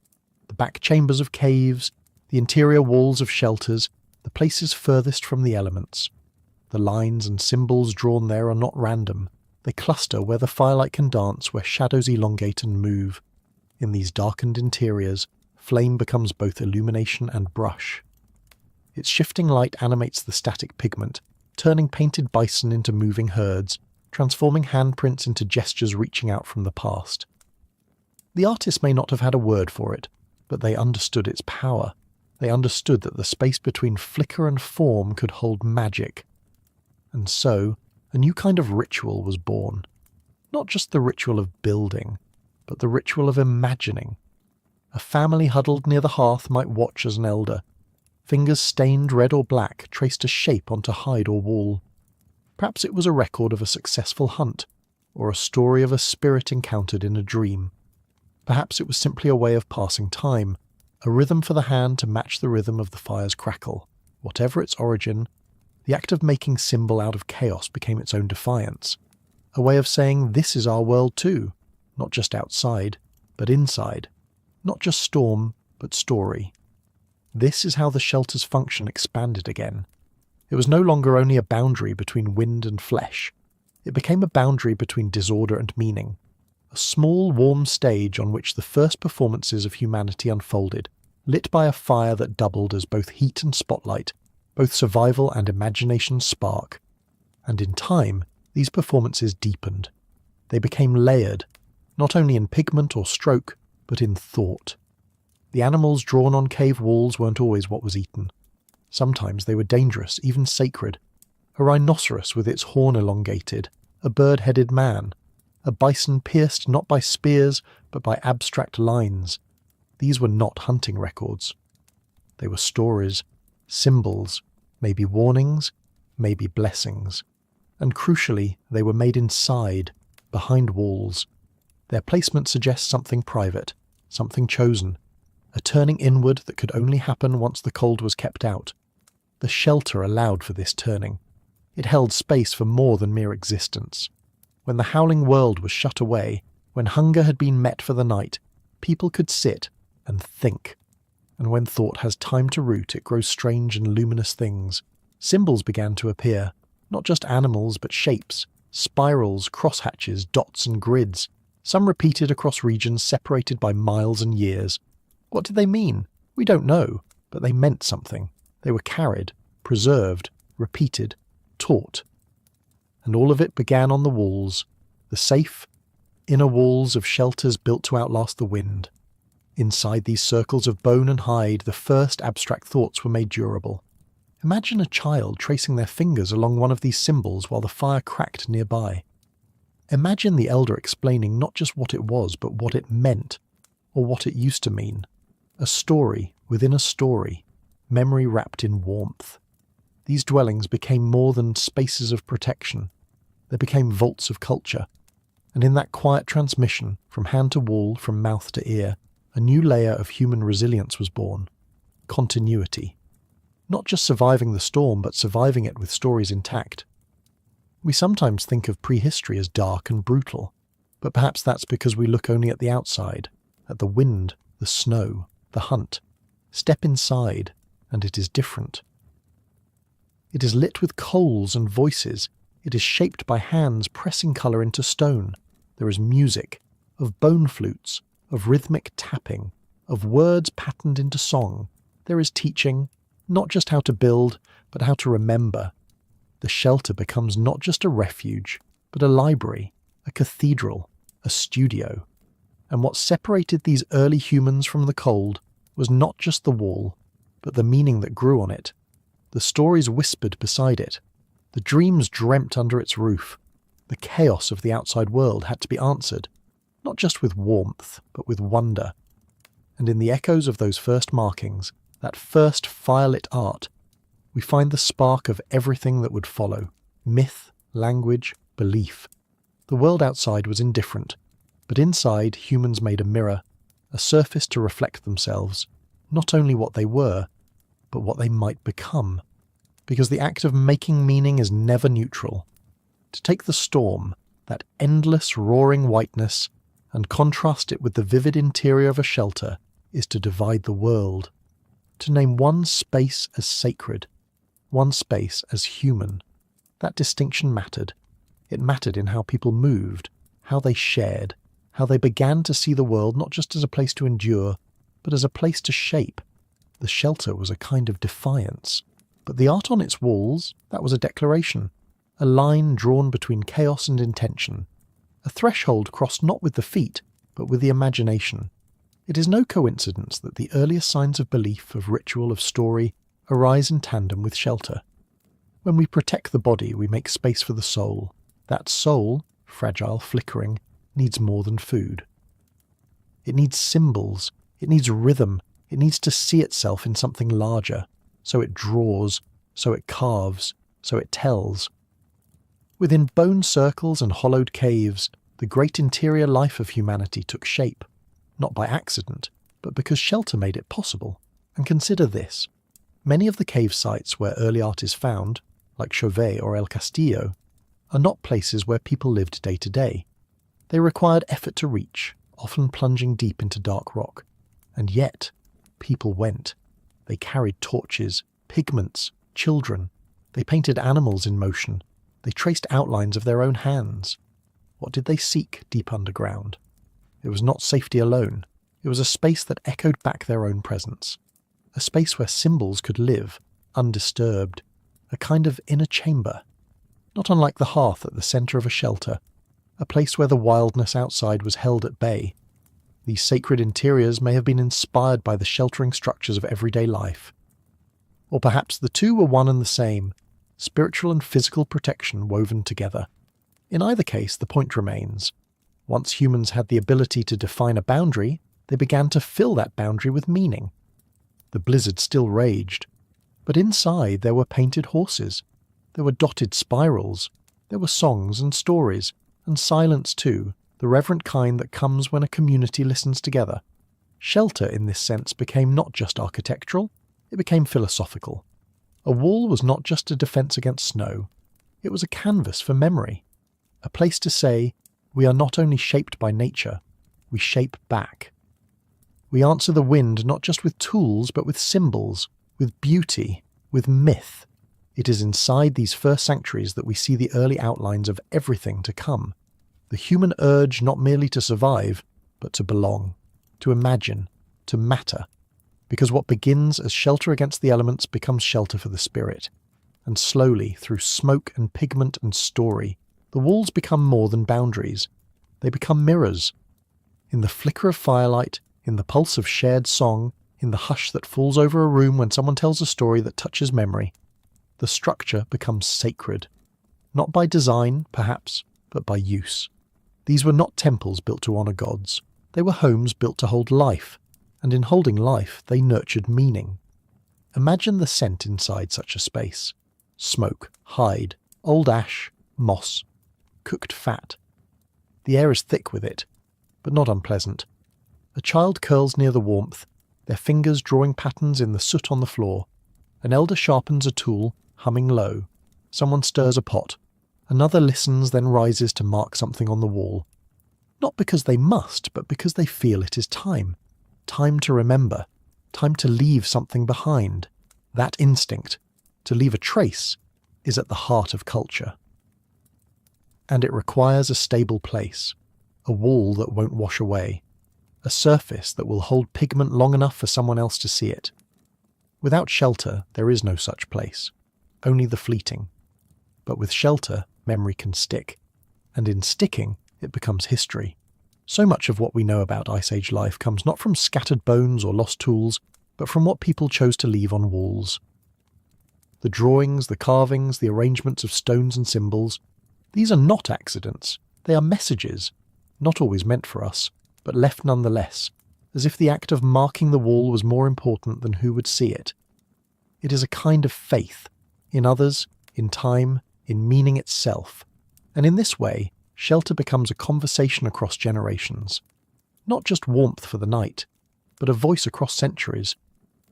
The back chambers of caves, the interior walls of shelters, the places furthest from the elements. The lines and symbols drawn there are not random. They cluster where the firelight can dance, where shadows elongate and move. In these darkened interiors, flame becomes both illumination and brush. Its shifting light animates the static pigment, turning painted bison into moving herds, transforming handprints into gestures reaching out from the past. The artists may not have had a word for it, but they understood its power. They understood that the space between flicker and form could hold magic. And so, a new kind of ritual was born. Not just the ritual of building, but the ritual of imagining. A family huddled near the hearth might watch as an elder. Fingers stained red or black traced a shape onto hide or wall. Perhaps it was a record of a successful hunt, or a story of a spirit encountered in a dream. Perhaps it was simply a way of passing time, a rhythm for the hand to match the rhythm of the fire's crackle. Whatever its origin, the act of making symbol out of chaos became its own defiance. A way of saying this is our world too, not just outside, but inside. Not just storm, but story. This is how the shelter's function expanded again. It was no longer only a boundary between wind and flesh. It became a boundary between disorder and meaning. A small, warm stage on which the first performances of humanity unfolded, lit by a fire that doubled as both heat and spotlight, both survival and imagination spark. And in time, these performances deepened. They became layered, not only in pigment or stroke, but in thought. The animals drawn on cave walls weren't always what was eaten. Sometimes they were dangerous, even sacred. A rhinoceros with its horn elongated, a bird-headed man, a bison pierced not by spears, but by abstract lines. These were not hunting records. They were stories, symbols, maybe warnings, maybe blessings. And crucially, they were made inside, behind walls. Their placement suggests something private, something chosen, a turning inward that could only happen once the cold was kept out. The shelter allowed for this turning. It held space for more than mere existence. When the howling world was shut away, when hunger had been met for the night, people could sit and think. And when thought has time to root, it grows strange and luminous things. Symbols began to appear, not just animals but shapes, spirals, crosshatches, dots and grids, some repeated across regions separated by miles and years. What did they mean? We don't know, but they meant something. They were carried, preserved, repeated, taught. And all of it began on the walls, the safe, inner walls of shelters built to outlast the wind. Inside these circles of bone and hide, the first abstract thoughts were made durable. Imagine a child tracing their fingers along one of these symbols while the fire cracked nearby. Imagine the elder explaining not just what it was, but what it meant, or what it used to mean. A story within a story, memory wrapped in warmth. These dwellings became more than spaces of protection. They became vaults of culture. And in that quiet transmission, from hand to wall, from mouth to ear, a new layer of human resilience was born. Continuity. Not just surviving the storm, but surviving it with stories intact. We sometimes think of prehistory as dark and brutal. But perhaps that's because we look only at the outside, at the wind, the snow, the hunt. Step inside, and it is different. It is lit with coals and voices. It is shaped by hands pressing colour into stone. There is music, of bone flutes, of rhythmic tapping, of words patterned into song. There is teaching, not just how to build, but how to remember. The shelter becomes not just a refuge, but a library, a cathedral, a studio. And what separated these early humans from the cold was not just the wall, but the meaning that grew on it, the stories whispered beside it, the dreams dreamt under its roof. The chaos of the outside world had to be answered, not just with warmth, but with wonder. And in the echoes of those first markings, that first firelit art, we find the spark of everything that would follow: myth, language, belief. The world outside was indifferent, but inside humans made a mirror, a surface to reflect themselves, not only what they were, but what they might become. Because the act of making meaning is never neutral. To take the storm, that endless roaring whiteness, and contrast it with the vivid interior of a shelter is to divide the world. To name one space as sacred, one space as human. That distinction mattered. It mattered in how people moved, how they shared, how they began to see the world not just as a place to endure, but as a place to shape. The shelter was a kind of defiance. But the art on its walls, that was a declaration, a line drawn between chaos and intention, a threshold crossed not with the feet, but with the imagination. It is no coincidence that the earliest signs of belief, of ritual, of story, arise in tandem with shelter. When we protect the body, we make space for the soul. That soul, fragile, flickering, needs more than food. It needs symbols, it needs rhythm, it needs to see itself in something larger. So it draws, so it carves, so it tells. Within bone circles and hollowed caves, the great interior life of humanity took shape, not by accident, but because shelter made it possible. And consider this. Many of the cave sites where early art is found, like Chauvet or El Castillo, are not places where people lived day to day. They required effort to reach, often plunging deep into dark rock. And yet, people went. They carried torches, pigments, children. They painted animals in motion. They traced outlines of their own hands. What did they seek deep underground? It was not safety alone. It was a space that echoed back their own presence. A space where symbols could live, undisturbed. A kind of inner chamber. Not unlike the hearth at the centre of a shelter. A place where the wildness outside was held at bay. These sacred interiors may have been inspired by the sheltering structures of everyday life. Or perhaps the two were one and the same, spiritual and physical protection woven together. In either case, the point remains. Once humans had the ability to define a boundary, they began to fill that boundary with meaning. The blizzard still raged, but inside there were painted horses. There were dotted spirals. There were songs and stories, and silence too, the reverent kind that comes when a community listens together. Shelter, in this sense, became not just architectural, it became philosophical. A wall was not just a defence against snow, it was a canvas for memory. A place to say, we are not only shaped by nature, we shape back. We answer the wind not just with tools, but with symbols, with beauty, with myth. It is inside these first sanctuaries that we see the early outlines of everything to come. The human urge not merely to survive, but to belong, to imagine, to matter. Because what begins as shelter against the elements becomes shelter for the spirit. And slowly, through smoke and pigment and story, the walls become more than boundaries. They become mirrors. In the flicker of firelight, in the pulse of shared song, in the hush that falls over a room when someone tells a story that touches memory, the structure becomes sacred. Not by design, perhaps, but by use. These were not temples built to honour gods. They were homes built to hold life, and in holding life they nurtured meaning. Imagine the scent inside such a space. Smoke, hide, old ash, moss, cooked fat. The air is thick with it, but not unpleasant. A child curls near the warmth, their fingers drawing patterns in the soot on the floor. An elder sharpens a tool, humming low. Someone stirs a pot. Another listens, then rises to mark something on the wall. Not because they must, but because they feel it is time. Time to remember. Time to leave something behind. That instinct, to leave a trace, is at the heart of culture. And it requires a stable place, a wall that won't wash away, a surface that will hold pigment long enough for someone else to see it. Without shelter, there is no such place, only the fleeting. But with shelter, memory can stick, and in sticking, it becomes history. So much of what we know about Ice Age life comes not from scattered bones or lost tools, but from what people chose to leave on walls. The drawings, the carvings, the arrangements of stones and symbols, these are not accidents. They are messages, not always meant for us, but left nonetheless, as if the act of marking the wall was more important than who would see it. It is a kind of faith, in others, in time, in meaning itself, and in this way, shelter becomes a conversation across generations. Not just warmth for the night, but a voice across centuries.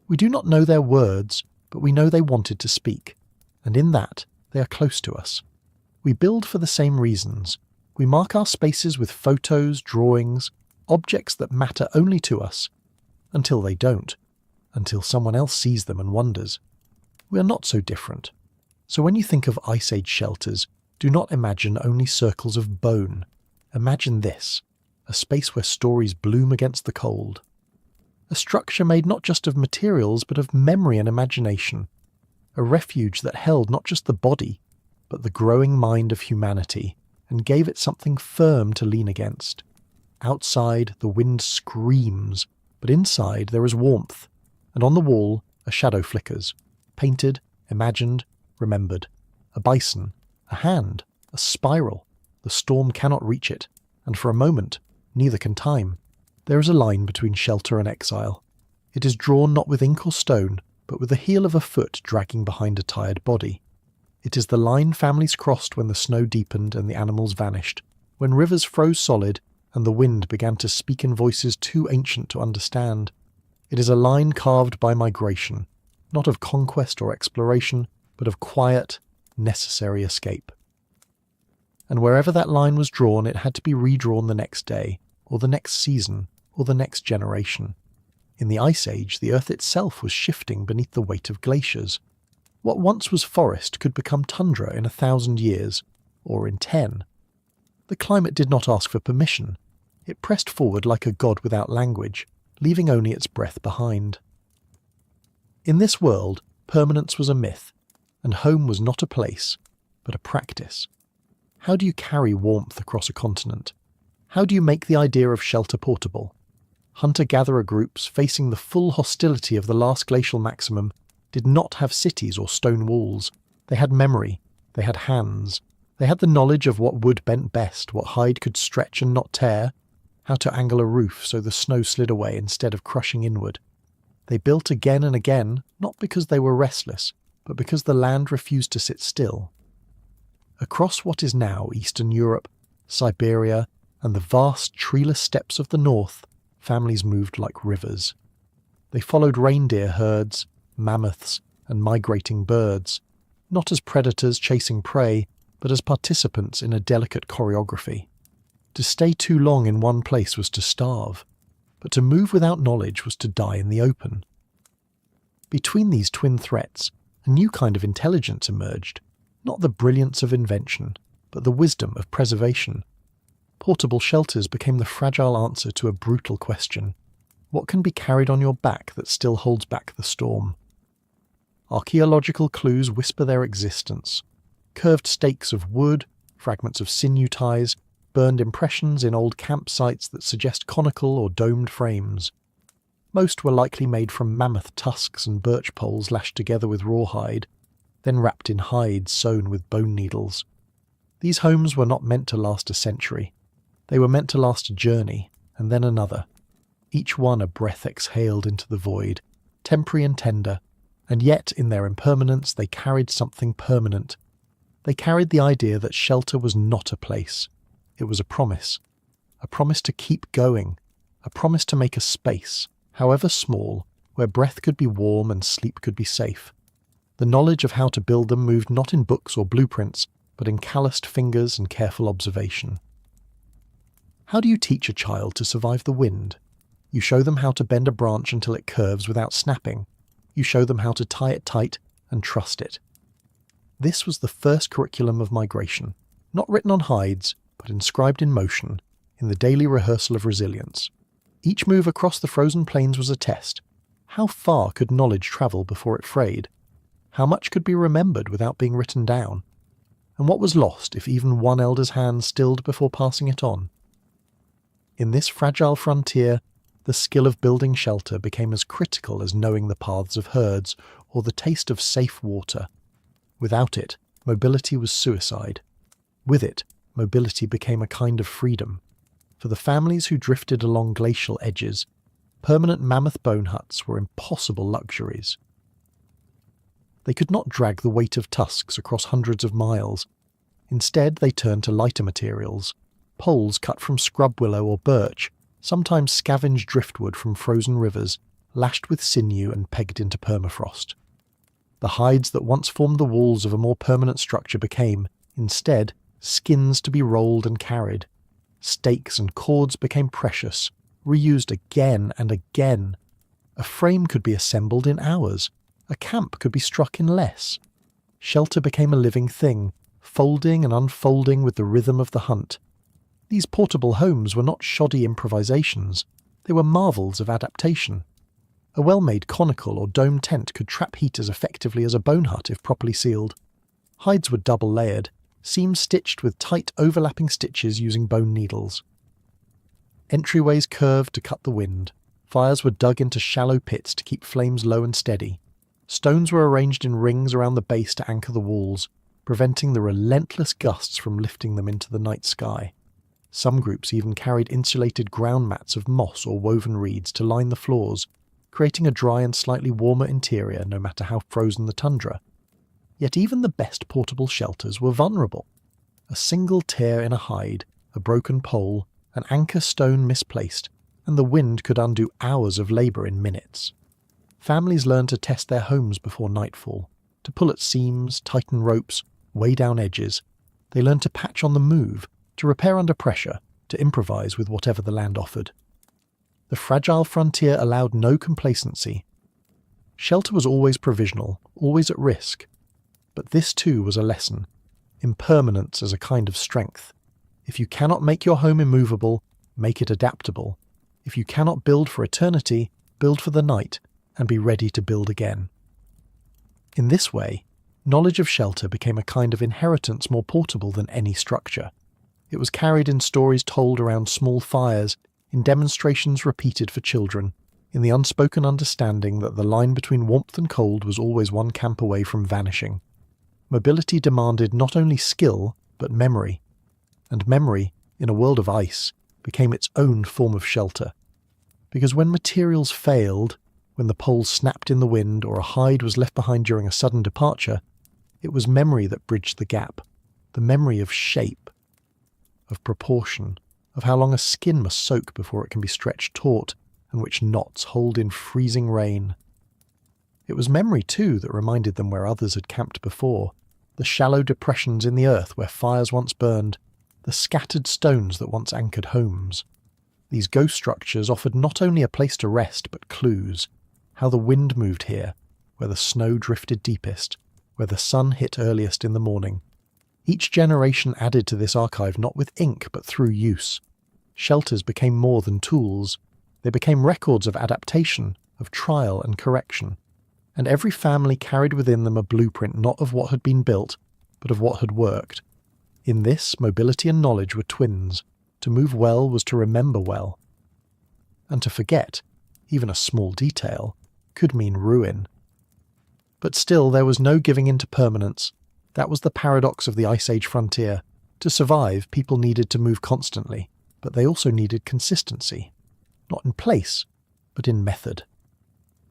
We do not know their words, but we know they wanted to speak, and in that, they are close to us. We build for the same reasons. We mark our spaces with photos, drawings, objects that matter only to us, until they don't, until someone else sees them and wonders. We are not so different. So when you think of Ice Age shelters, do not imagine only circles of bone. Imagine this, a space where stories bloom against the cold. A structure made not just of materials, but of memory and imagination. A refuge that held not just the body, but the growing mind of humanity, and gave it something firm to lean against. Outside, the wind screams, but inside there is warmth, and on the wall, a shadow flickers, painted, imagined, remembered. A bison, a hand, a spiral. The storm cannot reach it, and for a moment, neither can time. There is a line between shelter and exile. It is drawn not with ink or stone, but with the heel of a foot dragging behind a tired body. It is the line families crossed when the snow deepened and the animals vanished, when rivers froze solid and the wind began to speak in voices too ancient to understand. It is a line carved by migration, not of conquest or exploration, but of quiet, necessary escape. And wherever that line was drawn, it had to be redrawn the next day, or the next season, or the next generation. In the Ice Age, the Earth itself was shifting beneath the weight of glaciers. What once was forest could become tundra in 1,000 years, or in 10. The climate did not ask for permission. It pressed forward like a god without language, leaving only its breath behind. In this world, permanence was a myth, and home was not a place, but a practice. How do you carry warmth across a continent? How do you make the idea of shelter portable? Hunter-gatherer groups facing the full hostility of the last glacial maximum did not have cities or stone walls. They had memory, they had hands, they had the knowledge of what wood bent best, what hide could stretch and not tear, how to angle a roof so the snow slid away instead of crushing inward. They built again and again, not because they were restless, but because the land refused to sit still. Across what is now Eastern Europe, Siberia, and the vast treeless steppes of the north, families moved like rivers. They followed reindeer herds, mammoths, and migrating birds, not as predators chasing prey, but as participants in a delicate choreography. To stay too long in one place was to starve, but to move without knowledge was to die in the open. Between these twin threats, a new kind of intelligence emerged, not the brilliance of invention, but the wisdom of preservation. Portable shelters became the fragile answer to a brutal question. What can be carried on your back that still holds back the storm? Archaeological clues whisper their existence. Curved stakes of wood, fragments of sinew ties, burned impressions in old campsites that suggest conical or domed frames. Most were likely made from mammoth tusks and birch poles lashed together with rawhide, then wrapped in hides sewn with bone needles. These homes were not meant to last a century. They were meant to last a journey, and then another. Each one a breath exhaled into the void, temporary and tender, and yet in their impermanence they carried something permanent. They carried the idea that shelter was not a place. It was a promise to keep going, a promise to make a space, however small, where breath could be warm and sleep could be safe. The knowledge of how to build them moved not in books or blueprints, but in calloused fingers and careful observation. How do you teach a child to survive the wind? You show them how to bend a branch until it curves without snapping. You show them how to tie it tight and trust it. This was the first curriculum of migration, not written on hides, but inscribed in motion, in the daily rehearsal of resilience. Each move across the frozen plains was a test. How far could knowledge travel before it frayed? How much could be remembered without being written down? And what was lost if even one elder's hand stilled before passing it on? In this fragile frontier, the skill of building shelter became as critical as knowing the paths of herds or the taste of safe water. Without it, mobility was suicide. With it, mobility became a kind of freedom. For the families who drifted along glacial edges, permanent mammoth-bone huts were impossible luxuries. They could not drag the weight of tusks across hundreds of miles. Instead, they turned to lighter materials, poles cut from scrub willow or birch, sometimes scavenged driftwood from frozen rivers, lashed with sinew and pegged into permafrost. The hides that once formed the walls of a more permanent structure became, instead, skins to be rolled and carried. Stakes and cords became precious, reused again and again. A frame could be assembled in hours. A camp could be struck in less. Shelter became a living thing, folding and unfolding with the rhythm of the hunt. These portable homes were not shoddy improvisations. They were marvels of adaptation. A well-made conical or dome tent could trap heat as effectively as a bone hut if properly sealed. Hides were double-layered, seams stitched with tight overlapping stitches using bone needles. Entryways curved to cut the wind. Fires were dug into shallow pits to keep flames low and steady. Stones were arranged in rings around the base to anchor the walls, preventing the relentless gusts from lifting them into the night sky. Some groups even carried insulated ground mats of moss or woven reeds to line the floors, creating a dry and slightly warmer interior no matter how frozen the tundra. Yet even the best portable shelters were vulnerable. A single tear in a hide, a broken pole, an anchor stone misplaced, and the wind could undo hours of labour in minutes. Families learned to test their homes before nightfall, to pull at seams, tighten ropes, weigh down edges. They learned to patch on the move, to repair under pressure, to improvise with whatever the land offered. The fragile frontier allowed no complacency. Shelter was always provisional, always at risk. But this too was a lesson. Impermanence as a kind of strength. If you cannot make your home immovable, make it adaptable. If you cannot build for eternity, build for the night, and be ready to build again. In this way, knowledge of shelter became a kind of inheritance more portable than any structure. It was carried in stories told around small fires, in demonstrations repeated for children, in the unspoken understanding that the line between warmth and cold was always one camp away from vanishing. Mobility demanded not only skill, but memory. And memory, in a world of ice, became its own form of shelter. Because when materials failed, when the poles snapped in the wind or a hide was left behind during a sudden departure, it was memory that bridged the gap. The memory of shape, of proportion, of how long a skin must soak before it can be stretched taut, and which knots hold in freezing rain. It was memory, too, that reminded them where others had camped before, the shallow depressions in the earth where fires once burned, the scattered stones that once anchored homes. These ghost structures offered not only a place to rest, but clues. How the wind moved here, where the snow drifted deepest, where the sun hit earliest in the morning. Each generation added to this archive not with ink, but through use. Shelters became more than tools. They became records of adaptation, of trial and correction. And every family carried within them a blueprint not of what had been built, but of what had worked. In this, mobility and knowledge were twins. To move well was to remember well. And to forget, even a small detail, could mean ruin. But still there was no giving in to permanence. That was the paradox of the Ice Age frontier. To survive, people needed to move constantly, but they also needed consistency. Not in place, but in method.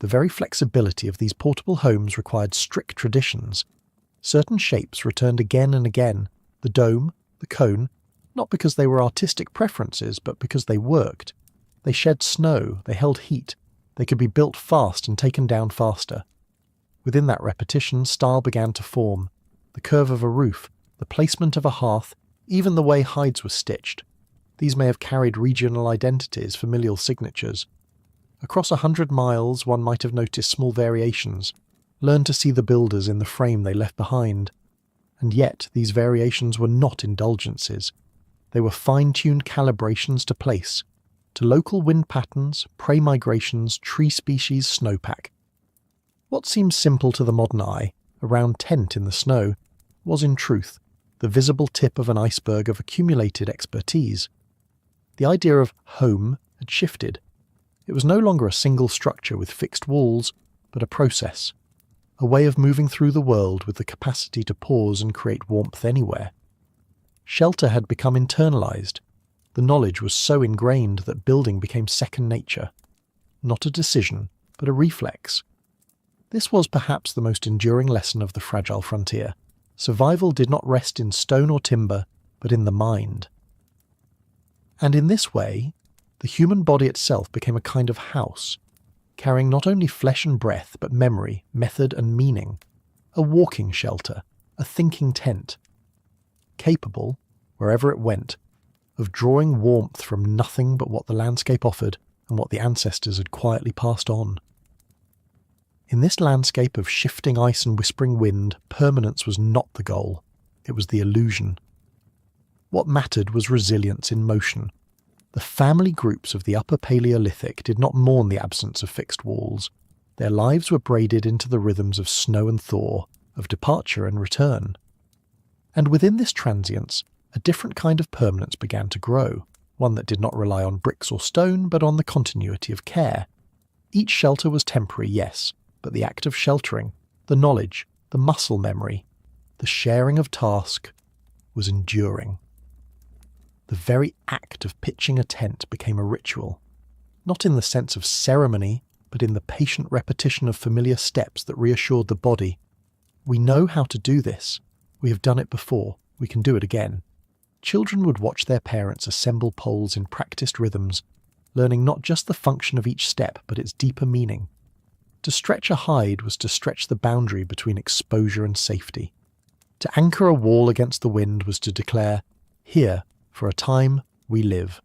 The very flexibility of these portable homes required strict traditions. Certain shapes returned again and again, the dome, the cone, not because they were artistic preferences, but because they worked. They shed snow, they held heat, they could be built fast and taken down faster. Within that repetition, style began to form. The curve of a roof, the placement of a hearth, even the way hides were stitched. These may have carried regional identities, familial signatures. Across 100 miles, one might have noticed small variations, learned to see the builders in the frame they left behind. And yet, these variations were not indulgences. They were fine-tuned calibrations to place, to local wind patterns, prey migrations, tree species, snowpack. What seems simple to the modern eye, a round tent in the snow, was in truth the visible tip of an iceberg of accumulated expertise. The idea of home had shifted. It was no longer a single structure with fixed walls, but a process, a way of moving through the world with the capacity to pause and create warmth anywhere. Shelter had become internalized. The knowledge was so ingrained that building became second nature, not a decision, but a reflex. This was perhaps the most enduring lesson of the fragile frontier. Survival did not rest in stone or timber, but in the mind. And in this way, the human body itself became a kind of house, carrying not only flesh and breath, but memory, method and meaning, a walking shelter, a thinking tent, capable, wherever it went, of drawing warmth from nothing but what the landscape offered and what the ancestors had quietly passed on. In this landscape of shifting ice and whispering wind, permanence was not the goal, it was the illusion. What mattered was resilience in motion. The family groups of the Upper Paleolithic did not mourn the absence of fixed walls. Their lives were braided into the rhythms of snow and thaw, of departure and return. And within this transience, a different kind of permanence began to grow, one that did not rely on bricks or stone, but on the continuity of care. Each shelter was temporary, yes, but the act of sheltering, the knowledge, the muscle memory, the sharing of task, was enduring. The very act of pitching a tent became a ritual, not in the sense of ceremony, but in the patient repetition of familiar steps that reassured the body. We know how to do this. We have done it before. We can do it again. Children would watch their parents assemble poles in practiced rhythms, learning not just the function of each step, but its deeper meaning. To stretch a hide was to stretch the boundary between exposure and safety. To anchor a wall against the wind was to declare, here, for a time, we live.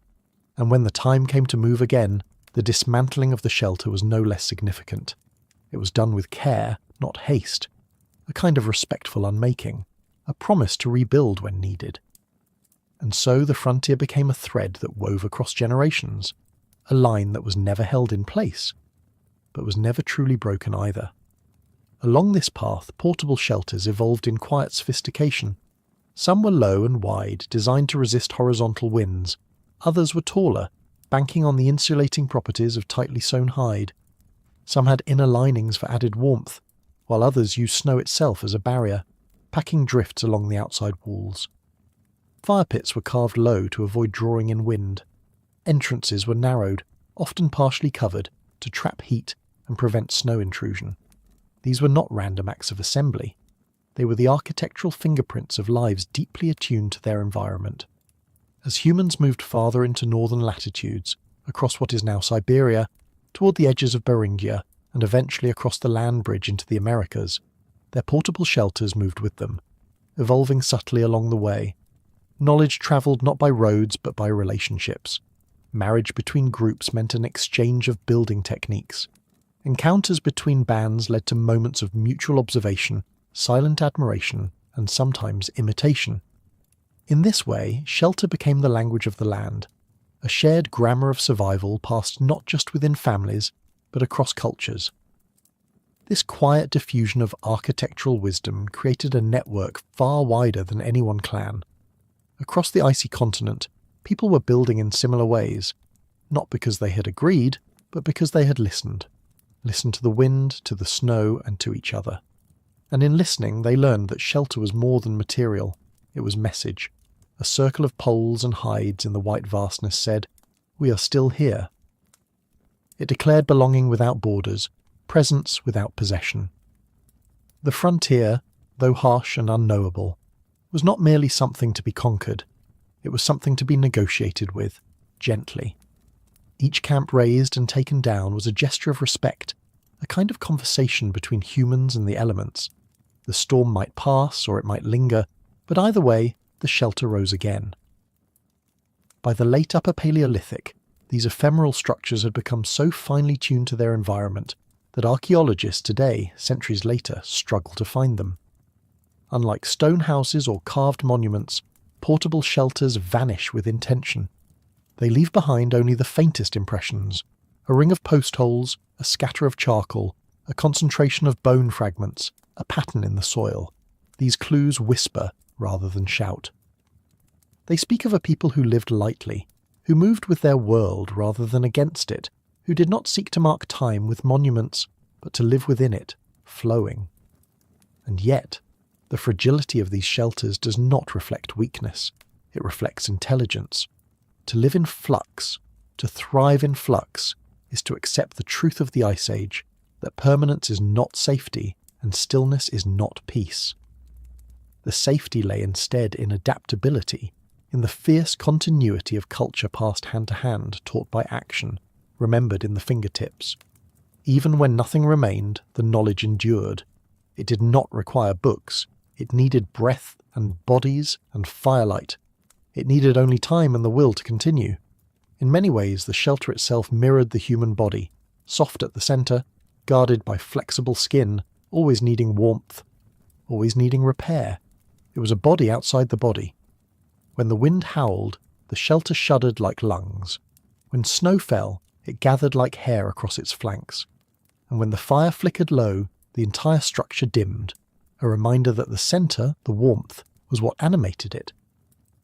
And when the time came to move again, the dismantling of the shelter was no less significant. It was done with care, not haste, a kind of respectful unmaking, a promise to rebuild when needed. And so the frontier became a thread that wove across generations, a line that was never held in place, but was never truly broken either. Along this path, portable shelters evolved in quiet sophistication. Some were low and wide, designed to resist horizontal winds. Others were taller, banking on the insulating properties of tightly sewn hide. Some had inner linings for added warmth, while others used snow itself as a barrier, packing drifts along the outside walls. Fire pits were carved low to avoid drawing in wind. Entrances were narrowed, often partially covered, to trap heat and prevent snow intrusion. These were not random acts of assembly. They were the architectural fingerprints of lives deeply attuned to their environment. As humans moved farther into northern latitudes, across what is now Siberia, toward the edges of Beringia, and eventually across the land bridge into the Americas, their portable shelters moved with them, evolving subtly along the way. Knowledge travelled not by roads but by relationships. Marriage between groups meant an exchange of building techniques. Encounters between bands led to moments of mutual observation, silent admiration, and sometimes imitation. In this way, shelter became the language of the land, a shared grammar of survival passed not just within families, but across cultures. This quiet diffusion of architectural wisdom created a network far wider than any one clan. Across the icy continent, people were building in similar ways, not because they had agreed, but because they had listened to the wind, to the snow, and to each other. And in listening, they learned that shelter was more than material, it was message. A circle of poles and hides in the white vastness said, "We are still here." It declared belonging without borders, presence without possession. The frontier, though harsh and unknowable, was not merely something to be conquered, it was something to be negotiated with, gently. Each camp raised and taken down was a gesture of respect, a kind of conversation between humans and the elements. The storm might pass or it might linger, but either way, the shelter rose again. By the late Upper Paleolithic, these ephemeral structures had become so finely tuned to their environment that archaeologists today, centuries later, struggle to find them. Unlike stone houses or carved monuments, portable shelters vanish with intention. They leave behind only the faintest impressions: a ring of post holes, a scatter of charcoal, a concentration of bone fragments, a pattern in the soil. These clues whisper rather than shout. They speak of a people who lived lightly, who moved with their world rather than against it, who did not seek to mark time with monuments, but to live within it, flowing. And yet, the fragility of these shelters does not reflect weakness. It reflects intelligence. To live in flux, to thrive in flux, is to accept the truth of the Ice Age, that permanence is not safety and stillness is not peace. The safety lay instead in adaptability, in the fierce continuity of culture passed hand to hand, taught by action, remembered in the fingertips. Even when nothing remained, the knowledge endured. It did not require books. It needed breath and bodies and firelight. It needed only time and the will to continue. In many ways, the shelter itself mirrored the human body, soft at the centre, guarded by flexible skin, always needing warmth, always needing repair. It was a body outside the body. When the wind howled, the shelter shuddered like lungs. When snow fell, it gathered like hair across its flanks. And when the fire flickered low, the entire structure dimmed, a reminder that the centre, the warmth, was what animated it.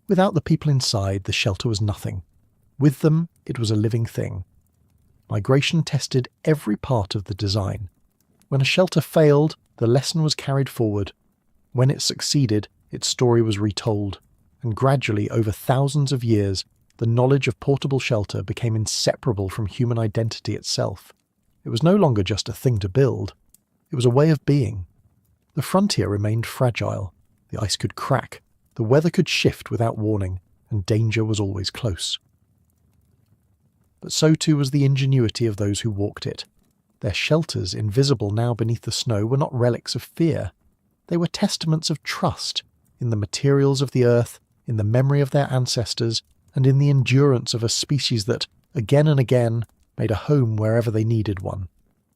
Without the people inside, the shelter was nothing. With them, it was a living thing. Migration tested every part of the design. When a shelter failed, the lesson was carried forward. When it succeeded, its story was retold. And gradually, over thousands of years, the knowledge of portable shelter became inseparable from human identity itself. It was no longer just a thing to build. It was a way of being. The frontier remained fragile. The ice could crack, the weather could shift without warning, and danger was always close. But so too was the ingenuity of those who walked it. Their shelters, invisible now beneath the snow, were not relics of fear. They were testaments of trust in the materials of the earth, in the memory of their ancestors, and in the endurance of a species that, again and again, made a home wherever they needed one.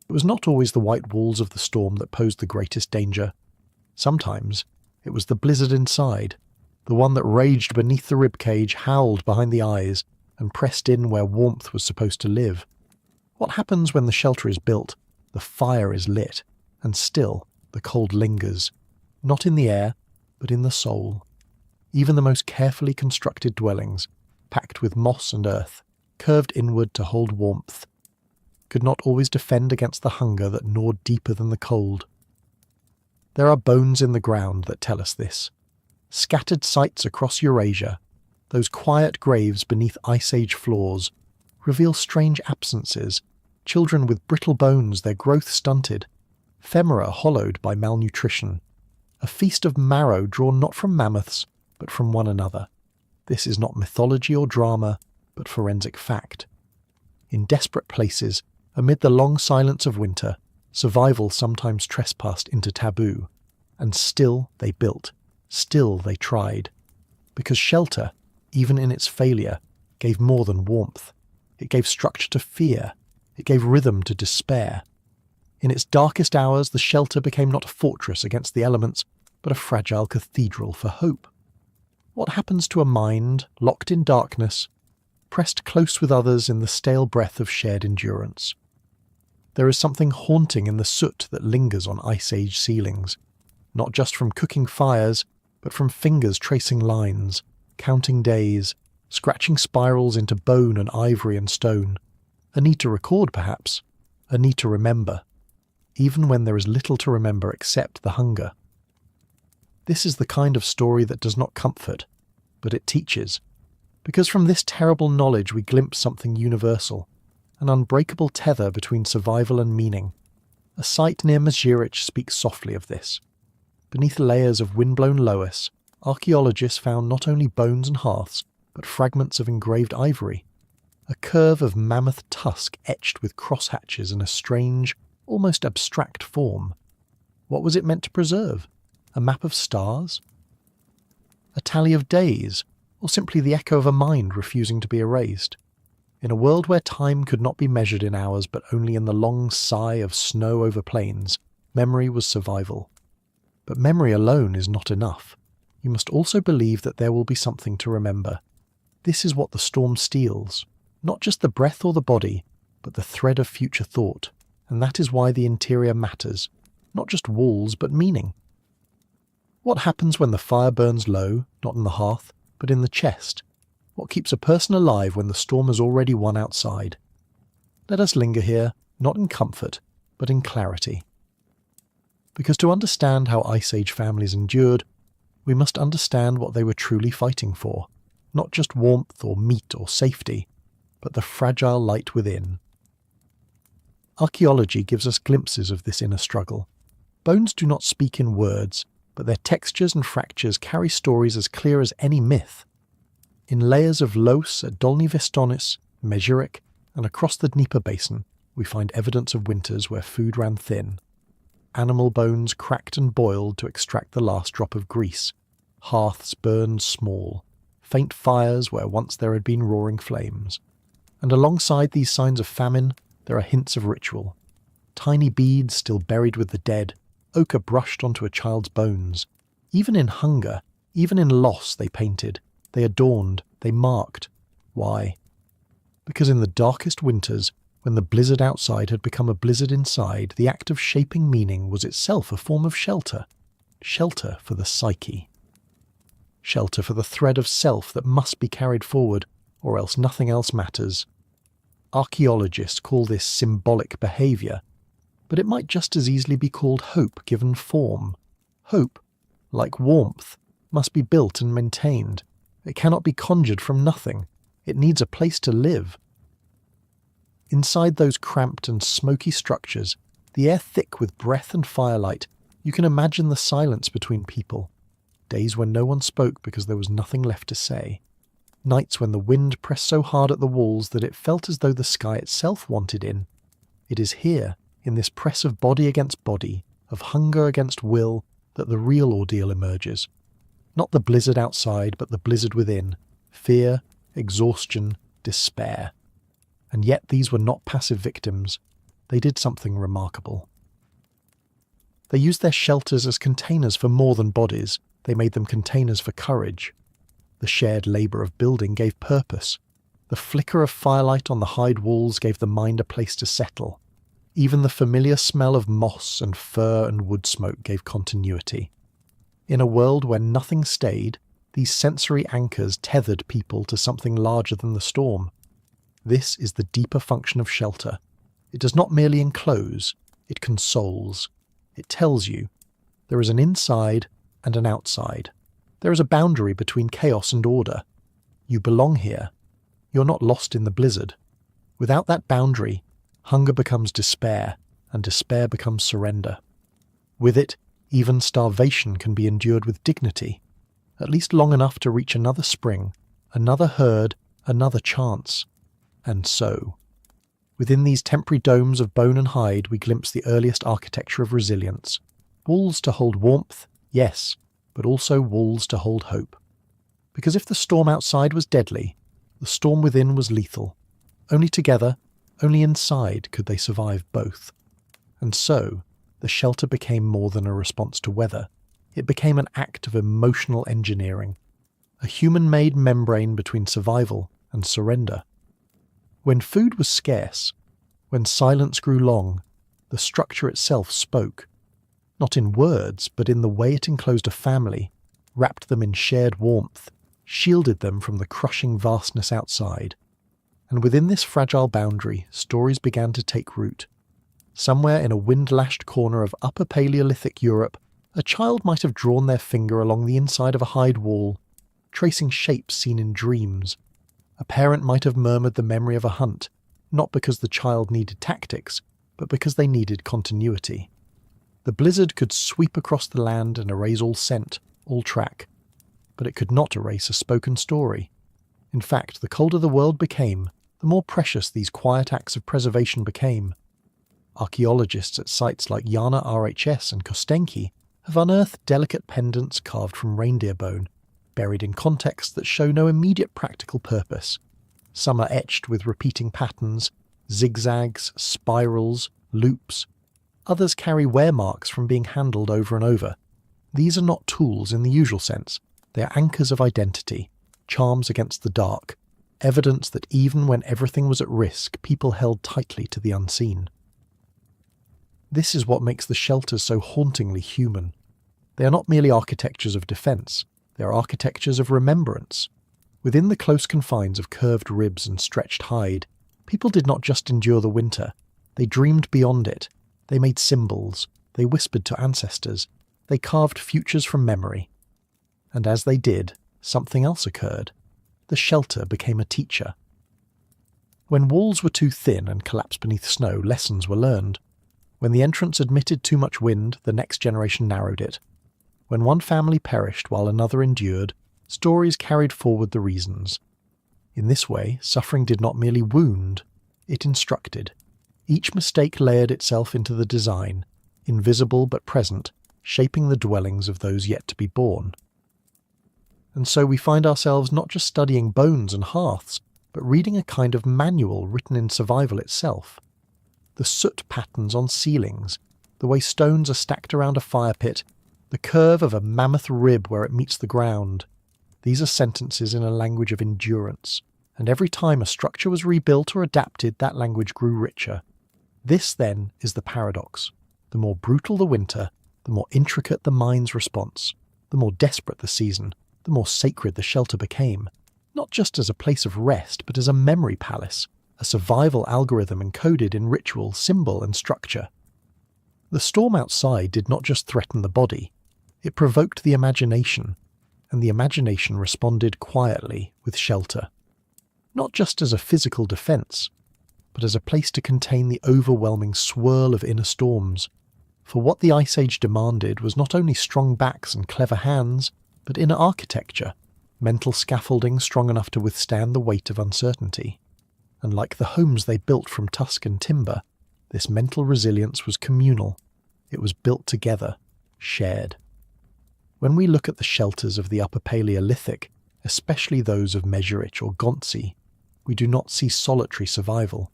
It was not always the white walls of the storm that posed the greatest danger. Sometimes it was the blizzard inside, the one that raged beneath the ribcage, howled behind the eyes, and pressed in where warmth was supposed to live. What happens when the shelter is built, the fire is lit, and still the cold lingers, not in the air, but in the soul? Even the most carefully constructed dwellings, packed with moss and earth, curved inward to hold warmth, could not always defend against the hunger that gnawed deeper than the cold. There are bones in the ground that tell us this. Scattered sites across Eurasia, those quiet graves beneath Ice Age floors, reveal strange absences, children with brittle bones, their growth stunted, femora hollowed by malnutrition, a feast of marrow drawn not from mammoths, but from one another. This is not mythology or drama, but forensic fact. In desperate places, amid the long silence of winter, survival sometimes trespassed into taboo, and still they built, still they tried, because shelter, even in its failure, gave more than warmth. It gave structure to fear. It gave rhythm to despair. In its darkest hours, the shelter became not a fortress against the elements, but a fragile cathedral for hope. What happens to a mind, locked in darkness, pressed close with others in the stale breath of shared endurance? There is something haunting in the soot that lingers on Ice Age ceilings, not just from cooking fires, but from fingers tracing lines, counting days, scratching spirals into bone and ivory and stone. A need to record, perhaps, a need to remember, even when there is little to remember except the hunger. This is the kind of story that does not comfort, but it teaches, because from this terrible knowledge we glimpse something universal, an unbreakable tether between survival and meaning. A site near Mazirich speaks softly of this. Beneath layers of windblown loess, archaeologists found not only bones and hearths, but fragments of engraved ivory, a curve of mammoth tusk etched with crosshatches in a strange, almost abstract form. What was it meant to preserve? A map of stars? A tally of days, or simply the echo of a mind refusing to be erased. In a world where time could not be measured in hours but only in the long sigh of snow over plains, memory was survival. But memory alone is not enough. You must also believe that there will be something to remember. This is what the storm steals, not just the breath or the body, but the thread of future thought, and that is why the interior matters, not just walls but meaning. What happens when the fire burns low, not in the hearth, but in the chest? What keeps a person alive when the storm has already won outside? Let us linger here, not in comfort, but in clarity. Because to understand how Ice Age families endured, we must understand what they were truly fighting for, not just warmth or meat or safety, but the fragile light within. Archaeology gives us glimpses of this inner struggle. Bones do not speak in words, but their textures and fractures carry stories as clear as any myth. In layers of loess at Dolny Vestonis, Mezhyrich, and across the Dnieper basin, we find evidence of winters where food ran thin. Animal bones cracked and boiled to extract the last drop of grease. Hearths burned small, faint fires where once there had been roaring flames. And alongside these signs of famine, there are hints of ritual. Tiny beads still buried with the dead, ochre brushed onto a child's bones. Even in hunger, even in loss they painted, they adorned, they marked. Why? Because in the darkest winters, when the blizzard outside had become a blizzard inside, the act of shaping meaning was itself a form of shelter. Shelter for the psyche. Shelter for the thread of self that must be carried forward, or else nothing else matters. Archaeologists call this symbolic behaviour, but it might just as easily be called hope given form. Hope, like warmth, must be built and maintained. It cannot be conjured from nothing. It needs a place to live. Inside those cramped and smoky structures, the air thick with breath and firelight, you can imagine the silence between people. Days when no one spoke because there was nothing left to say. Nights when the wind pressed so hard at the walls that it felt as though the sky itself wanted in. It is here, in this press of body against body, of hunger against will, that the real ordeal emerges. Not the blizzard outside, but the blizzard within. Fear, exhaustion, despair. And yet these were not passive victims. They did something remarkable. They used their shelters as containers for more than bodies. They made them containers for courage. The shared labour of building gave purpose. The flicker of firelight on the hide walls gave the mind a place to settle. Even the familiar smell of moss and fir and wood smoke gave continuity. In a world where nothing stayed, these sensory anchors tethered people to something larger than the storm. This is the deeper function of shelter. It does not merely enclose, it consoles. It tells you there is an inside and an outside. There is a boundary between chaos and order. You belong here. You're not lost in the blizzard. Without that boundary, hunger becomes despair, and despair becomes surrender. With it, even starvation can be endured with dignity, at least long enough to reach another spring, another herd, another chance. And so, within these temporary domes of bone and hide, we glimpse the earliest architecture of resilience. Walls to hold warmth, yes, but also walls to hold hope. Because if the storm outside was deadly, the storm within was lethal. Only together, only inside could they survive both. And so, the shelter became more than a response to weather. It became an act of emotional engineering, a human-made membrane between survival and surrender. When food was scarce, when silence grew long, the structure itself spoke, not in words, but in the way it enclosed a family, wrapped them in shared warmth, shielded them from the crushing vastness outside. And within this fragile boundary, stories began to take root. Somewhere in a wind-lashed corner of Upper Paleolithic Europe, a child might have drawn their finger along the inside of a hide wall, tracing shapes seen in dreams. A parent might have murmured the memory of a hunt, not because the child needed tactics, but because they needed continuity. The blizzard could sweep across the land and erase all scent, all track, but it could not erase a spoken story. In fact, the colder the world became, the more precious these quiet acts of preservation became. Archaeologists at sites like Yana RHS and Kostenki have unearthed delicate pendants carved from reindeer bone, buried in contexts that show no immediate practical purpose. Some are etched with repeating patterns, zigzags, spirals, loops. Others carry wear marks from being handled over and over. These are not tools in the usual sense. They are anchors of identity, charms against the dark, evidence that even when everything was at risk, people held tightly to the unseen. This is what makes the shelters so hauntingly human. They are not merely architectures of defence, they are architectures of remembrance. Within the close confines of curved ribs and stretched hide, people did not just endure the winter, they dreamed beyond it. They made symbols, they whispered to ancestors, they carved futures from memory. And as they did, something else occurred. The shelter became a teacher. When walls were too thin and collapsed beneath snow, lessons were learned. When the entrance admitted too much wind, the next generation narrowed it. When one family perished while another endured, stories carried forward the reasons. In this way, suffering did not merely wound, it instructed. Each mistake layered itself into the design, invisible but present, shaping the dwellings of those yet to be born. And so we find ourselves not just studying bones and hearths, but reading a kind of manual written in survival itself. The soot patterns on ceilings, the way stones are stacked around a fire pit, the curve of a mammoth rib where it meets the ground. These are sentences in a language of endurance, and every time a structure was rebuilt or adapted, that language grew richer. This, then, is the paradox. The more brutal the winter, the more intricate the mind's response, the more desperate the season, the more sacred the shelter became, not just as a place of rest, but as a memory palace, a survival algorithm encoded in ritual, symbol, and structure. The storm outside did not just threaten the body, it provoked the imagination, and the imagination responded quietly with shelter. Not just as a physical defence, but as a place to contain the overwhelming swirl of inner storms. For what the Ice Age demanded was not only strong backs and clever hands, but inner architecture, mental scaffolding strong enough to withstand the weight of uncertainty. And like the homes they built from tusk and timber, this mental resilience was communal. It was built together, shared. When we look at the shelters of the Upper Paleolithic, especially those of Mesurich or Gonzi, we do not see solitary survival.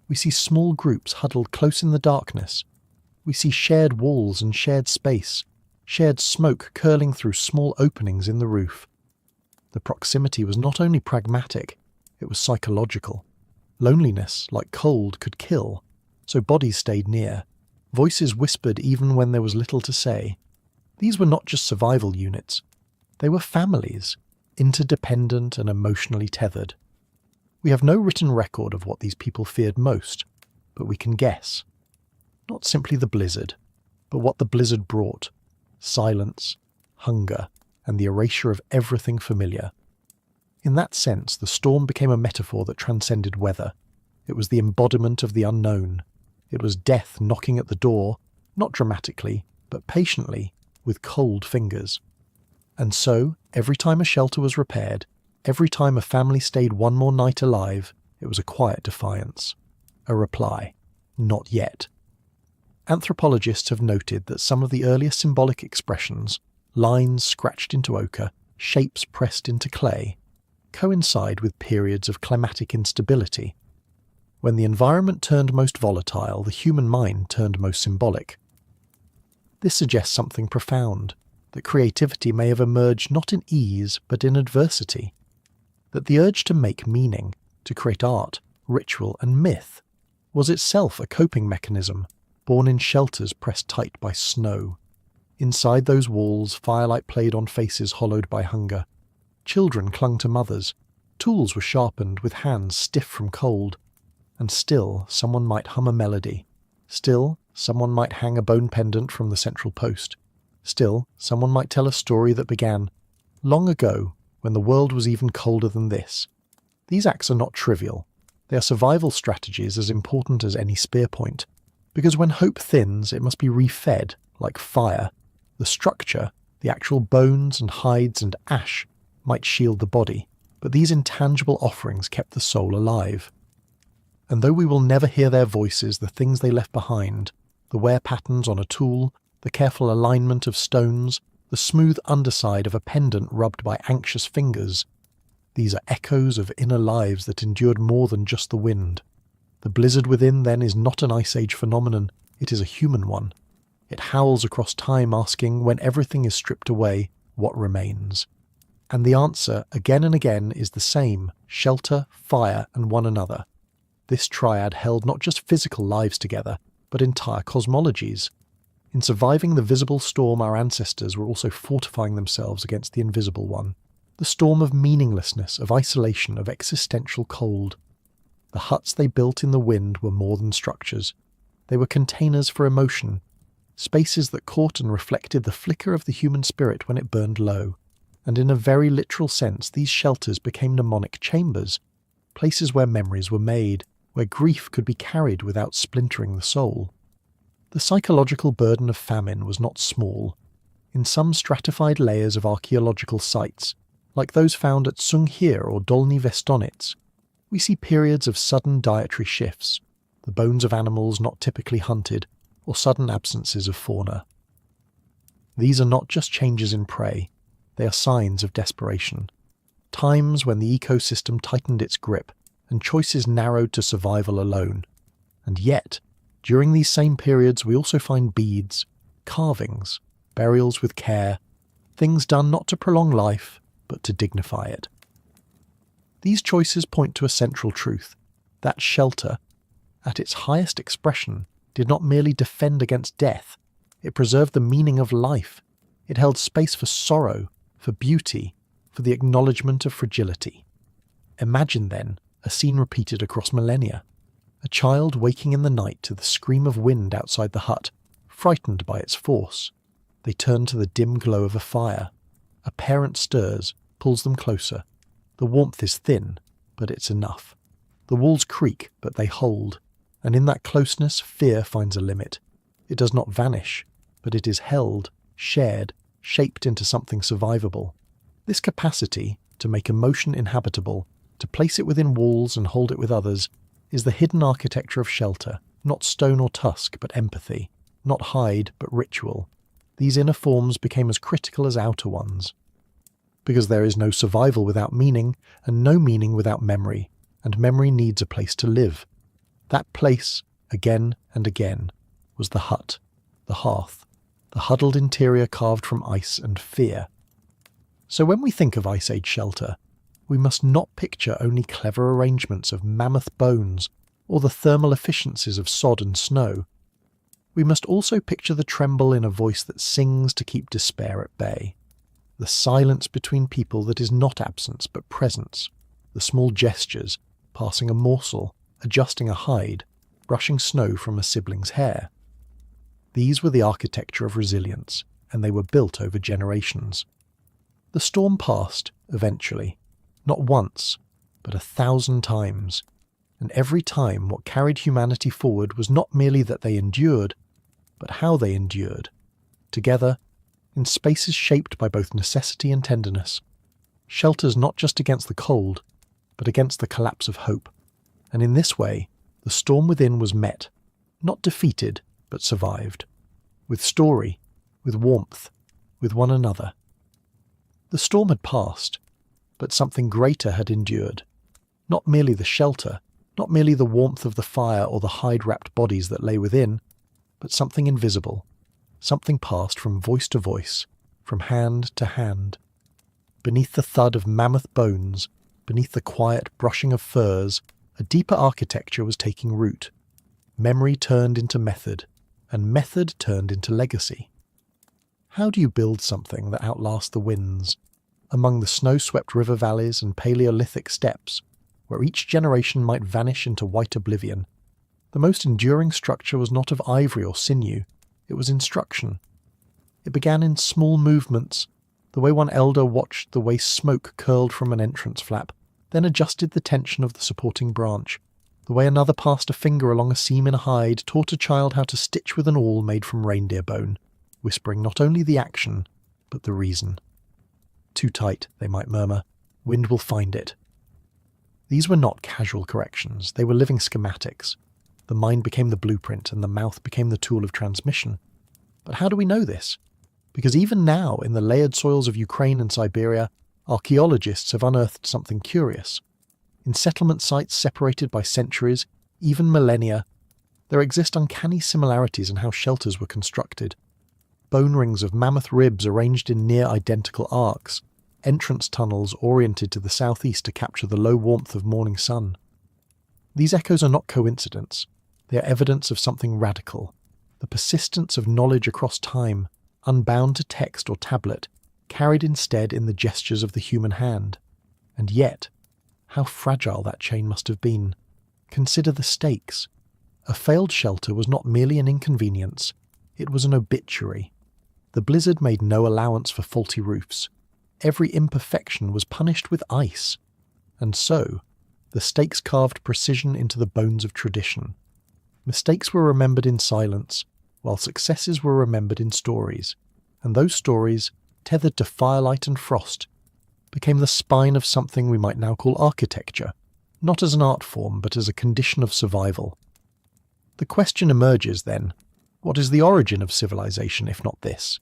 We see small groups huddled close in the darkness. We see shared walls and shared space, shared smoke curling through small openings in the roof. The proximity was not only pragmatic, it was psychological. Loneliness, like cold, could kill, so bodies stayed near. Voices whispered even when there was little to say. These were not just survival units. They were families, interdependent and emotionally tethered. We have no written record of what these people feared most, but we can guess. Not simply the blizzard, but what the blizzard brought: silence, hunger, and the erasure of everything familiar. In that sense, the storm became a metaphor that transcended weather. It was the embodiment of the unknown. It was death knocking at the door, not dramatically, but patiently, with cold fingers. And so, every time a shelter was repaired, every time a family stayed one more night alive, it was a quiet defiance. A reply: not yet. Anthropologists have noted that some of the earliest symbolic expressions, lines scratched into ochre, shapes pressed into clay, coincide with periods of climatic instability. When the environment turned most volatile, the human mind turned most symbolic. This suggests something profound, that creativity may have emerged not in ease but in adversity, that the urge to make meaning, to create art, ritual, and myth, was itself a coping mechanism, born in shelters pressed tight by snow. Inside those walls, firelight played on faces hollowed by hunger. Children clung to mothers. Tools were sharpened with hands stiff from cold. And still, someone might hum a melody. Still, someone might hang a bone pendant from the central post. Still, someone might tell a story that began long ago, when the world was even colder than this. These acts are not trivial. They are survival strategies as important as any spear point. Because when hope thins, it must be refed, like fire. The structure, the actual bones and hides and ash, might shield the body, but these intangible offerings kept the soul alive. And though we will never hear their voices, the things they left behind, the wear patterns on a tool, the careful alignment of stones, the smooth underside of a pendant rubbed by anxious fingers. These are echoes of inner lives that endured more than just the wind. The blizzard within, then, is not an Ice Age phenomenon, it is a human one. It howls across time asking, when everything is stripped away, what remains? And the answer, again and again, is the same: shelter, fire, and one another. This triad held not just physical lives together, but entire cosmologies. In surviving the visible storm, our ancestors were also fortifying themselves against the invisible one. The storm of meaninglessness, of isolation, of existential cold. The huts they built in the wind were more than structures. They were containers for emotion, spaces that caught and reflected the flicker of the human spirit when it burned low. And in a very literal sense, these shelters became mnemonic chambers, places where memories were made, where grief could be carried without splintering the soul. The psychological burden of famine was not small. In some stratified layers of archaeological sites, like those found at Sunghir or Dolny Vestonitz, we see periods of sudden dietary shifts, the bones of animals not typically hunted, or sudden absences of fauna. These are not just changes in prey, they are signs of desperation. Times when the ecosystem tightened its grip and choices narrowed to survival alone. And yet, during these same periods we also find beads, carvings, burials with care, things done not to prolong life, but to dignify it. These choices point to a central truth, that shelter, at its highest expression, did not merely defend against death, it preserved the meaning of life. It held space for sorrow, for beauty, for the acknowledgement of fragility. Imagine, then, a scene repeated across millennia. A child waking in the night to the scream of wind outside the hut, frightened by its force. They turn to the dim glow of a fire. A parent stirs, pulls them closer. The warmth is thin, but it's enough. The walls creak, but they hold. And in that closeness, fear finds a limit. It does not vanish, but it is held, shared, shaped into something survivable. This capacity, to make emotion inhabitable, to place it within walls and hold it with others, is the hidden architecture of shelter, not stone or tusk, but empathy, not hide, but ritual. These inner forms became as critical as outer ones. Because there is no survival without meaning, and no meaning without memory, and memory needs a place to live. That place, again and again, was the hut, the hearth, the huddled interior carved from ice and fear. So when we think of Ice Age shelter, we must not picture only clever arrangements of mammoth bones or the thermal efficiencies of sod and snow. We must also picture the tremble in a voice that sings to keep despair at bay, the silence between people that is not absence but presence, the small gestures, passing a morsel, adjusting a hide, brushing snow from a sibling's hair. These were the architecture of resilience, and they were built over generations. The storm passed, eventually, not once, but 1,000 times, and every time what carried humanity forward was not merely that they endured, but how they endured, together, in spaces shaped by both necessity and tenderness, shelters not just against the cold, but against the collapse of hope. And in this way, the storm within was met, not defeated, but survived, with story, with warmth, with one another. The storm had passed, but something greater had endured. Not merely the shelter, not merely the warmth of the fire or the hide-wrapped bodies that lay within, but something invisible, something passed from voice to voice, from hand to hand. Beneath the thud of mammoth bones, beneath the quiet brushing of furs, a deeper architecture was taking root. Memory turned into method, and method turned into legacy. How do you build something that outlasts the winds? Among the snow-swept river valleys and Paleolithic steppes, where each generation might vanish into white oblivion, the most enduring structure was not of ivory or sinew, it was instruction. It began in small movements, the way one elder watched the way smoke curled from an entrance flap, then adjusted the tension of the supporting branch, the way another passed a finger along a seam in a hide, taught a child how to stitch with an awl made from reindeer bone, whispering not only the action, but the reason. Too tight, they might murmur. Wind will find it. These were not casual corrections, they were living schematics. The mind became the blueprint, and the mouth became the tool of transmission. But how do we know this? Because even now, in the layered soils of Ukraine and Siberia, archaeologists have unearthed something curious. In settlement sites separated by centuries, even millennia, there exist uncanny similarities in how shelters were constructed. Bone rings of mammoth ribs arranged in near-identical arcs, entrance tunnels oriented to the southeast to capture the low warmth of morning sun. These echoes are not coincidence. They are evidence of something radical, the persistence of knowledge across time, unbound to text or tablet, carried instead in the gestures of the human hand. And yet, how fragile that chain must have been. Consider the stakes. A failed shelter was not merely an inconvenience, it was an obituary. The blizzard made no allowance for faulty roofs. Every imperfection was punished with ice. And so, the stakes carved precision into the bones of tradition. Mistakes were remembered in silence, while successes were remembered in stories, and those stories, tethered to firelight and frost, became the spine of something we might now call architecture, not as an art form but as a condition of survival. The question emerges then, what is the origin of civilization if not this?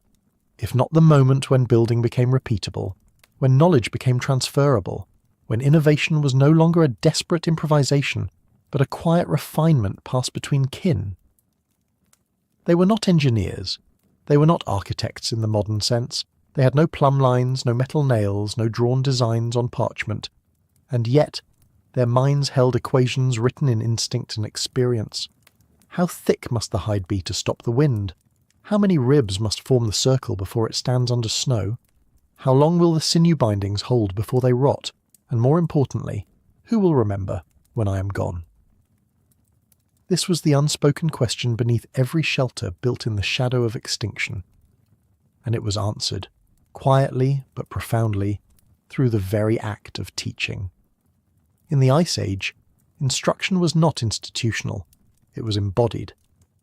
If not the moment when building became repeatable, when knowledge became transferable, when innovation was no longer a desperate improvisation, but a quiet refinement passed between kin? They were not engineers. They were not architects in the modern sense. They had no plumb lines, no metal nails, no drawn designs on parchment. And yet, their minds held equations written in instinct and experience. How thick must the hide be to stop the wind? How many ribs must form the circle before it stands under snow? How long will the sinew bindings hold before they rot? And more importantly, who will remember when I am gone? This was the unspoken question beneath every shelter built in the shadow of extinction. And it was answered, quietly but profoundly, through the very act of teaching. In the Ice Age, instruction was not institutional, it was embodied.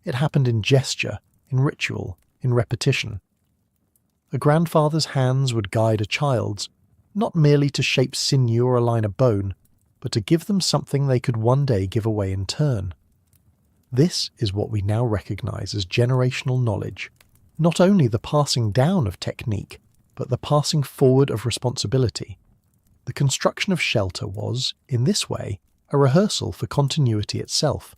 It happened in gesture, in ritual, in repetition. A grandfather's hands would guide a child's, not merely to shape sinew or align a bone, but to give them something they could one day give away in turn. This is what we now recognize as generational knowledge, not only the passing down of technique, but the passing forward of responsibility. The construction of shelter was, in this way, a rehearsal for continuity itself.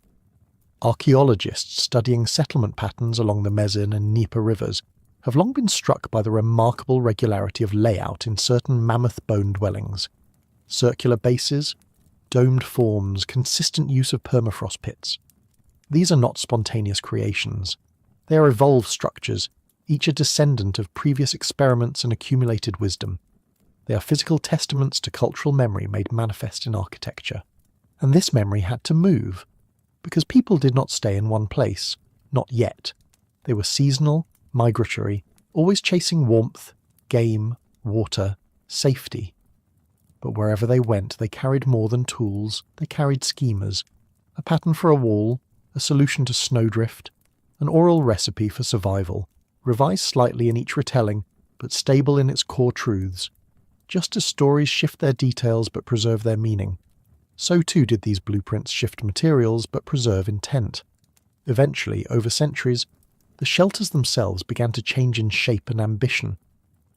Archaeologists studying settlement patterns along the Mezin and Dnieper rivers have long been struck by the remarkable regularity of layout in certain mammoth-bone dwellings. Circular bases, domed forms, consistent use of permafrost pits. These are not spontaneous creations. They are evolved structures, each a descendant of previous experiments and accumulated wisdom. They are physical testaments to cultural memory made manifest in architecture. And this memory had to move, because people did not stay in one place, not yet. They were seasonal, migratory, always chasing warmth, game, water, safety. But wherever they went, they carried more than tools, they carried schemas, a pattern for a wall, a solution to snowdrift, an oral recipe for survival, revised slightly in each retelling, but stable in its core truths. Just as stories shift their details but preserve their meaning, so too did these blueprints shift materials but preserve intent. Eventually, over centuries, the shelters themselves began to change in shape and ambition.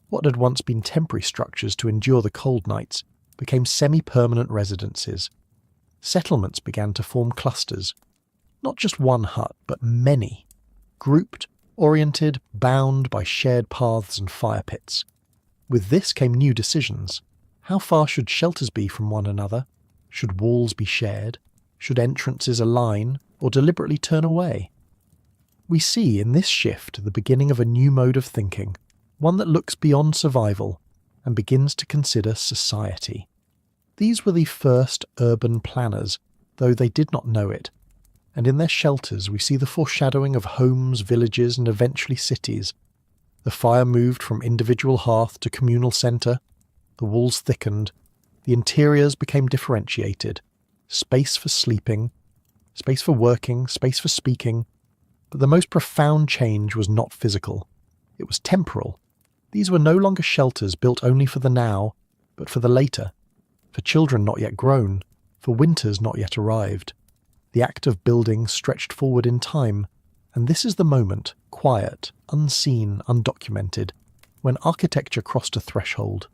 What had once been temporary structures to endure the cold nights became semi-permanent residences. Settlements began to form clusters. Not just one hut, but many. Grouped, oriented, bound by shared paths and fire pits. With this came new decisions. How far should shelters be from one another? Should walls be shared? Should entrances align, or deliberately turn away? We see in this shift the beginning of a new mode of thinking, one that looks beyond survival and begins to consider society. These were the first urban planners, though they did not know it. And in their shelters we see the foreshadowing of homes, villages, and eventually cities. The fire moved from individual hearth to communal centre, the walls thickened, the interiors became differentiated, space for sleeping, space for working, space for speaking. But the most profound change was not physical, it was temporal. These were no longer shelters built only for the now, but for the later, for children not yet grown, for winters not yet arrived. The act of building stretched forward in time, And this is the moment, quiet, unseen, undocumented, when architecture crossed a threshold.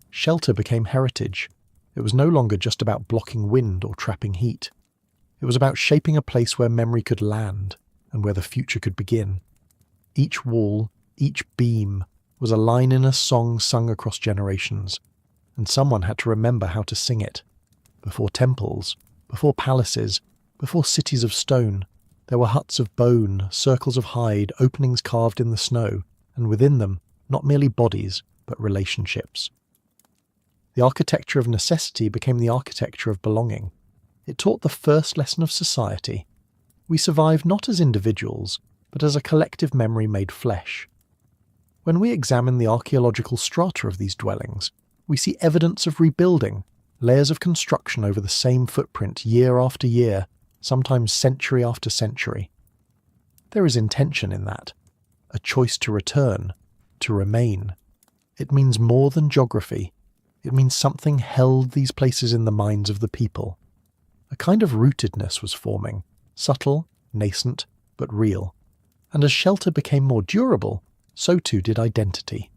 Shelter became heritage. It was no longer just about blocking wind or trapping heat. It was about shaping a place where memory could land and where the future could begin. Each wall, each beam, was a line in a song sung across generations, and someone had to remember how to sing it. Before temples, before palaces, before cities of stone, there were huts of bone, circles of hide, openings carved in the snow, and within them, not merely bodies, but relationships. The architecture of necessity became the architecture of belonging. It taught the first lesson of society. We survive not as individuals, but as a collective memory made flesh. When we examine the archaeological strata of these dwellings, we see evidence of rebuilding, layers of construction over the same footprint year after year, sometimes century after century. There is intention in that, a choice to return, to remain. It means more than geography. It means something held these places in the minds of the people. A kind of rootedness was forming, subtle, nascent, but real. And as shelter became more durable, so too did identity.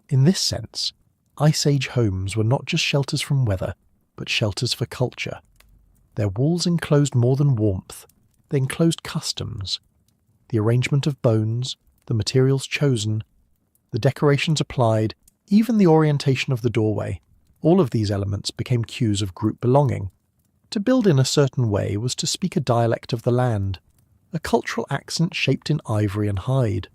In this sense, Ice Age homes were not just shelters from weather, but shelters for culture. Their walls enclosed more than warmth. They enclosed customs. The arrangement of bones, the materials chosen, the decorations applied, even the orientation of the doorway, all of these elements became cues of group belonging. To build in a certain way was to speak a dialect of the land, a cultural accent shaped in ivory and hide.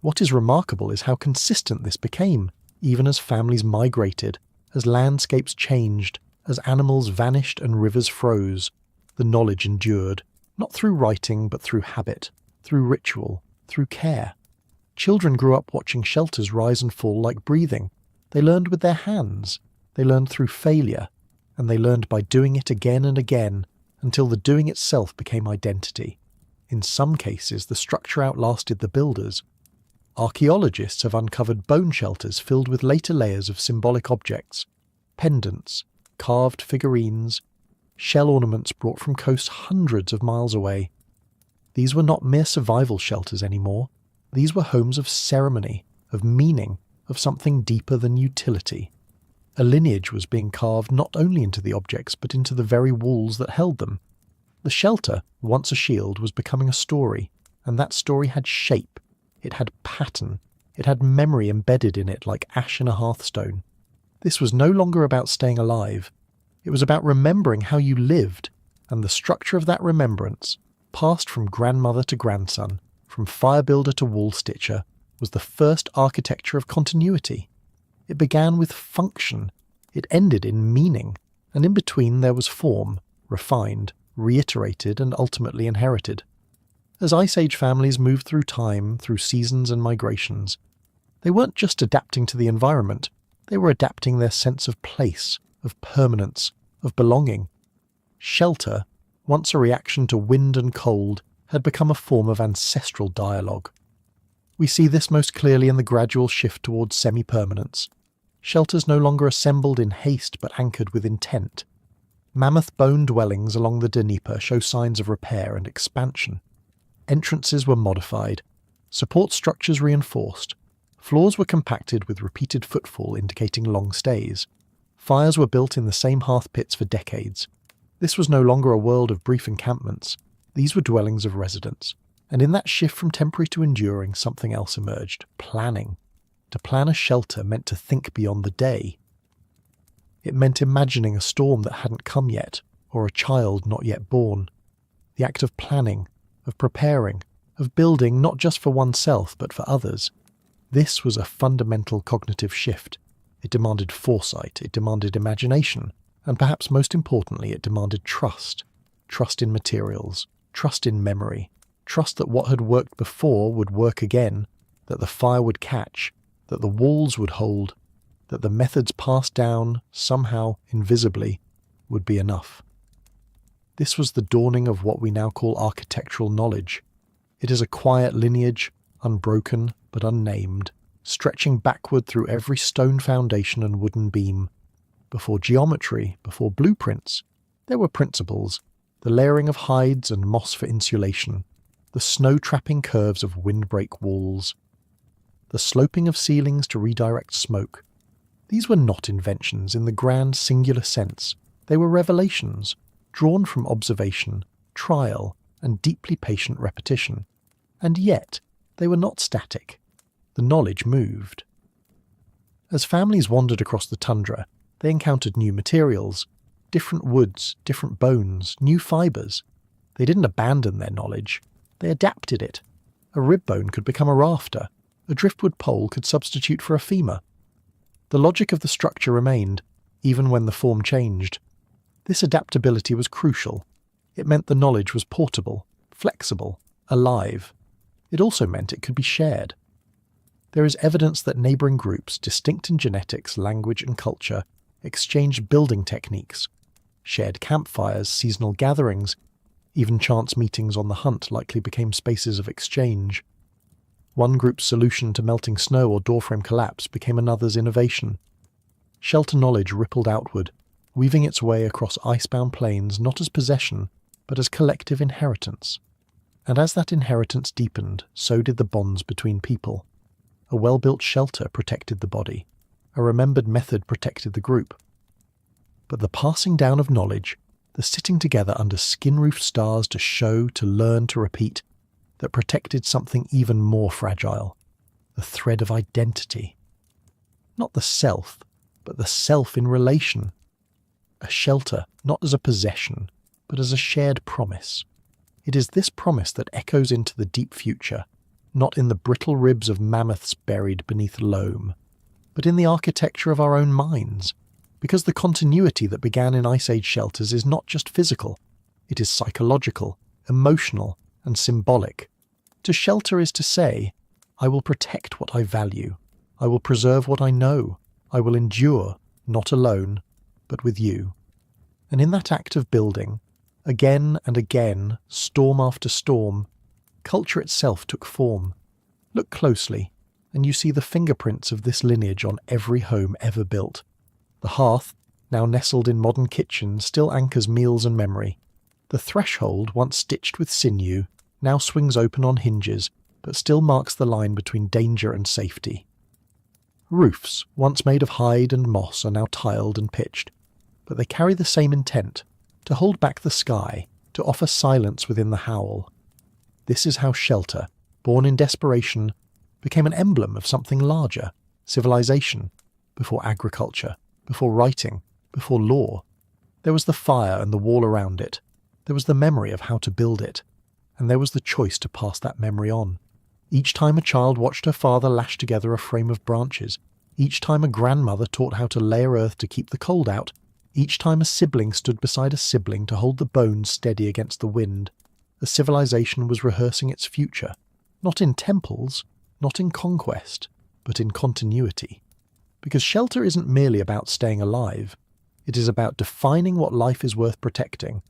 What is remarkable is how consistent this became, even as families migrated, as landscapes changed, as animals vanished and rivers froze. The knowledge endured, not through writing but through habit, through ritual, through care. Children grew up watching shelters rise and fall like breathing. They learned with their hands, they learned through failure, and they learned by doing it again and again until the doing itself became identity. In some cases, the structure outlasted the builders. Archaeologists have uncovered bone shelters filled with later layers of symbolic objects, pendants, carved figurines, shell ornaments brought from coasts hundreds of miles away. These were not mere survival shelters anymore. These were homes of ceremony, of meaning, of something deeper than utility. A lineage was being carved not only into the objects but into the very walls that held them. The shelter, once a shield, was becoming a story, and that story had shape, it had pattern, it had memory embedded in it like ash in a hearthstone. This was no longer about staying alive. It was about remembering how you lived, and the structure of that remembrance, passed from grandmother to grandson, from fire builder to wall stitcher, was the first architecture of continuity. It began with function, it ended in meaning, and in between there was form, refined, reiterated, and ultimately inherited. As Ice Age families moved through time, through seasons and migrations, they weren't just adapting to the environment, they were adapting their sense of place, of permanence, of belonging. Shelter, once a reaction to wind and cold, had become a form of ancestral dialogue. We see this most clearly in the gradual shift towards semi-permanence. Shelters no longer assembled in haste but anchored with intent. Mammoth-bone dwellings along the Dnieper show signs of repair and expansion. Entrances were modified, support structures reinforced, floors were compacted with repeated footfall indicating long stays. Fires were built in the same hearth pits for decades. This was no longer a world of brief encampments. These were dwellings of residence. And in that shift from temporary to enduring, something else emerged: planning. To plan a shelter meant to think beyond the day. It meant imagining a storm that hadn't come yet, or a child not yet born. The act of planning, of preparing, of building not just for oneself but for others. This was a fundamental cognitive shift. It demanded foresight, it demanded imagination, and perhaps most importantly it demanded trust. Trust in materials, trust in memory, trust that what had worked before would work again, that the fire would catch, that the walls would hold, that the methods passed down, somehow, invisibly, would be enough. This was the dawning of what we now call architectural knowledge. It is a quiet lineage, unbroken but unnamed, stretching backward through every stone foundation and wooden beam. Before geometry, before blueprints, there were principles, the layering of hides and moss for insulation, the snow-trapping curves of windbreak walls, the sloping of ceilings to redirect smoke. These were not inventions in the grand singular sense. They were revelations, drawn from observation, trial, and deeply patient repetition. And yet, they were not static. The knowledge moved. As families wandered across the tundra, they encountered new materials, different woods, different bones, new fibres. They didn't abandon their knowledge. They adapted it. A rib bone could become a rafter. A driftwood pole could substitute for a femur. The logic of the structure remained, even when the form changed. This adaptability was crucial. It meant the knowledge was portable, flexible, alive. It also meant it could be shared. There is evidence that neighbouring groups, distinct in genetics, language and culture, exchanged building techniques, shared campfires, seasonal gatherings, even chance meetings on the hunt likely became spaces of exchange. One group's solution to melting snow or doorframe collapse became another's innovation. Shelter knowledge rippled outward, weaving its way across icebound plains not as possession, but as collective inheritance. And as that inheritance deepened, so did the bonds between people. A well-built shelter protected the body. A remembered method protected the group. But the passing down of knowledge, the sitting together under skin-roofed stars to show, to learn, to repeat, that protected something even more fragile, the thread of identity. Not the self, but the self in relation. A shelter, not as a possession, but as a shared promise. It is this promise that echoes into the deep future, not in the brittle ribs of mammoths buried beneath loam, but in the architecture of our own minds, because the continuity that began in Ice Age shelters is not just physical, it is psychological, emotional, and symbolic. To shelter is to say, I will protect what I value, I will preserve what I know, I will endure, not alone, but with you. And in that act of building, again and again, storm after storm, culture itself took form. Look closely, and you see the fingerprints of this lineage on every home ever built. The hearth, now nestled in modern kitchens, still anchors meals and memory. The threshold, once stitched with sinew, now swings open on hinges, but still marks the line between danger and safety. Roofs, once made of hide and moss, are now tiled and pitched, but they carry the same intent, to hold back the sky, to offer silence within the howl. This is how shelter, born in desperation, became an emblem of something larger, civilization, before agriculture, before writing, before law. There was the fire and the wall around it. There was the memory of how to build it. And there was the choice to pass that memory on. Each time a child watched her father lash together a frame of branches, each time a grandmother taught how to layer earth to keep the cold out, each time a sibling stood beside a sibling to hold the bones steady against the wind, a civilization was rehearsing its future, not in temples, not in conquest, but in continuity. Because shelter isn't merely about staying alive. It is about defining what life is worth protecting.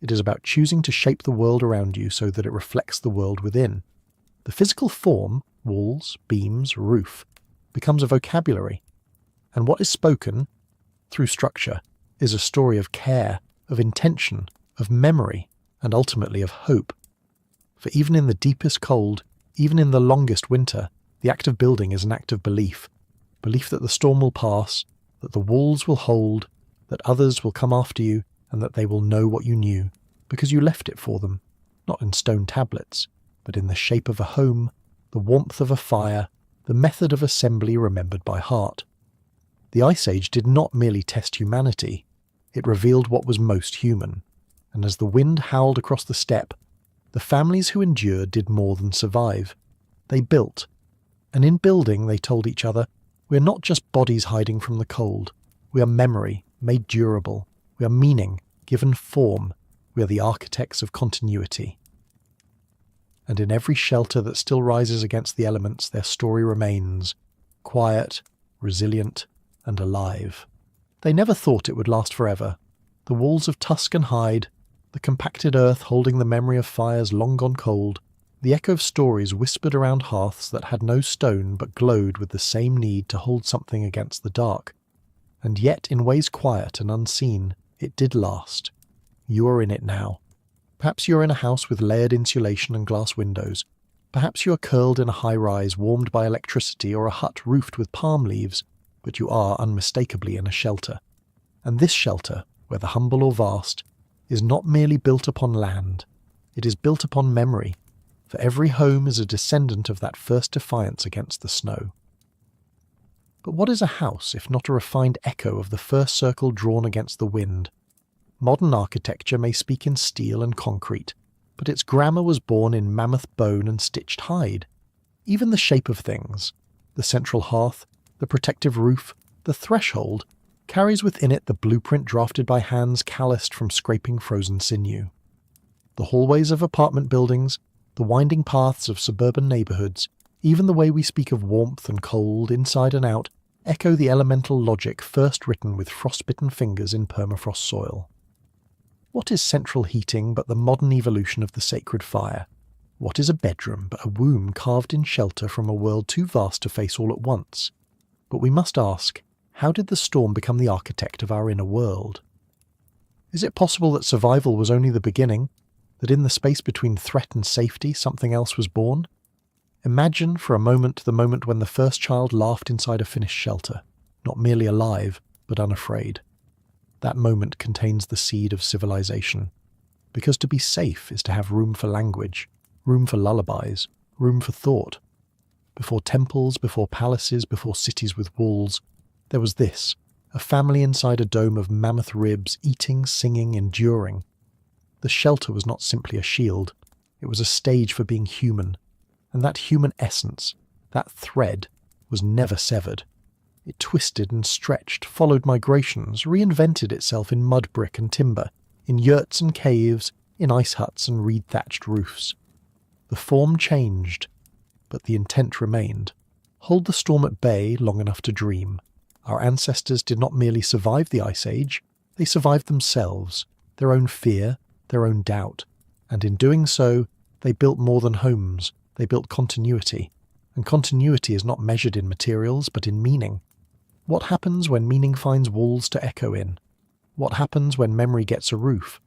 It is about choosing to shape the world around you so that it reflects the world within. The physical form, walls, beams, roof, becomes a vocabulary. And what is spoken, through structure, is a story of care, of intention, of memory, and ultimately of hope. For even in the deepest cold, even in the longest winter, the act of building is an act of belief. Belief that the storm will pass, that the walls will hold, that others will come after you, and that they will know what you knew, because you left it for them, not in stone tablets, but in the shape of a home, the warmth of a fire, the method of assembly remembered by heart. The Ice Age did not merely test humanity, it revealed what was most human, and as the wind howled across the steppe, the families who endured did more than survive. They built, and in building they told each other, we are not just bodies hiding from the cold, we are memory, made durable. We are meaning, given form. We are the architects of continuity. And in every shelter that still rises against the elements, their story remains, quiet, resilient, and alive. They never thought it would last forever. The walls of Tuscan hide, the compacted earth holding the memory of fires long gone cold, the echo of stories whispered around hearths that had no stone but glowed with the same need to hold something against the dark. And yet, in ways quiet and unseen, it did last. You are in it now. Perhaps you're in a house with layered insulation and glass windows. Perhaps you are curled in a high-rise warmed by electricity or a hut roofed with palm leaves, but you are unmistakably in a shelter. And this shelter, whether humble or vast, is not merely built upon land. It is built upon memory, for every home is a descendant of that first defiance against the snow. But what is a house if not a refined echo of the first circle drawn against the wind? Modern architecture may speak in steel and concrete, but its grammar was born in mammoth-bone and stitched hide. Even the shape of things, the central hearth, the protective roof, the threshold, carries within it the blueprint drafted by hands calloused from scraping frozen sinew. The hallways of apartment buildings, the winding paths of suburban neighbourhoods, even the way we speak of warmth and cold, inside and out, echo the elemental logic first written with frostbitten fingers in permafrost soil. What is central heating but the modern evolution of the sacred fire? What is a bedroom but a womb carved in shelter from a world too vast to face all at once? But we must ask, how did the storm become the architect of our inner world? Is it possible that survival was only the beginning, that in the space between threat and safety something else was born? Imagine for a moment the moment when the first child laughed inside a finished shelter, not merely alive, but unafraid. That moment contains the seed of civilization, because to be safe is to have room for language, room for lullabies, room for thought. Before temples, before palaces, before cities with walls, there was this, a family inside a dome of mammoth ribs, eating, singing, enduring. The shelter was not simply a shield, it was a stage for being human, and that human essence, that thread, was never severed. It twisted and stretched, followed migrations, reinvented itself in mud brick and timber, in yurts and caves, in ice huts and reed-thatched roofs. The form changed, but the intent remained. Hold the storm at bay long enough to dream. Our ancestors did not merely survive the Ice Age, they survived themselves, their own fear, their own doubt, and in doing so, they built more than homes, they built continuity, and continuity is not measured in materials but in meaning. What happens when meaning finds walls to echo in? What happens when memory gets a roof?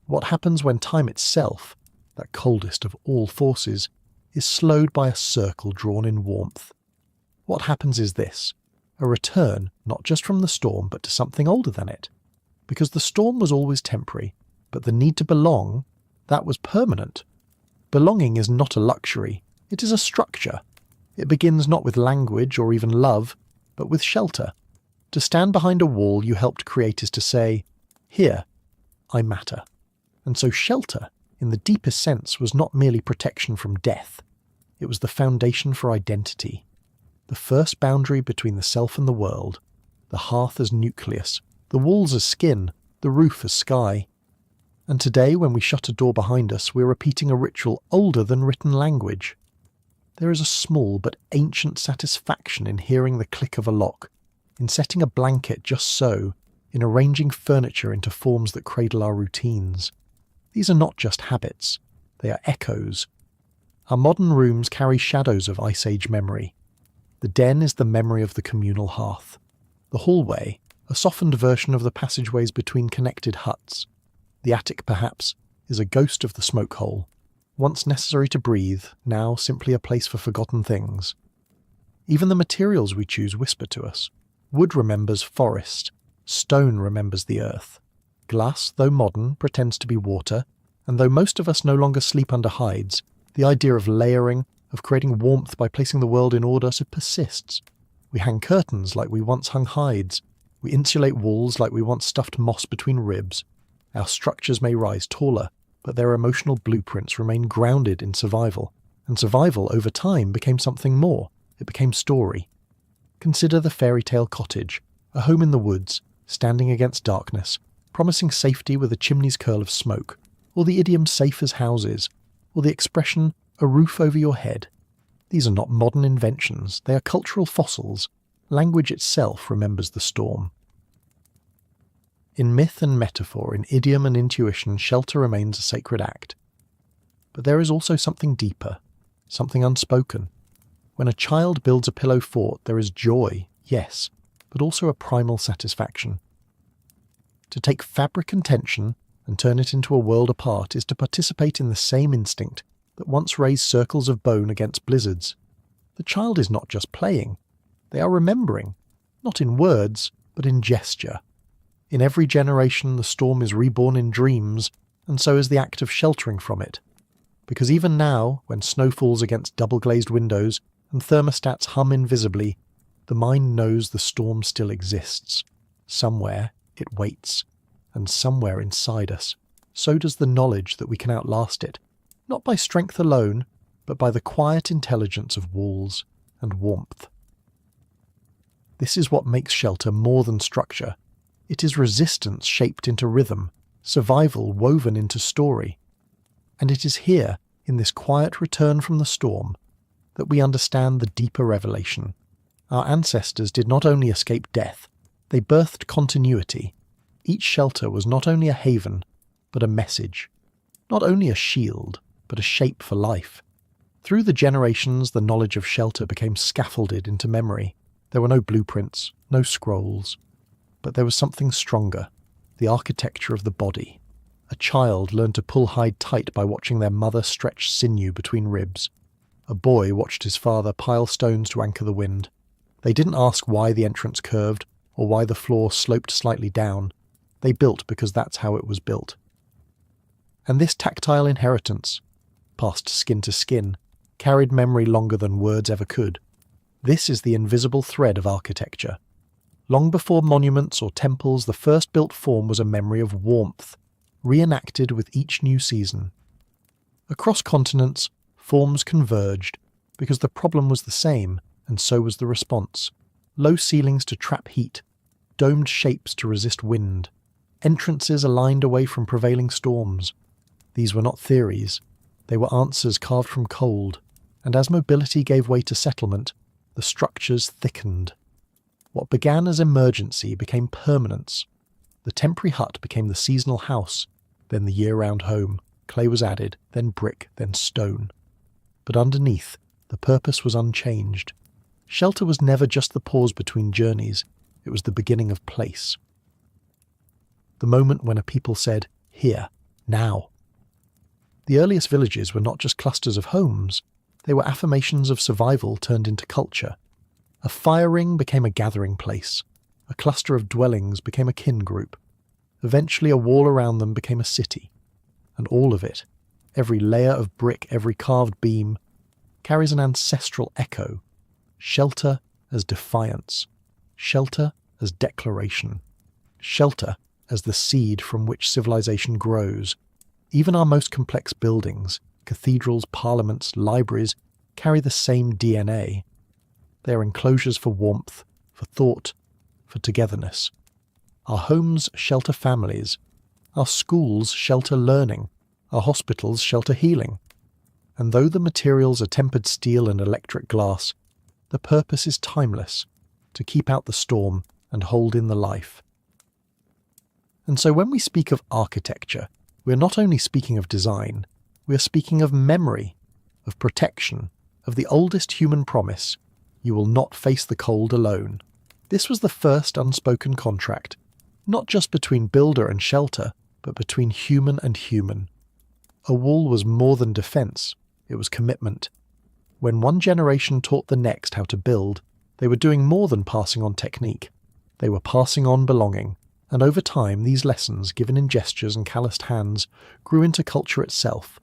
What happens when time itself, that coldest of all forces, is slowed by a circle drawn in warmth? What happens is this, a return not just from the storm but to something older than it. Because the storm was always temporary, but the need to belong, that was permanent. Belonging is not a luxury, it is a structure. It begins not with language or even love, but with shelter. To stand behind a wall you helped create is to say, here, I matter. And so shelter, in the deepest sense, was not merely protection from death. It was the foundation for identity. The first boundary between the self and the world. The hearth as nucleus, the walls as skin, the roof as sky. And today, when we shut a door behind us, we're repeating a ritual older than written language. There is a small but ancient satisfaction in hearing the click of a lock, in setting a blanket just so, in arranging furniture into forms that cradle our routines. These are not just habits, they are echoes. Our modern rooms carry shadows of Ice Age memory. The den is the memory of the communal hearth. The hallway, a softened version of the passageways between connected huts. The attic, perhaps, is a ghost of the smoke hole. Once necessary to breathe, now simply a place for forgotten things. Even the materials we choose whisper to us. Wood remembers forest, stone remembers the earth. Glass, though modern, pretends to be water, and though most of us no longer sleep under hides, the idea of layering, of creating warmth by placing the world in order, so persists. We hang curtains like we once hung hides. We insulate walls like we once stuffed moss between ribs. Our structures may rise taller, but their emotional blueprints remain grounded in survival, and survival over time became something more. It became story. Consider the fairy tale cottage, a home in the woods, standing against darkness, promising safety with a chimney's curl of smoke, or the idiom safe as houses, or the expression a roof over your head. These are not modern inventions, they are cultural fossils. Language itself remembers the storm. In myth and metaphor, in idiom and intuition, shelter remains a sacred act. But there is also something deeper, something unspoken. When a child builds a pillow fort, there is joy, yes, but also a primal satisfaction. To take fabric and tension, and turn it into a world apart is to participate in the same instinct that once raised circles of bone against blizzards. The child is not just playing. They are remembering, not in words, but in gesture. In every generation, the storm is reborn in dreams, and so is the act of sheltering from it. Because even now, when snow falls against double-glazed windows and thermostats hum invisibly, the mind knows the storm still exists. Somewhere it waits, and somewhere inside us, so does the knowledge that we can outlast it, not by strength alone, but by the quiet intelligence of walls and warmth. This is what makes shelter more than structure. It is resistance shaped into rhythm, survival woven into story. And it is here, in this quiet return from the storm, that we understand the deeper revelation. Our ancestors did not only escape death, they birthed continuity. Each shelter was not only a haven, but a message. Not only a shield, but a shape for life. Through the generations, the knowledge of shelter became scaffolded into memory. There were no blueprints, no scrolls. But there was something stronger, the architecture of the body. A child learned to pull hide tight by watching their mother stretch sinew between ribs. A boy watched his father pile stones to anchor the wind. They didn't ask why the entrance curved, or why the floor sloped slightly down. They built because that's how it was built. And this tactile inheritance, passed skin to skin, carried memory longer than words ever could. This is the invisible thread of architecture. Long before monuments or temples, the first built form was a memory of warmth, reenacted with each new season. Across continents, forms converged, because the problem was the same, and so was the response. Low ceilings to trap heat, domed shapes to resist wind, entrances aligned away from prevailing storms. These were not theories, they were answers carved from cold, and as mobility gave way to settlement, the structures thickened. What began as emergency became permanence. The temporary hut became the seasonal house, then the year-round home. Clay was added, then brick, then stone. But underneath, the purpose was unchanged. Shelter was never just the pause between journeys, it was the beginning of place. The moment when a people said, "Here, now." The earliest villages were not just clusters of homes, they were affirmations of survival turned into culture. A fire ring became a gathering place. A cluster of dwellings became a kin group. Eventually a wall around them became a city. And all of it, every layer of brick, every carved beam, carries an ancestral echo. Shelter as defiance. Shelter as declaration. Shelter as the seed from which civilization grows. Even our most complex buildings, cathedrals, parliaments, libraries, carry the same DNA. They are enclosures for warmth, for thought, for togetherness. Our homes shelter families. Our schools shelter learning. Our hospitals shelter healing. And though the materials are tempered steel and electric glass, the purpose is timeless, to keep out the storm and hold in the life. And so when we speak of architecture, we are not only speaking of design, we are speaking of memory, of protection, of the oldest human promise, you will not face the cold alone. This was the first unspoken contract, not just between builder and shelter, but between human and human. A wall was more than defense, it was commitment. When one generation taught the next how to build, they were doing more than passing on technique. They were passing on belonging, and over time these lessons, given in gestures and calloused hands, grew into culture itself.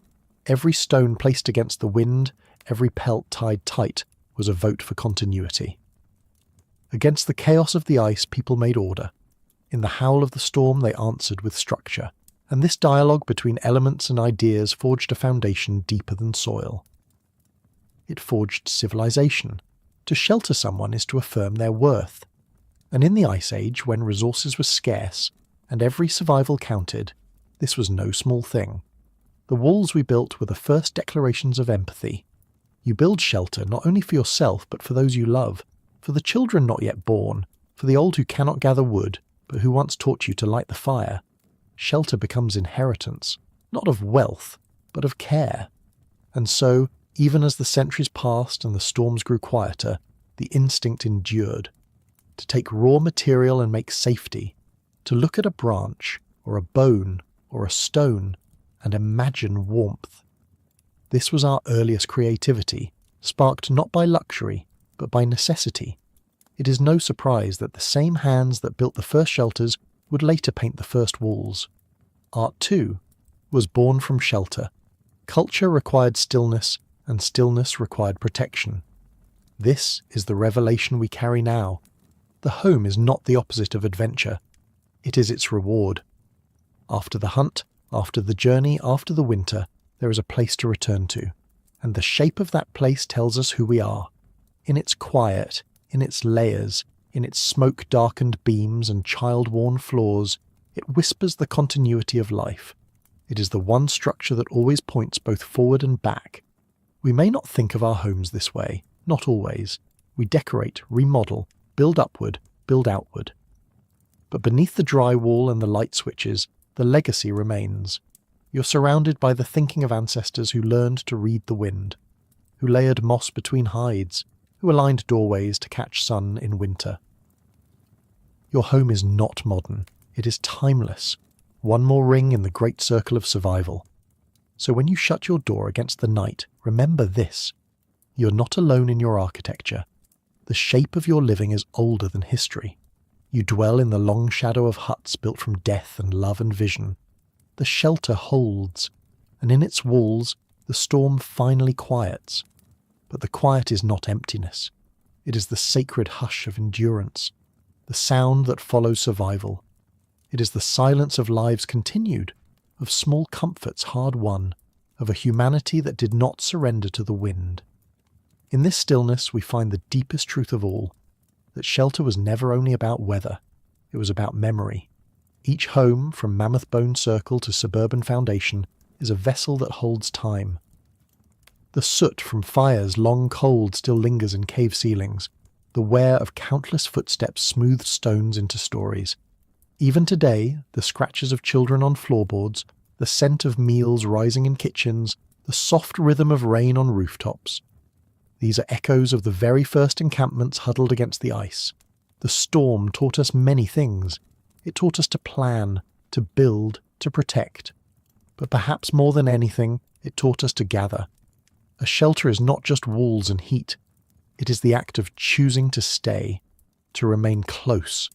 Every stone placed against the wind, every pelt tied tight, was a vote for continuity. Against the chaos of the ice, people made order. In the howl of the storm, they answered with structure. And this dialogue between elements and ideas forged a foundation deeper than soil. It forged civilization. To shelter someone is to affirm their worth. And in the Ice Age, when resources were scarce, and every survival counted, this was no small thing. The walls we built were the first declarations of empathy. You build shelter not only for yourself, but for those you love, for the children not yet born, for the old who cannot gather wood, but who once taught you to light the fire. Shelter becomes inheritance, not of wealth, but of care. And so, even as the centuries passed and the storms grew quieter, the instinct endured. To take raw material and make safety, to look at a branch, or a bone, or a stone, and imagine warmth. This was our earliest creativity, sparked not by luxury, but by necessity. It is no surprise that the same hands that built the first shelters would later paint the first walls. Art, too, was born from shelter. Culture required stillness, and stillness required protection. This is the revelation we carry now. The home is not the opposite of adventure. It is its reward. After the hunt, after the journey, after the winter, there is a place to return to, and the shape of that place tells us who we are. In its quiet, in its layers, in its smoke-darkened beams and child-worn floors, it whispers the continuity of life. It is the one structure that always points both forward and back. We may not think of our homes this way, not always. We decorate, remodel, build upward, build outward. But beneath the drywall and the light switches, the legacy remains. You're surrounded by the thinking of ancestors who learned to read the wind, who layered moss between hides, who aligned doorways to catch sun in winter. Your home is not modern. It is timeless. One more ring in the great circle of survival. So when you shut your door against the night, remember this. You're not alone in your architecture. The shape of your living is older than history. You dwell in the long shadow of huts built from death and love and vision. The shelter holds, and in its walls the storm finally quiets. But the quiet is not emptiness. It is the sacred hush of endurance, the sound that follows survival. It is the silence of lives continued, of small comforts hard won, of a humanity that did not surrender to the wind. In this stillness we find the deepest truth of all, that shelter was never only about weather, it was about memory. Each home, from mammoth-bone circle to suburban foundation, is a vessel that holds time. The soot from fires long cold still lingers in cave ceilings. The wear of countless footsteps smooths stones into stories. Even today, the scratches of children on floorboards, the scent of meals rising in kitchens, the soft rhythm of rain on rooftops. These are echoes of the very first encampments huddled against the ice. The storm taught us many things. It taught us to plan, to build, to protect. But perhaps more than anything, it taught us to gather. A shelter is not just walls and heat. It is the act of choosing to stay, to remain close.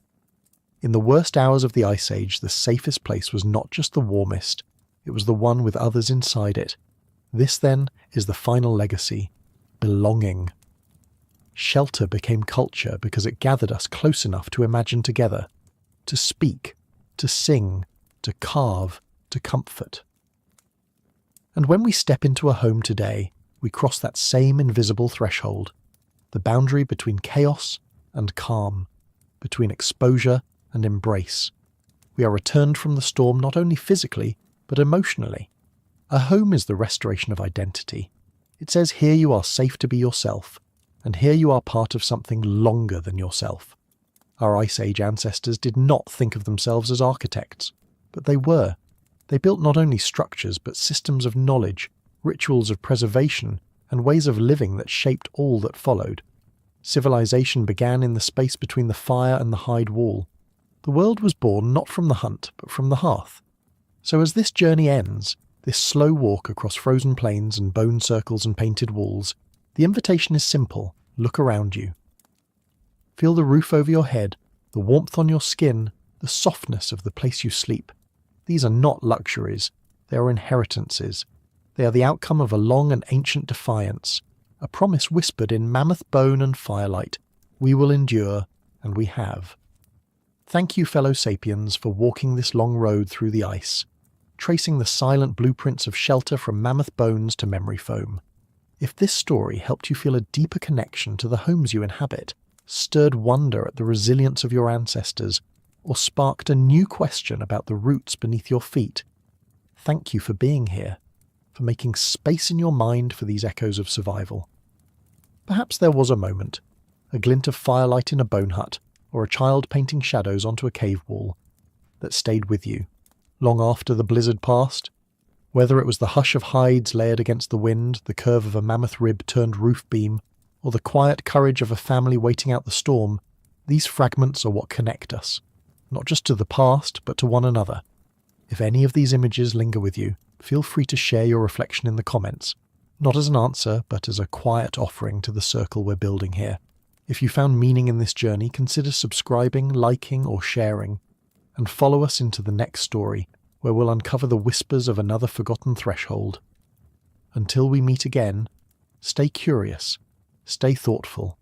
In the worst hours of the Ice Age, the safest place was not just the warmest, it was the one with others inside it. This, then, is the final legacy: belonging. Shelter became culture because it gathered us close enough to imagine together, to speak, to sing, to carve, to comfort. And when we step into a home today, we cross that same invisible threshold, the boundary between chaos and calm, between exposure and embrace. We are returned from the storm not only physically, but emotionally. A home is the restoration of identity. It says here you are safe to be yourself, and here you are part of something longer than yourself. Our Ice Age ancestors did not think of themselves as architects, but they were. They built not only structures, but systems of knowledge, rituals of preservation, and ways of living that shaped all that followed. Civilization began in the space between the fire and the hide wall. The world was born not from the hunt, but from the hearth. So as this journey ends, this slow walk across frozen plains and bone circles and painted walls, the invitation is simple: look around you. Feel the roof over your head, the warmth on your skin, the softness of the place you sleep. These are not luxuries, they are inheritances. They are the outcome of a long and ancient defiance, a promise whispered in mammoth-bone and firelight: we will endure, and we have. Thank you, fellow sapiens, for walking this long road through the ice, tracing the silent blueprints of shelter from mammoth bones to memory foam. If this story helped you feel a deeper connection to the homes you inhabit, stirred wonder at the resilience of your ancestors, or sparked a new question about the roots beneath your feet, thank you for being here, for making space in your mind for these echoes of survival. Perhaps there was a moment, a glint of firelight in a bone hut, or a child painting shadows onto a cave wall, that stayed with you, long after the blizzard passed. Whether it was the hush of hides layered against the wind, the curve of a mammoth rib turned roof beam, or the quiet courage of a family waiting out the storm, these fragments are what connect us, not just to the past, but to one another. If any of these images linger with you, feel free to share your reflection in the comments, not as an answer, but as a quiet offering to the circle we're building here. If you found meaning in this journey, consider subscribing, liking, or sharing, and follow us into the next story, where we'll uncover the whispers of another forgotten threshold. Until we meet again, stay curious, stay thoughtful,